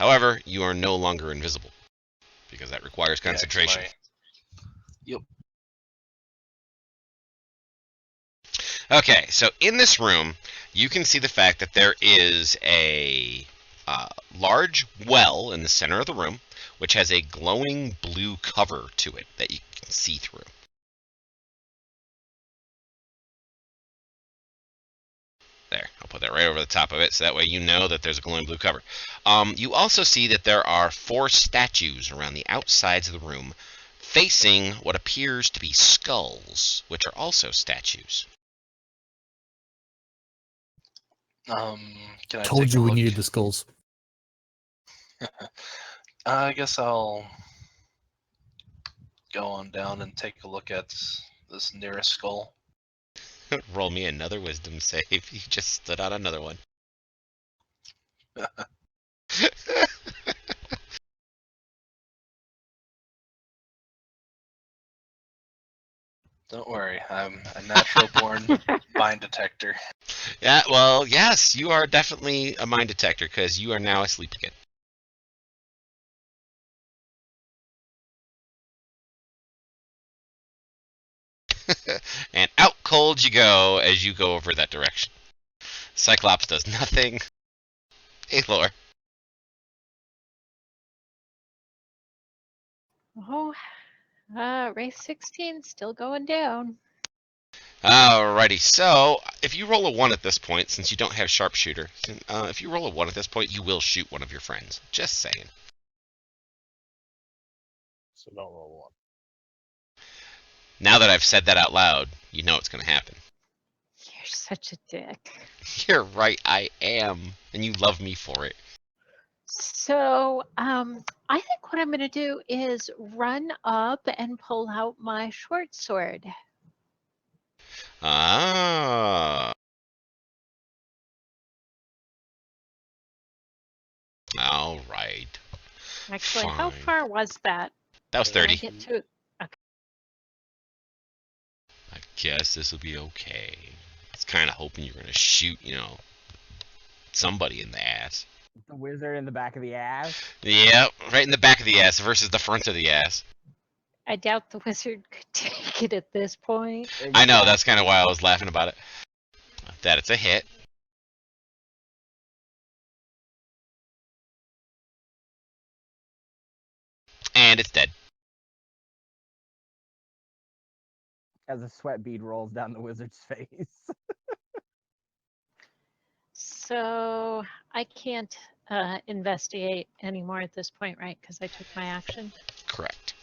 However, you are no longer invisible, because that requires Yeah, 'cause concentration. Yep. Okay, so in this room, you can see the fact that there is a large well in the center of the room, which has a glowing blue cover to it that you can see through. There, I'll put that right over the top of it, so that way you know that there's a glowing blue cover. You also see that there are 4 statues around the outsides of the room, facing what appears to be skulls, which are also statues. Can I Told take you a we look? needed the skulls. I guess I'll go on down and take a look at this nearest skull. Roll me another wisdom save. You just stood on another one. Don't worry, I'm a natural born mine detector. Yeah, well, yes, you are definitely a mine detector because you are now asleep again. And out cold you go as you go over that direction. Cyclops does nothing. Aelor. Oh, race 16 still going down. Alrighty, so if you roll a 1 at this point, since you don't have sharpshooter, if you roll a 1 at this point, you will shoot one of your friends. Just saying. So don't roll one. Now that I've said that out loud, you know it's going to happen. You're such a dick. You're right, I am. And you love me for it. So, I think what I'm going to do is run up and pull out my short sword. Ah. All right. Actually, how Fine. far was that? That was Did I 30. get to? I guess this will be okay. I was kind of hoping you were going to shoot, somebody in the ass. The wizard in the back of the ass. Yeah, right in the back of the ass versus the front of the ass. I doubt the wizard could take it at this point. I know, that's Exactly. kind of why I was laughing about it. That it's a hit. And it's dead. As a sweat bead rolls down the wizard's face. So I can't investigate anymore at this point, right? Because I took my action. Correct.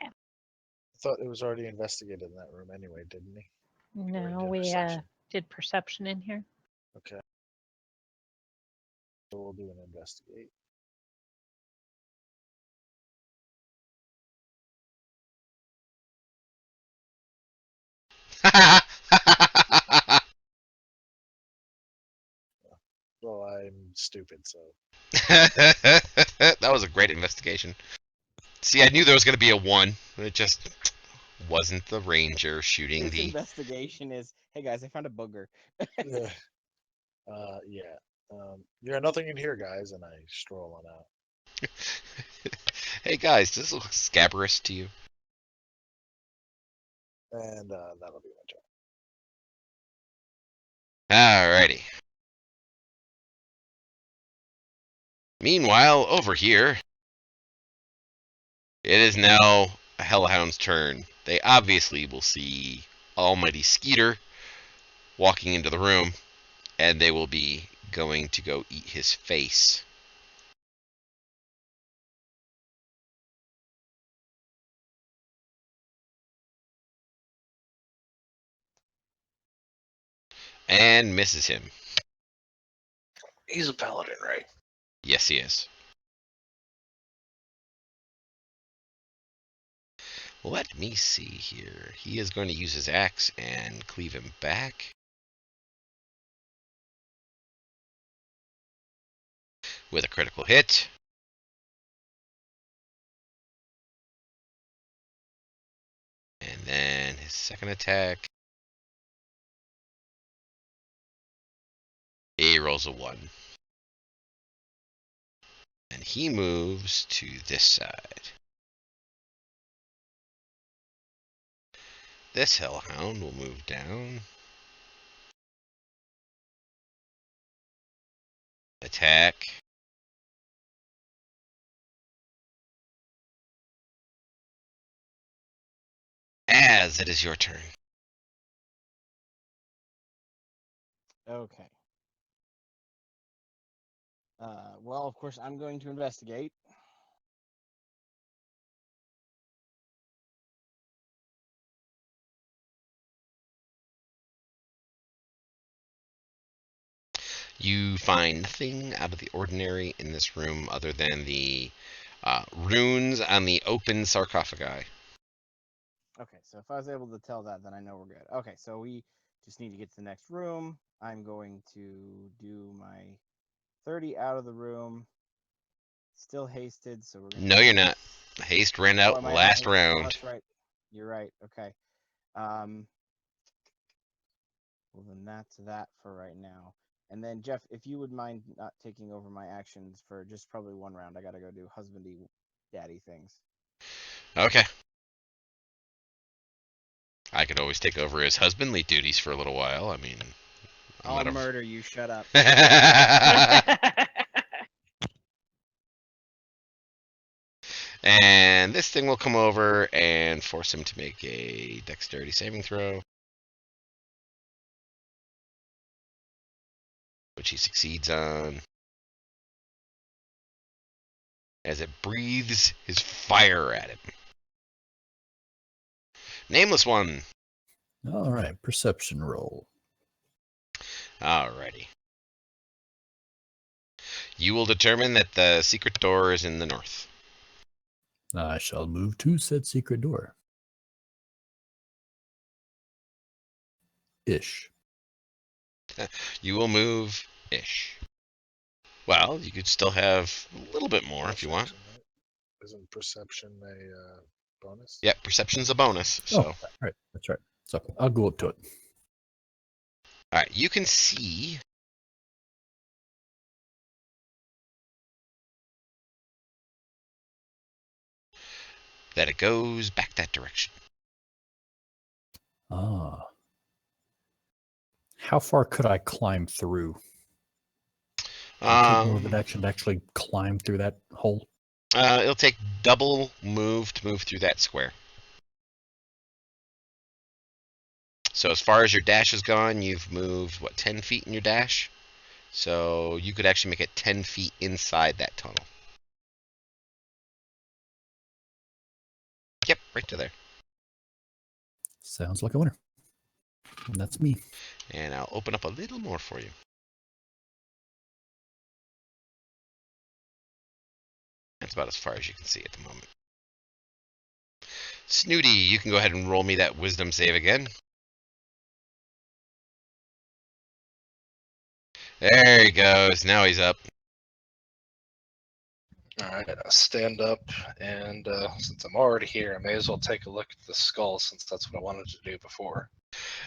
I thought it was already investigated in that room anyway, didn't he? No, did we perception. did perception in here. Okay. So we'll do an investigate. Well, I'm stupid, so That was a great investigation. See, I knew there was going to be a 1. It just wasn't the ranger shooting His the... investigation is, hey guys, I found a booger. yeah. Yeah, nothing in here, guys, and I stroll on out. Hey guys, does this look scabrous to you? And that'll be my turn. Alrighty. Meanwhile, over here, it is now a Hellhound's turn. They obviously will see Almighty Skeeter walking into the room, and they will be going to go eat his face. And misses him. He's a paladin, right? Yes, he is. Let me see here. He is going to use his axe and cleave him back. With a critical hit. And then his second attack. He rolls a 1. And he moves to this side. This Hellhound will move down. Attack. As it is your turn. Okay. Well, of course, I'm going to investigate. You find nothing out of the ordinary in this room other than the runes on the open sarcophagi. Okay, so if I was able to tell that, then I know we're good. Okay, so we just need to get to the next room. I'm going to do my 30 out of the room. Still hasted, so we're gonna No, you're not. Haste ran out am I not last hasted? Oh, round. that's right. You're right. Okay. Well, then that's that for right now. And then Jeff, if you would mind not taking over my actions for just probably one round, I gotta go do husbandy daddy things. Okay. I could always take over his husbandly duties for a little while. I mean, I'll murder you. Shut up. And this thing will come over and force him to make a dexterity saving throw. Which he succeeds on. As it breathes his fire at him. Nameless one. All right, perception roll. Alrighty. You will determine that the secret door is in the north. I shall move to said secret door. Ish. You will move ish. Well, you could still have a little bit more if you want. Perception, right? Isn't perception a bonus? Yep, perception's a bonus. So, Oh, right, that's right. So I'll go up to it. all right, you can see that it goes back that direction. Ah. How far could I climb through? Would it take more of an action to actually climb through that hole? It'll take double move to move through that square. So as far as your dash has gone, you've moved, what, 10 feet in your dash? So you could actually make it 10 feet inside that tunnel. Yep, right to there. Sounds like a winner. And that's me. And I'll open up a little more for you. That's about as far as you can see at the moment. Snooty, you can go ahead and roll me that wisdom save again. There he goes. Now he's up. Alright, I'll stand up, and since I'm already here, I may as well take a look at the skull, since that's what I wanted to do before.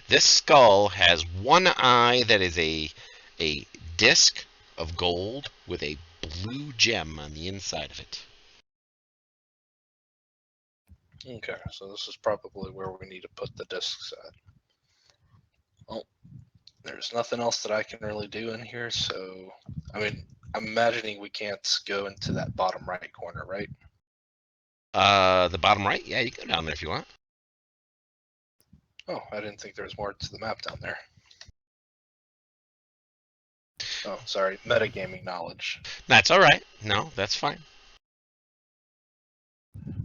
This skull has one eye that is a disc of gold with a blue gem on the inside of it. Okay, so this is probably where we need to put the discs at. Well, there's nothing else that I can really do in here, so I mean, I'm imagining we can't go into that bottom right corner, right? The bottom right? Yeah, you can go down there if you want. Oh, I didn't think there was more to the map down there. Oh, sorry, metagaming knowledge. That's alright. No, that's fine.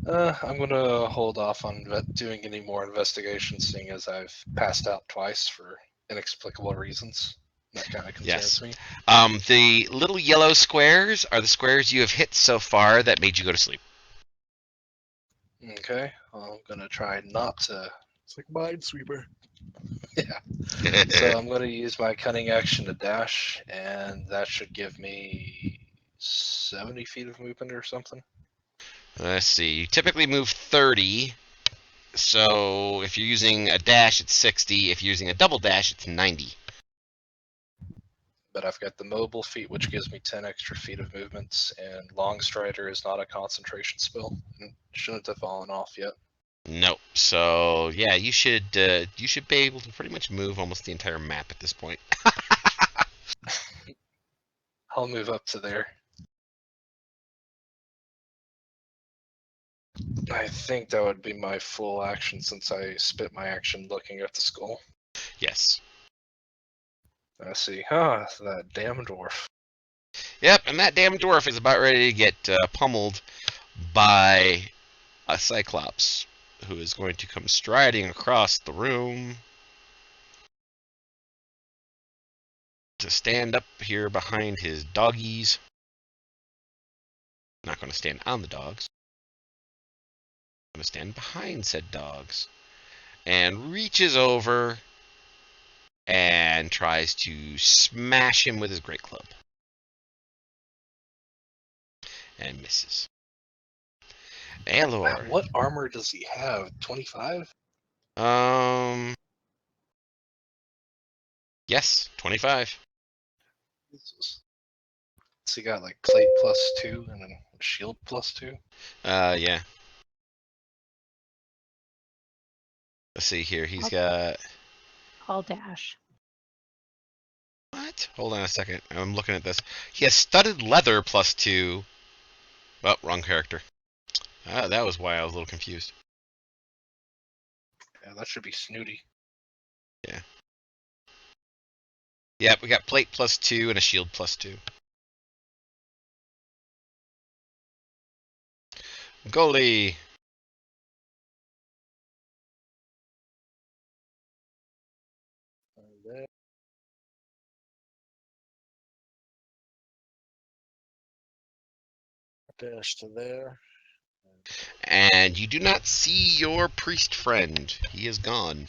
I'm gonna hold off on doing any more investigations, seeing as I've passed out twice for inexplicable reasons. That kind of concerns Yes. me. The little yellow squares are the squares you have hit so far that made you go to sleep. Okay, well, I'm gonna try not to. It's like Minesweeper. Yeah. So I'm gonna use my cunning action to dash, and that should give me 70 feet of movement or something. Let's see. You typically move 30. So if you're using a dash, it's 60. If you're using a double dash, it's 90. But I've got the mobile feat, which gives me 10 extra feet of movements, and Long Strider is not a concentration spell, and shouldn't have fallen off yet. Nope. So yeah, you should be able to pretty much move almost the entire map at this point. I'll move up to there. I think that would be my full action since I spent my action looking at the skull. Yes. I see. Ah, that damn dwarf. Yep, and that damn dwarf is about ready to get pummeled by a Cyclops, who is going to come striding across the room to stand up here behind his doggies. Not going to stand on the dogs. Going to stand behind said dogs, and reaches over and tries to smash him with his great club. And misses. Aelor. What armor does he have? 25? Yes, 25. Jesus. So he got like plate +2 and then shield +2? Yeah. Let's see here. He's got... I'll dash. What? Hold on a second. I'm looking at this. He has studded leather +2. Oh, wrong character. That was why I was a little confused. Yeah, that should be Snooty. Yeah. Yep, we got plate +2 and a shield +2. Goalie. There. Dash to there. And you do not see your priest friend. He is gone.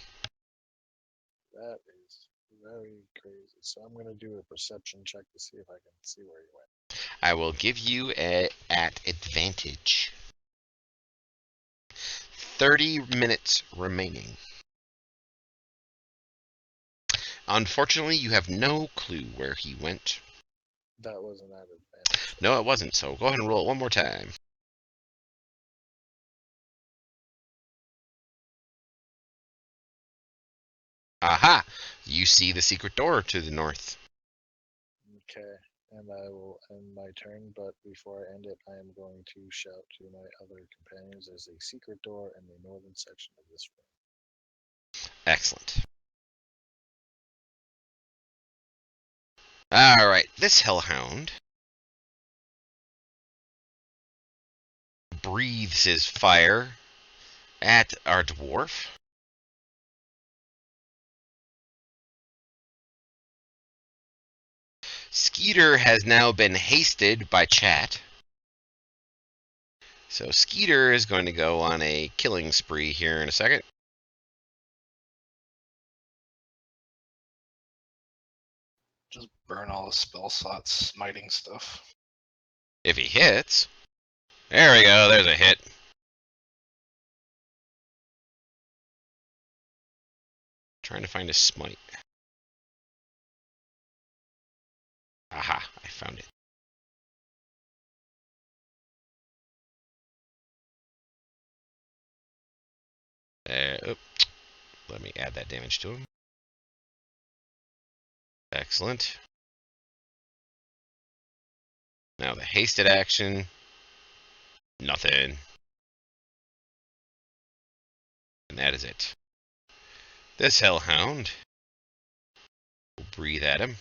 That is very crazy. So I'm gonna do a perception check to see if I can see where he went. I will give you at advantage. 30 minutes remaining. Unfortunately, you have no clue where he went. That wasn't at advantage. No, it wasn't, so go ahead and roll it one more time. Aha! You see the secret door to the north. Okay, and I will end my turn, but before I end it, I am going to shout to my other companions. There's a secret door in the northern section of this room. Excellent. Alright, this hellhound breathes his fire at our dwarf. Skeeter has now been hasted by chat. So Skeeter is going to go on a killing spree here in a second. Just burn all the spell slots, smiting stuff. If he hits. There we go, there's a hit. Trying to find a smite. Aha, I found it. Let me add that damage to him. Excellent. Now the hasted action. Nothing. And that is it. This hellhound will breathe at him.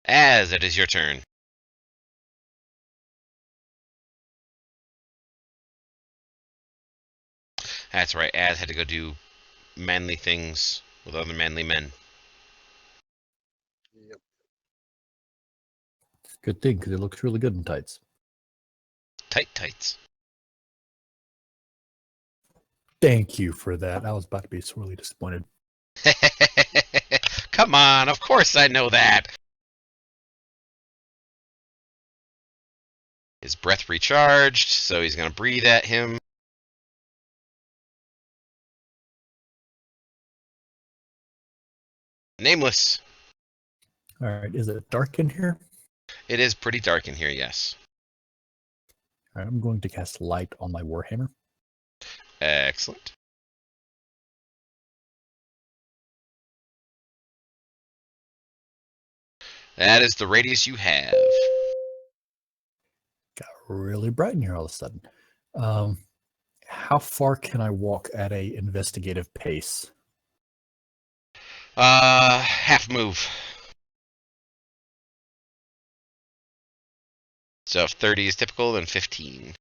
As it is your turn. That's right, Az had to go do manly things with other manly men. Yep. Good thing, because it looks really good in tights. Tight tights. Thank you for that. I was about to be sorely disappointed. Come on, of course I know that. His breath recharged, so he's going to breathe at him. Nameless. All right, is it dark in here? It is pretty dark in here, yes. All right, I'm going to cast light on my Warhammer. Excellent. That is the radius you have. Got really bright in here all of a sudden. How far can I walk at a investigative pace? Half move. So if 30 is typical, then 15.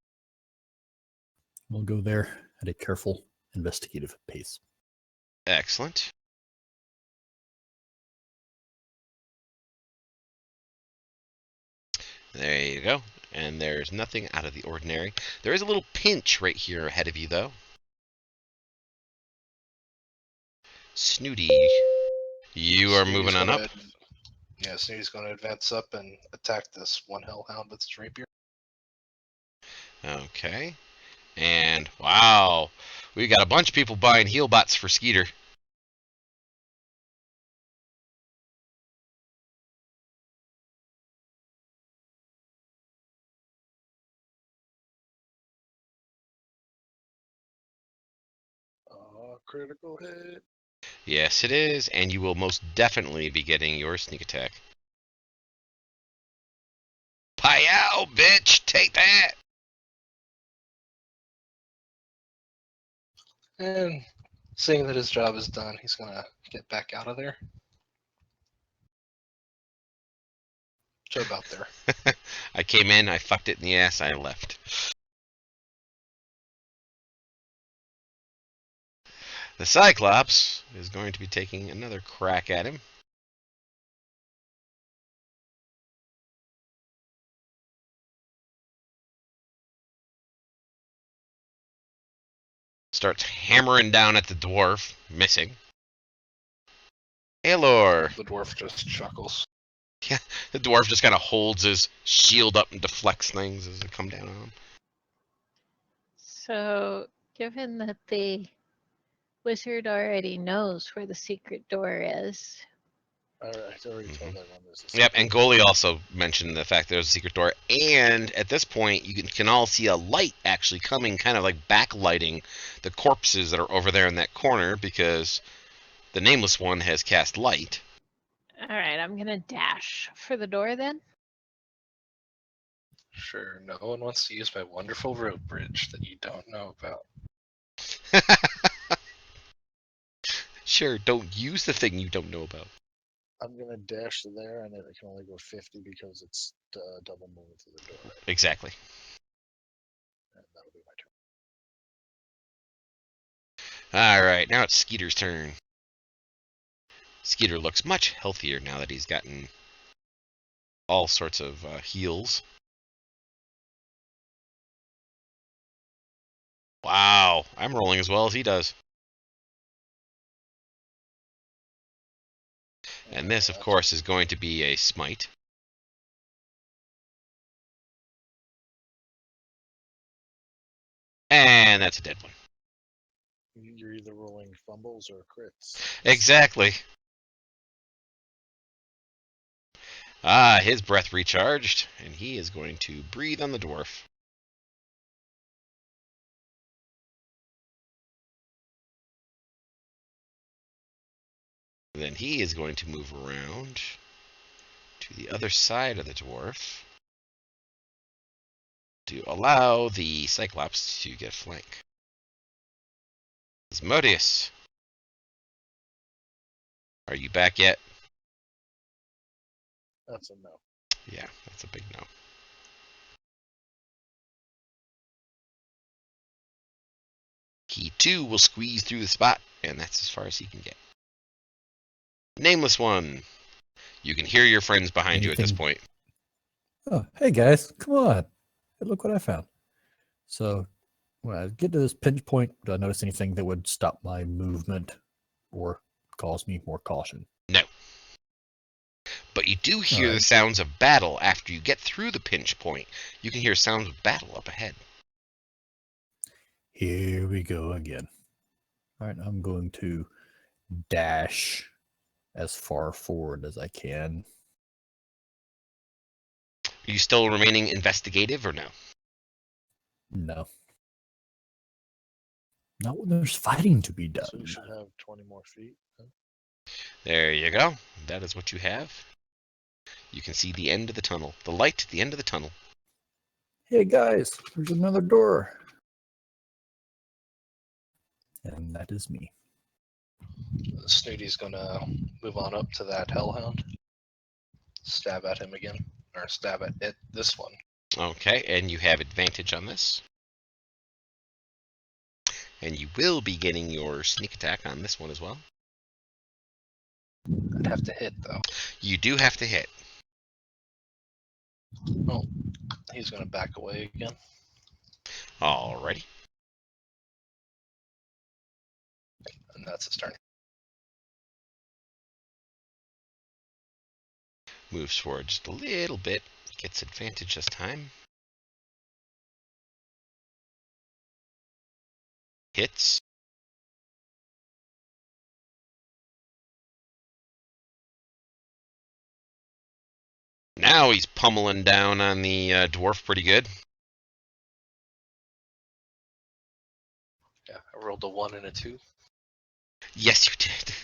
We'll go there at a careful investigative pace. Excellent. There you go. And there's nothing out of the ordinary. There is a little pinch right here ahead of you, though. Snooty, you are moving on up. Yeah, Snooty's going to advance up and attack this one hellhound with his rapier. Okay. And, wow. We got a bunch of people buying heal bots for Skeeter. Critical hit. Yes, it is. And you will most definitely be getting your sneak attack. Pyow, bitch! Take that! And seeing that his job is done, he's going to get back out of there. So about there. I came in, I fucked it in the ass, I left. The Cyclops is going to be taking another crack at him. Starts hammering down at the dwarf, missing. Aelor. The dwarf just chuckles. The dwarf just kind of holds his shield up and deflects things as they come down on him. So, given that the wizard already knows where the secret door is, I already told everyone this. Is Yep, and Goalie also mentioned the fact there's a secret door, and at this point you can all see a light actually coming, kind of like backlighting the corpses that are over there in that corner, because the Nameless One has cast light. All right, I'm gonna dash for the door then. Sure, no one wants to use my wonderful rope bridge that you don't know about. Sure, don't use the thing you don't know about. I'm gonna dash to there, and it can only go 50 because it's double moving to the door. Exactly. And that'll be my turn. Alright, now it's Skeeter's turn. Skeeter looks much healthier now that he's gotten all sorts of heals. Wow, I'm rolling as well as he does. And this, of course, is going to be a smite. And that's a dead one. You're either rolling fumbles or crits. Exactly. His breath recharged, and he is going to breathe on the dwarf. Then he is going to move around to the other side of the dwarf to allow the Cyclops to get flank. Asmodeus, are you back yet? That's a no. Yeah, that's a big no. He too will squeeze through the spot, and that's as far as he can get. Nameless One, you can hear your friends behind you at this point. Oh, hey guys, come on. Hey, look what I found. So when I get to this pinch point, do I notice anything that would stop my movement or cause me more caution? No. But you do hear the Alright. sounds of battle after you get through the pinch point. You can hear sounds of battle up ahead. Here we go again. All right, I'm going to dash as far forward as I can. Are you still remaining investigative or no? No. Not when there's fighting to be done. So you should have 20 more feet. Huh? There you go. That is what you have. You can see the end of the tunnel. The light at the end of the tunnel. Hey guys, there's another door. And that is me. Snooty's gonna move on up to that hellhound. Stab at him again. Or stab at it, this one. Okay, and you have advantage on this. And you will be getting your sneak attack on this one as well. I'd have to hit though. You do have to hit. Oh, he's gonna back away again. Alrighty. And that's his turn. Moves forward just a little bit. Gets advantage this time. Hits. Now he's pummeling down on the dwarf pretty good. Yeah, I rolled a 1 and a 2. Yes, you did.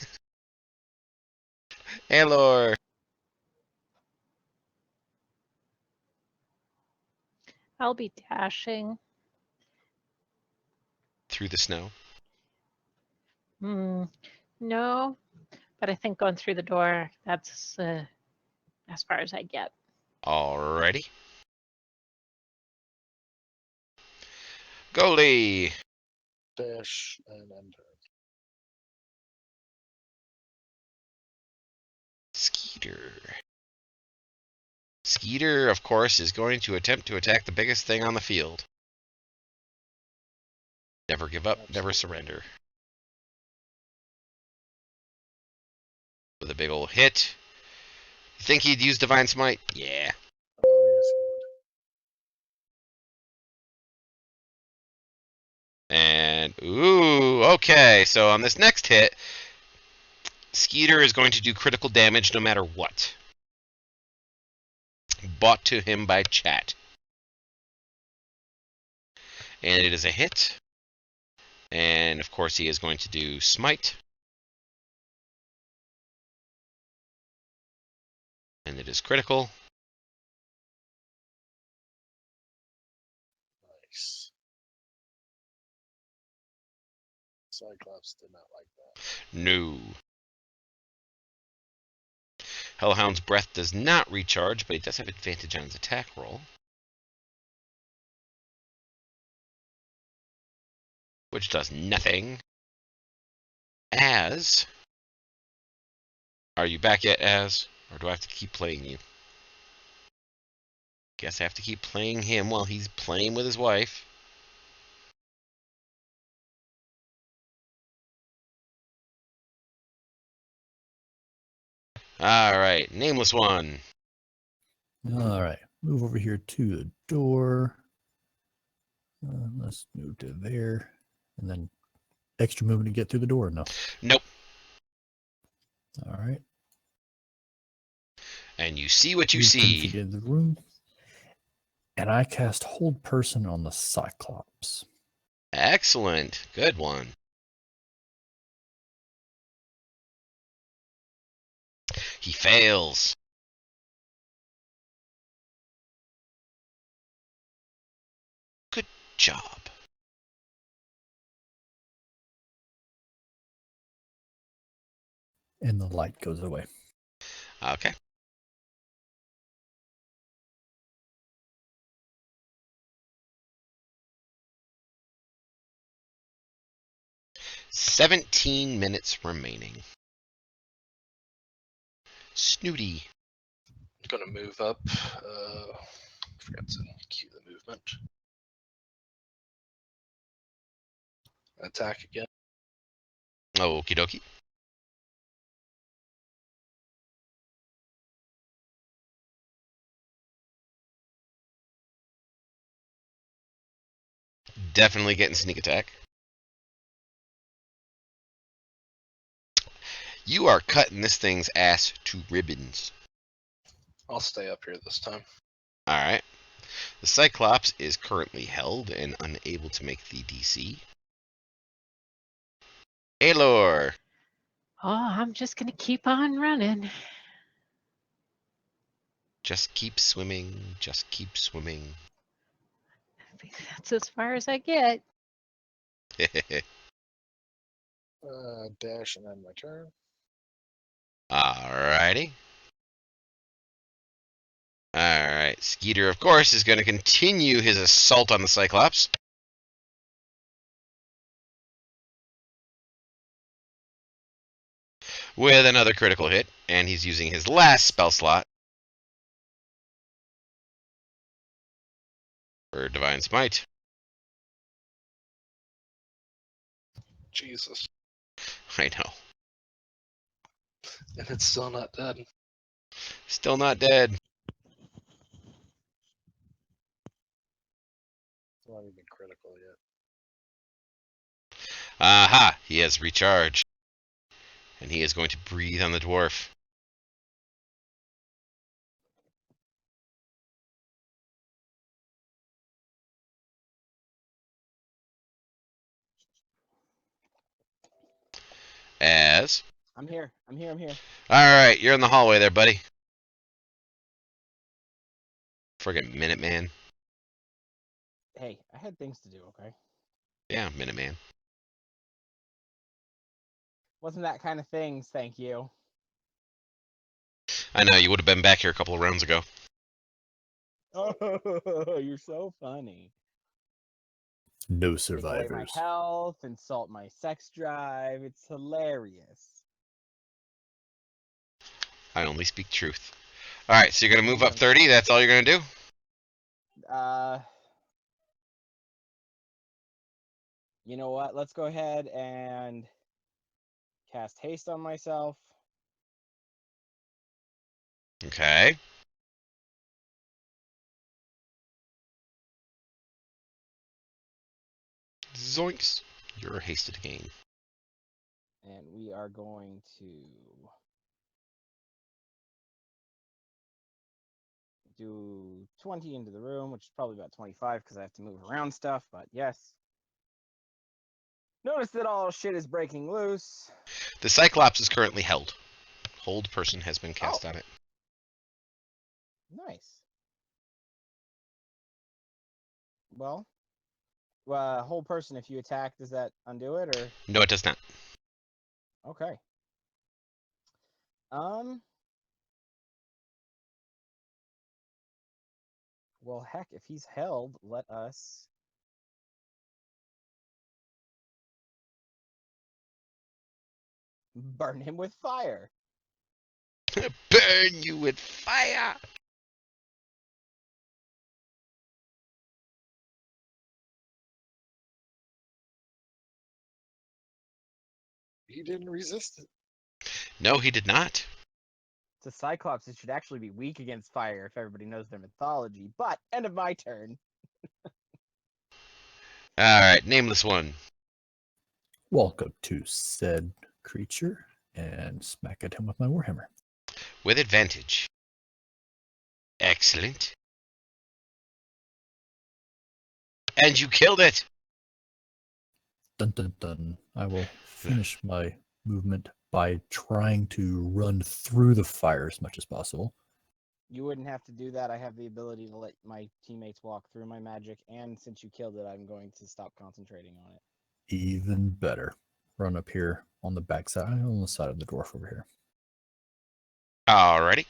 Aelor. I'll be dashing. Through the snow. No, but I think going through the door, that's as far as I get. Alrighty. Goalie. Dash and enter. Skeeter. Skeeter, of course, is going to attempt to attack the biggest thing on the field. Never give up, never surrender. With a big old hit. You think he'd use Divine Smite? Yeah. Oh, yes, he would. And, ooh, okay. So on this next hit, Skeeter is going to do critical damage no matter what. Brought to him by chat. And it is a hit. And of course he is going to do smite. And it is critical. Nice. Cyclops did not like that. No. Hellhound's breath does not recharge, but he does have advantage on his attack roll. Which does nothing. Az. Are you back yet, Az? Or do I have to keep playing you? Guess I have to keep playing him while he's playing with his wife. Alright, Nameless One. All right, move over here to the door. Let's move to there, and then extra movement to get through the door. No. Nope. All right. And you see what you Move 10 feet see. into the room, and I cast Hold Person on the Cyclops. Excellent. Good one. He fails. Good job. And the light goes away. Okay. "17 minutes remaining." Snooty. I'm gonna move up. Forgot to cue the movement. Attack again. Okie dokie. Definitely getting sneak attack. You are cutting this thing's ass to ribbons. I'll stay up here this time. Alright. The Cyclops is currently held and unable to make the DC. Aelor. Oh, I'm just going to keep on running. Just keep swimming. Just keep swimming. That's as far as I get. Dash and end my turn. Alrighty. Alright. Skeeter, of course, is going to continue his assault on the Cyclops. With another critical hit, and he's using his last spell slot for Divine Smite. Jesus. I know. And it's still not dead. Still not dead. It's not even critical yet. Aha! He has recharged. And he is going to breathe on the dwarf. As. I'm here. I'm here. I'm here. Alright, you're in the hallway there, buddy. Friggin' Minuteman. Hey, I had things to do, okay? Yeah, Minuteman. Wasn't that kind of things, thank you. I know, you would have been back here a couple of rounds ago. Oh, you're so funny. No Take away my survivors. health, insult my sex drive. It's hilarious. I only speak truth. Alright, so you're gonna move up 30, that's all you're gonna do? You know what? Let's go ahead and cast haste on myself. Okay. Zoinks. You're hasted again. And we are going to do 20 into the room, which is probably about 25 because I have to move around stuff, but yes. Notice that all shit is breaking loose. The Cyclops is currently held. Hold person has been cast on it. Nice. Well, whole person, if you attack, does that undo it, or? No, it does not. Okay. Well, heck, if he's held, let us burn him with fire. Burn you with fire! He didn't resist it. No, he did not. To Cyclops, it should actually be weak against fire if everybody knows their mythology. But end of my turn. Alright, nameless one. Walk up to said creature and smack at him with my warhammer. With advantage. Excellent. And you killed it! Dun dun dun. I will finish my movement by trying to run through the fire as much as possible. You wouldn't have to do that. I have the ability to let my teammates walk through my magic, and since you killed it, I'm going to stop concentrating on it. Even better. Run up here on the back side, on the side of the dwarf over here. Alrighty.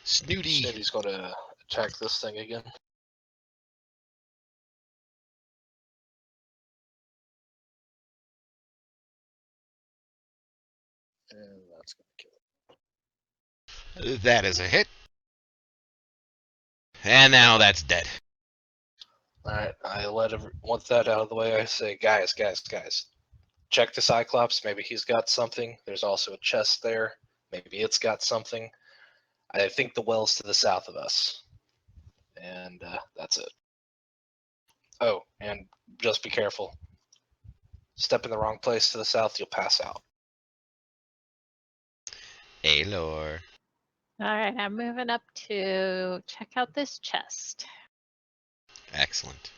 Snooty. Said he's going to attack this thing again. And that's going to kill it. That is a hit. And now that's dead. Alright, I want that out of the way. I say, guys. Check the Cyclops. Maybe he's got something. There's also a chest there. Maybe it's got something. I think the well's to the south of us. And that's it. Oh, and just be careful. Step in the wrong place to the south, you'll pass out. Aelor. All right, I'm moving up to check out this chest. Excellent.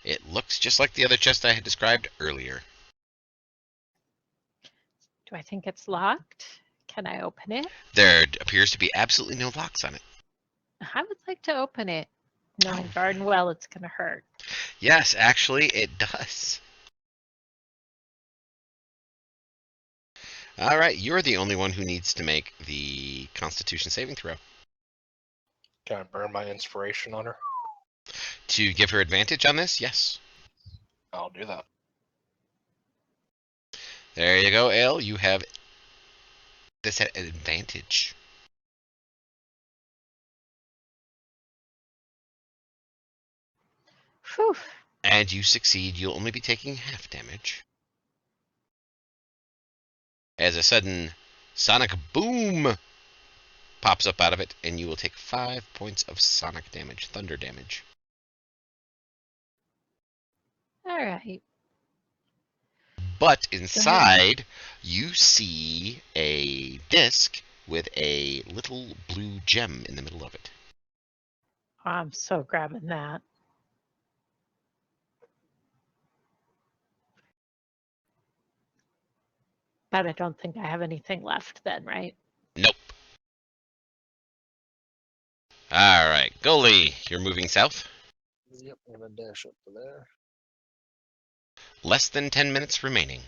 It looks just like the other chest I had described earlier. Do I think it's locked? Can I open it? There appears to be absolutely no locks on it. I would like to open it. Knowing darn well it's going to hurt. Yes, actually, it does. Alright, you're the only one who needs to make the Constitution saving throw. Can I burn my inspiration on her? To give her advantage on this? Yes. I'll do that. There you go, Ale. You have this at advantage. Whew. And you succeed. You'll only be taking half damage. As a sudden sonic boom pops up out of it, and you will take 5 points of sonic damage, thunder damage. All right. But inside, you see a disc with a little blue gem in the middle of it. I'm so grabbing that. But I don't think I have anything left then, right? Nope. Alright, Goalie, you're moving south. Yep, I'm going to dash up to there. Less than 10 minutes remaining.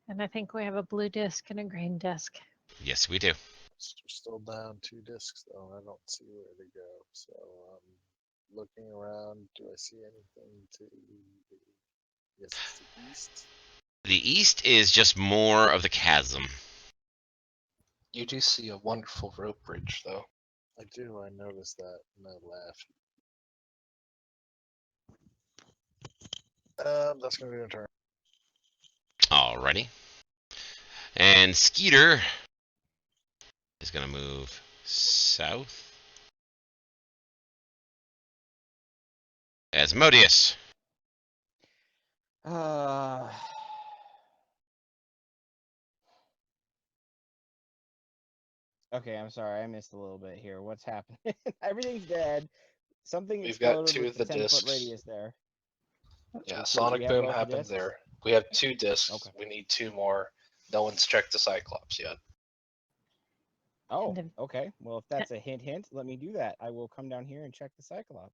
And I think we have a blue disc and a green disc. Yes, we do. We're still down 2 discs, though. I don't see where to go. So I'm looking around. Do I see anything to the... Yes, it's the east. The east is just more of the chasm. You do see a wonderful rope bridge, though. I do. I noticed that, and I laughed. That's going to be a turn. Alrighty. And Skeeter is going to move south. Asmodeus. Okay, I'm sorry, I missed a little bit here. What's happening? Everything's dead. Something We've got exploded 2 with of the the 10-foot discs. radius there. Yeah, Okay, Sonic we have Boom both the happened discs? there. We have 2 discs. Okay. We need 2 more. No one's checked the Cyclops yet. Oh, And okay. Well, if that's a hint, let me do that. I will come down here and check the Cyclops.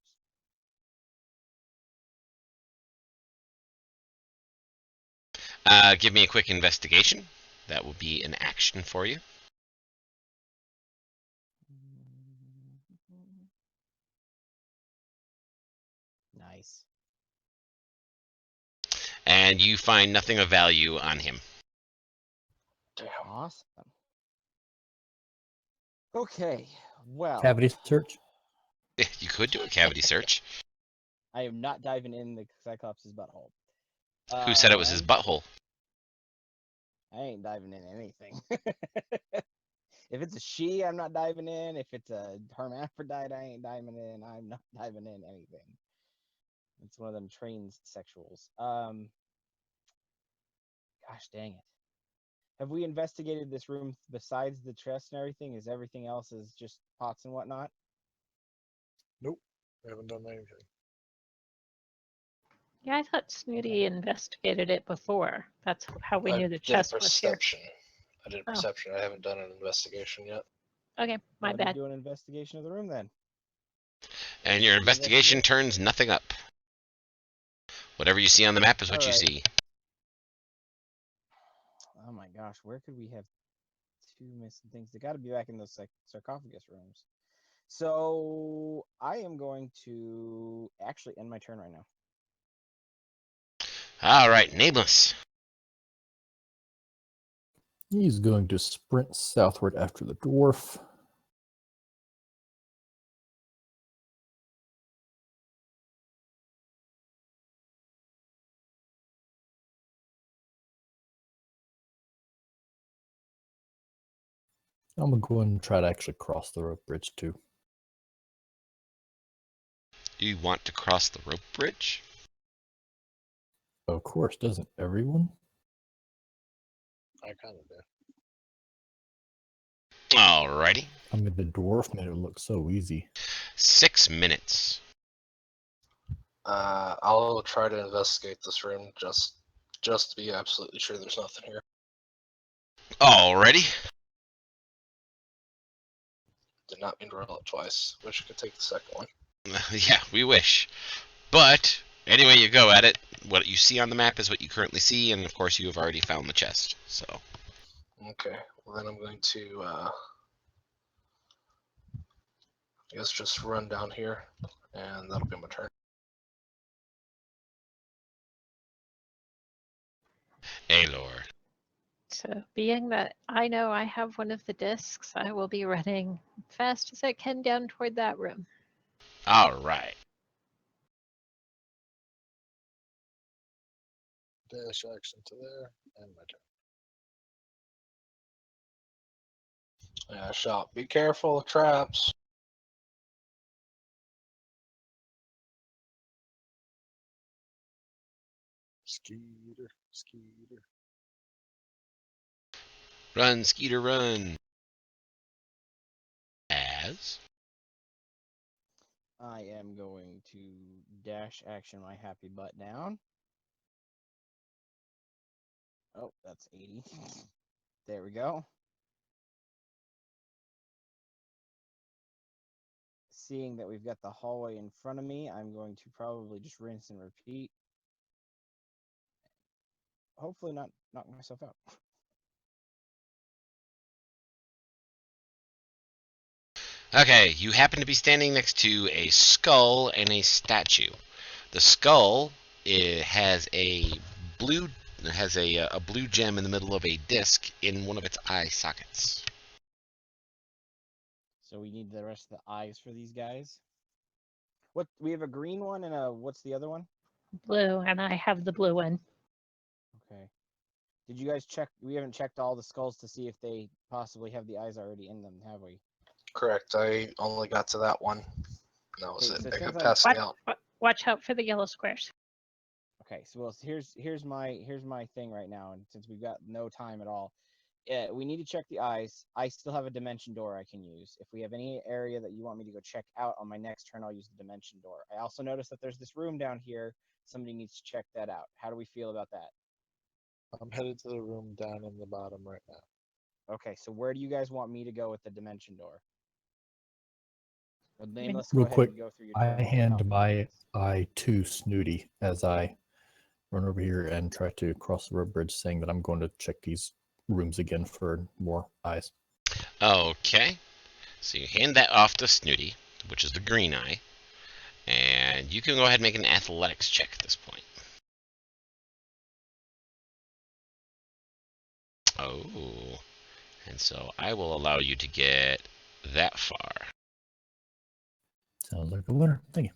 Give me a quick investigation. That will be an action for you. Nice. And you find nothing of value on him. Damn. Awesome. Okay, well, Cavity search. You could do a cavity search. I am not diving in the Cyclops' butthole. Who said it was his butthole? I ain't diving in anything. If it's a she, I'm not diving in. If it's a hermaphrodite, I ain't diving in. I'm not diving in anything. It's one of them trained sexuals. Gosh dang it. Have we investigated this room besides the chest and everything? Is everything else is just pots and whatnot? Nope. We haven't done anything. Yeah, I thought Snooty investigated it before. That's how we I knew the did a chest was here. perception. I did a Oh. perception. I haven't done an investigation yet. Okay, my Let me bad. do an investigation of the room then. And your investigation turns nothing up. Whatever you see on the map is what you Alright. see. Oh my gosh, where could we have 2 missing things? They got to be back in those sarcophagus rooms. So I am going to actually end my turn right now. Alright, Nameless. He's going to sprint southward after the dwarf. I'm going to go and try to actually cross the rope bridge too. Do you want to cross the rope bridge? Of course, doesn't everyone? I kind of do. Alrighty. I mean, the dwarf made it look so easy. 6 minutes. I'll try to investigate this room just to be absolutely sure there's nothing here. Alrighty. Did not mean to roll it twice. Wish I could take the second one. Yeah, we wish. But anyway you go at it, what you see on the map is what you currently see, and of course you have already found the chest. So Okay, well then I'm going to, I guess just run down here, and that'll be my turn. Aelor. So, being that I know I have one of the discs, I will be running fast as I can down toward that room. Alright. Dash action to there, and my turn. Yeah, shot. Be careful of traps. Skeeter, Skeeter. Run, Skeeter, run. As I am going to dash action my happy butt down. Oh, that's 80. There we go. Seeing that we've got the hallway in front of me, I'm going to probably just rinse and repeat. Hopefully not knock myself out. Okay, you happen to be standing next to a skull and a statue. The skull has a blue gem in the middle of a disc in one of its eye sockets. So we need the rest of the eyes for these guys. What, we have a green one and a, what's the other one? Blue, and I have the blue one. Okay. Did you guys check? We haven't checked all the skulls to see if they possibly have the eyes already in them, have we? Correct. I only got to that one. That was Okay, it. so I since kept I'm- passing What? out. watch out for the yellow squares. Okay, so well, here's my thing right now, and since we've got no time at all, we need to check the eyes. I still have a dimension door I can use. If we have any area that you want me to go check out on my next turn, I'll use the dimension door. I also noticed that there's this room down here. Somebody needs to check that out. How do we feel about that? I'm headed to the room down in the bottom right now. Okay, so where do you guys want me to go with the dimension door? Well, mean, Nameless, Real go ahead quick, and go through your I turn. We'll hand count my points. eye to Snooty as I run over here and try to cross the road bridge, saying that I'm going to check these rooms again for more eyes. Okay. So you hand that off to Snooty, which is the green eye. And you can go ahead and make an athletics check at this point. Oh. And so I will allow you to get that far. Sounds like a winner. Thank you.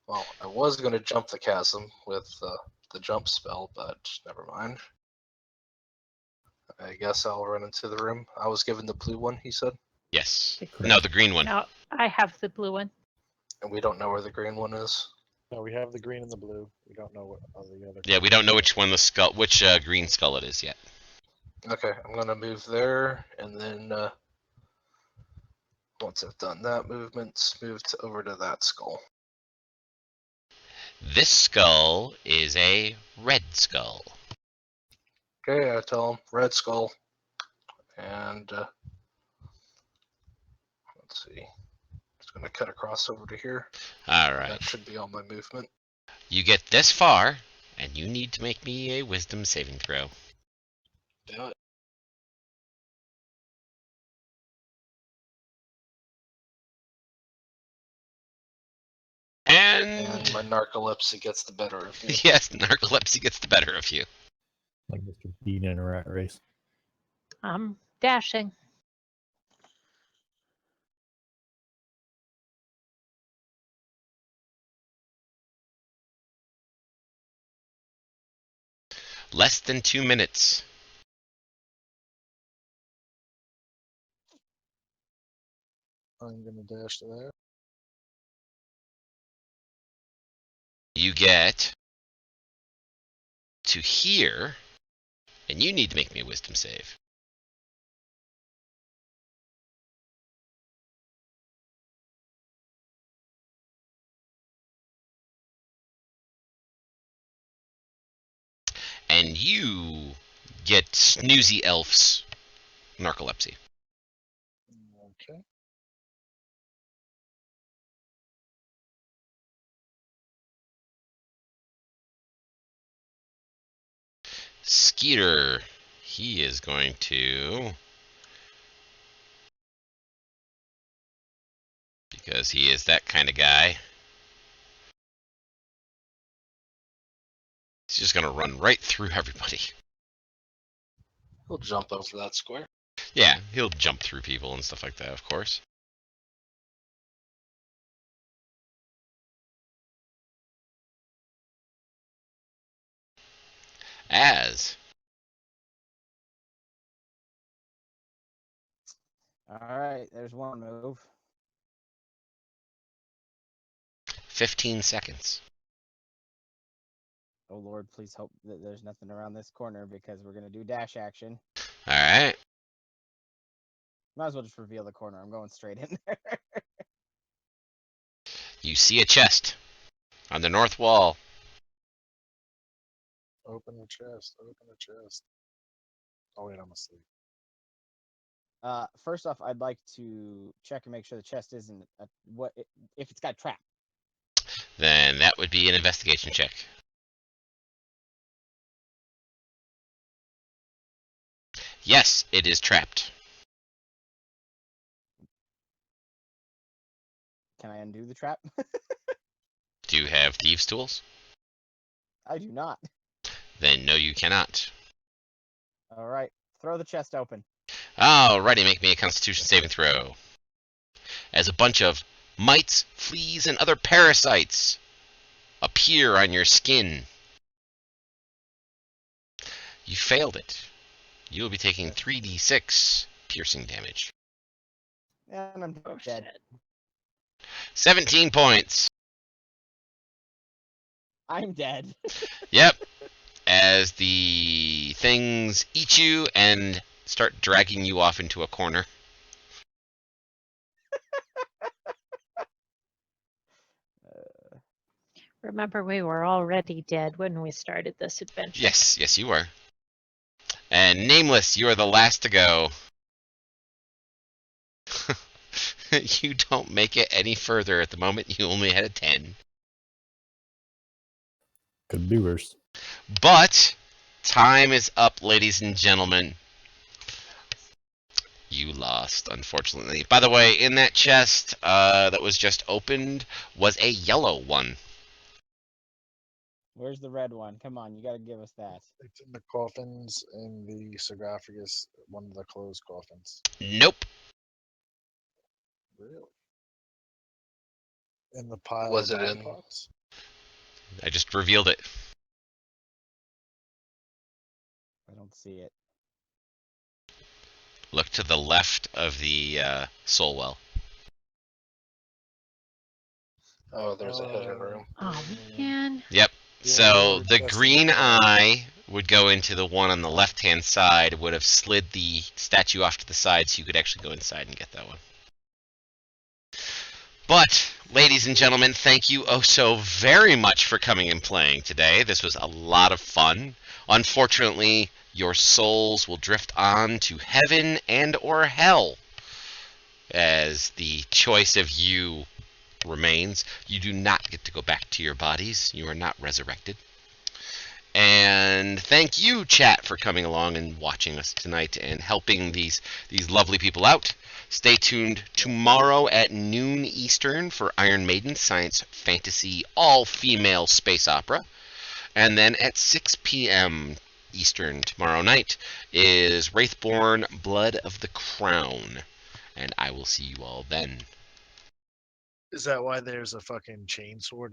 Well, I was going to jump the chasm with the jump spell, but never mind. I guess I'll run into the room. I was given the blue one, he said. Yes. Correct. No, the green one. Now I have the blue one. And we don't know where the green one is. No, we have the green and the blue. We don't know what the other. Yeah, we don't know which one the skull, which green skull it is yet. Okay, I'm going to move there, and then once I've done that movement, move over to that skull. This skull is a red skull. Okay, I tell him, red skull. And let's see. Just going to cut across over to here. All right. That should be all my movement. You get this far, and you need to make me a wisdom saving throw. Do it. And my narcolepsy gets the better of me. Yes, narcolepsy gets the better of you. Like Mr. Bean in a rat race. I'm dashing. Less than 2 minutes. I'm gonna dash to there. You get to here, and you need to make me a wisdom save. And you get Snoozy Elf's narcolepsy. Okay. Skeeter, he is going to, because he is that kind of guy, he's just going to run right through everybody. He'll jump over that square. Yeah, he'll jump through people and stuff like that, of course. As All right, there's one move. 15 seconds. Oh Lord, please hope that there's nothing around this corner because we're gonna do dash action. All right. Might as well just reveal the corner. I'm going straight in there. You see a chest on the north wall. Open the chest. Open the chest. Oh wait, I'm asleep. First off, I'd like to check and make sure the chest isn't if it's got trap. Then that would be an investigation check. Yes, it is trapped. Can I undo the trap? Do you have thieves' tools? I do not. Then no, you cannot. All right, throw the chest open. Alrighty, make me a Constitution saving throw. As a bunch of mites, fleas, and other parasites appear on your skin. You failed it. You will be taking 3d6 piercing damage. And I'm Oh, dead. shit. 17 points. I'm dead. Yep. As the things eat you and start dragging you off into a corner. Remember, we were already dead when we started this adventure. Yes, you are. And Nameless, you are the last to go. You don't make it any further at the moment. You only had a 10. Could be worse. But time is up, ladies and gentlemen. You lost, unfortunately. By the way, in that chest that was just opened was a yellow one. Where's the red one? Come on, you gotta give us that. It's in the coffins in the sarcophagus, one of the closed coffins. Nope. Really? In the pile Was of it body in- parts? I just revealed it. I don't see it. Look to the left of the soul well. Oh, there's a hidden room. Oh man. Yep. Yeah, So we're the testing green it out. eye would go into the one on the left-hand side, would have slid the statue off to the side so you could actually go inside and get that one. But, ladies and gentlemen, thank you oh so very much for coming and playing today. This was a lot of fun. Unfortunately, your souls will drift on to heaven and or hell as the choice of you remains. You do not get to go back to your bodies. You are not resurrected. And thank you, chat, for coming along and watching us tonight and helping these lovely people out. Stay tuned tomorrow at noon Eastern for Iron Maiden Science Fantasy all-female space opera. And then at 6 p.m. Eastern tomorrow night is Wraithborn Blood of the Crown. And I will see you all then. Is that why there's a fucking chainsword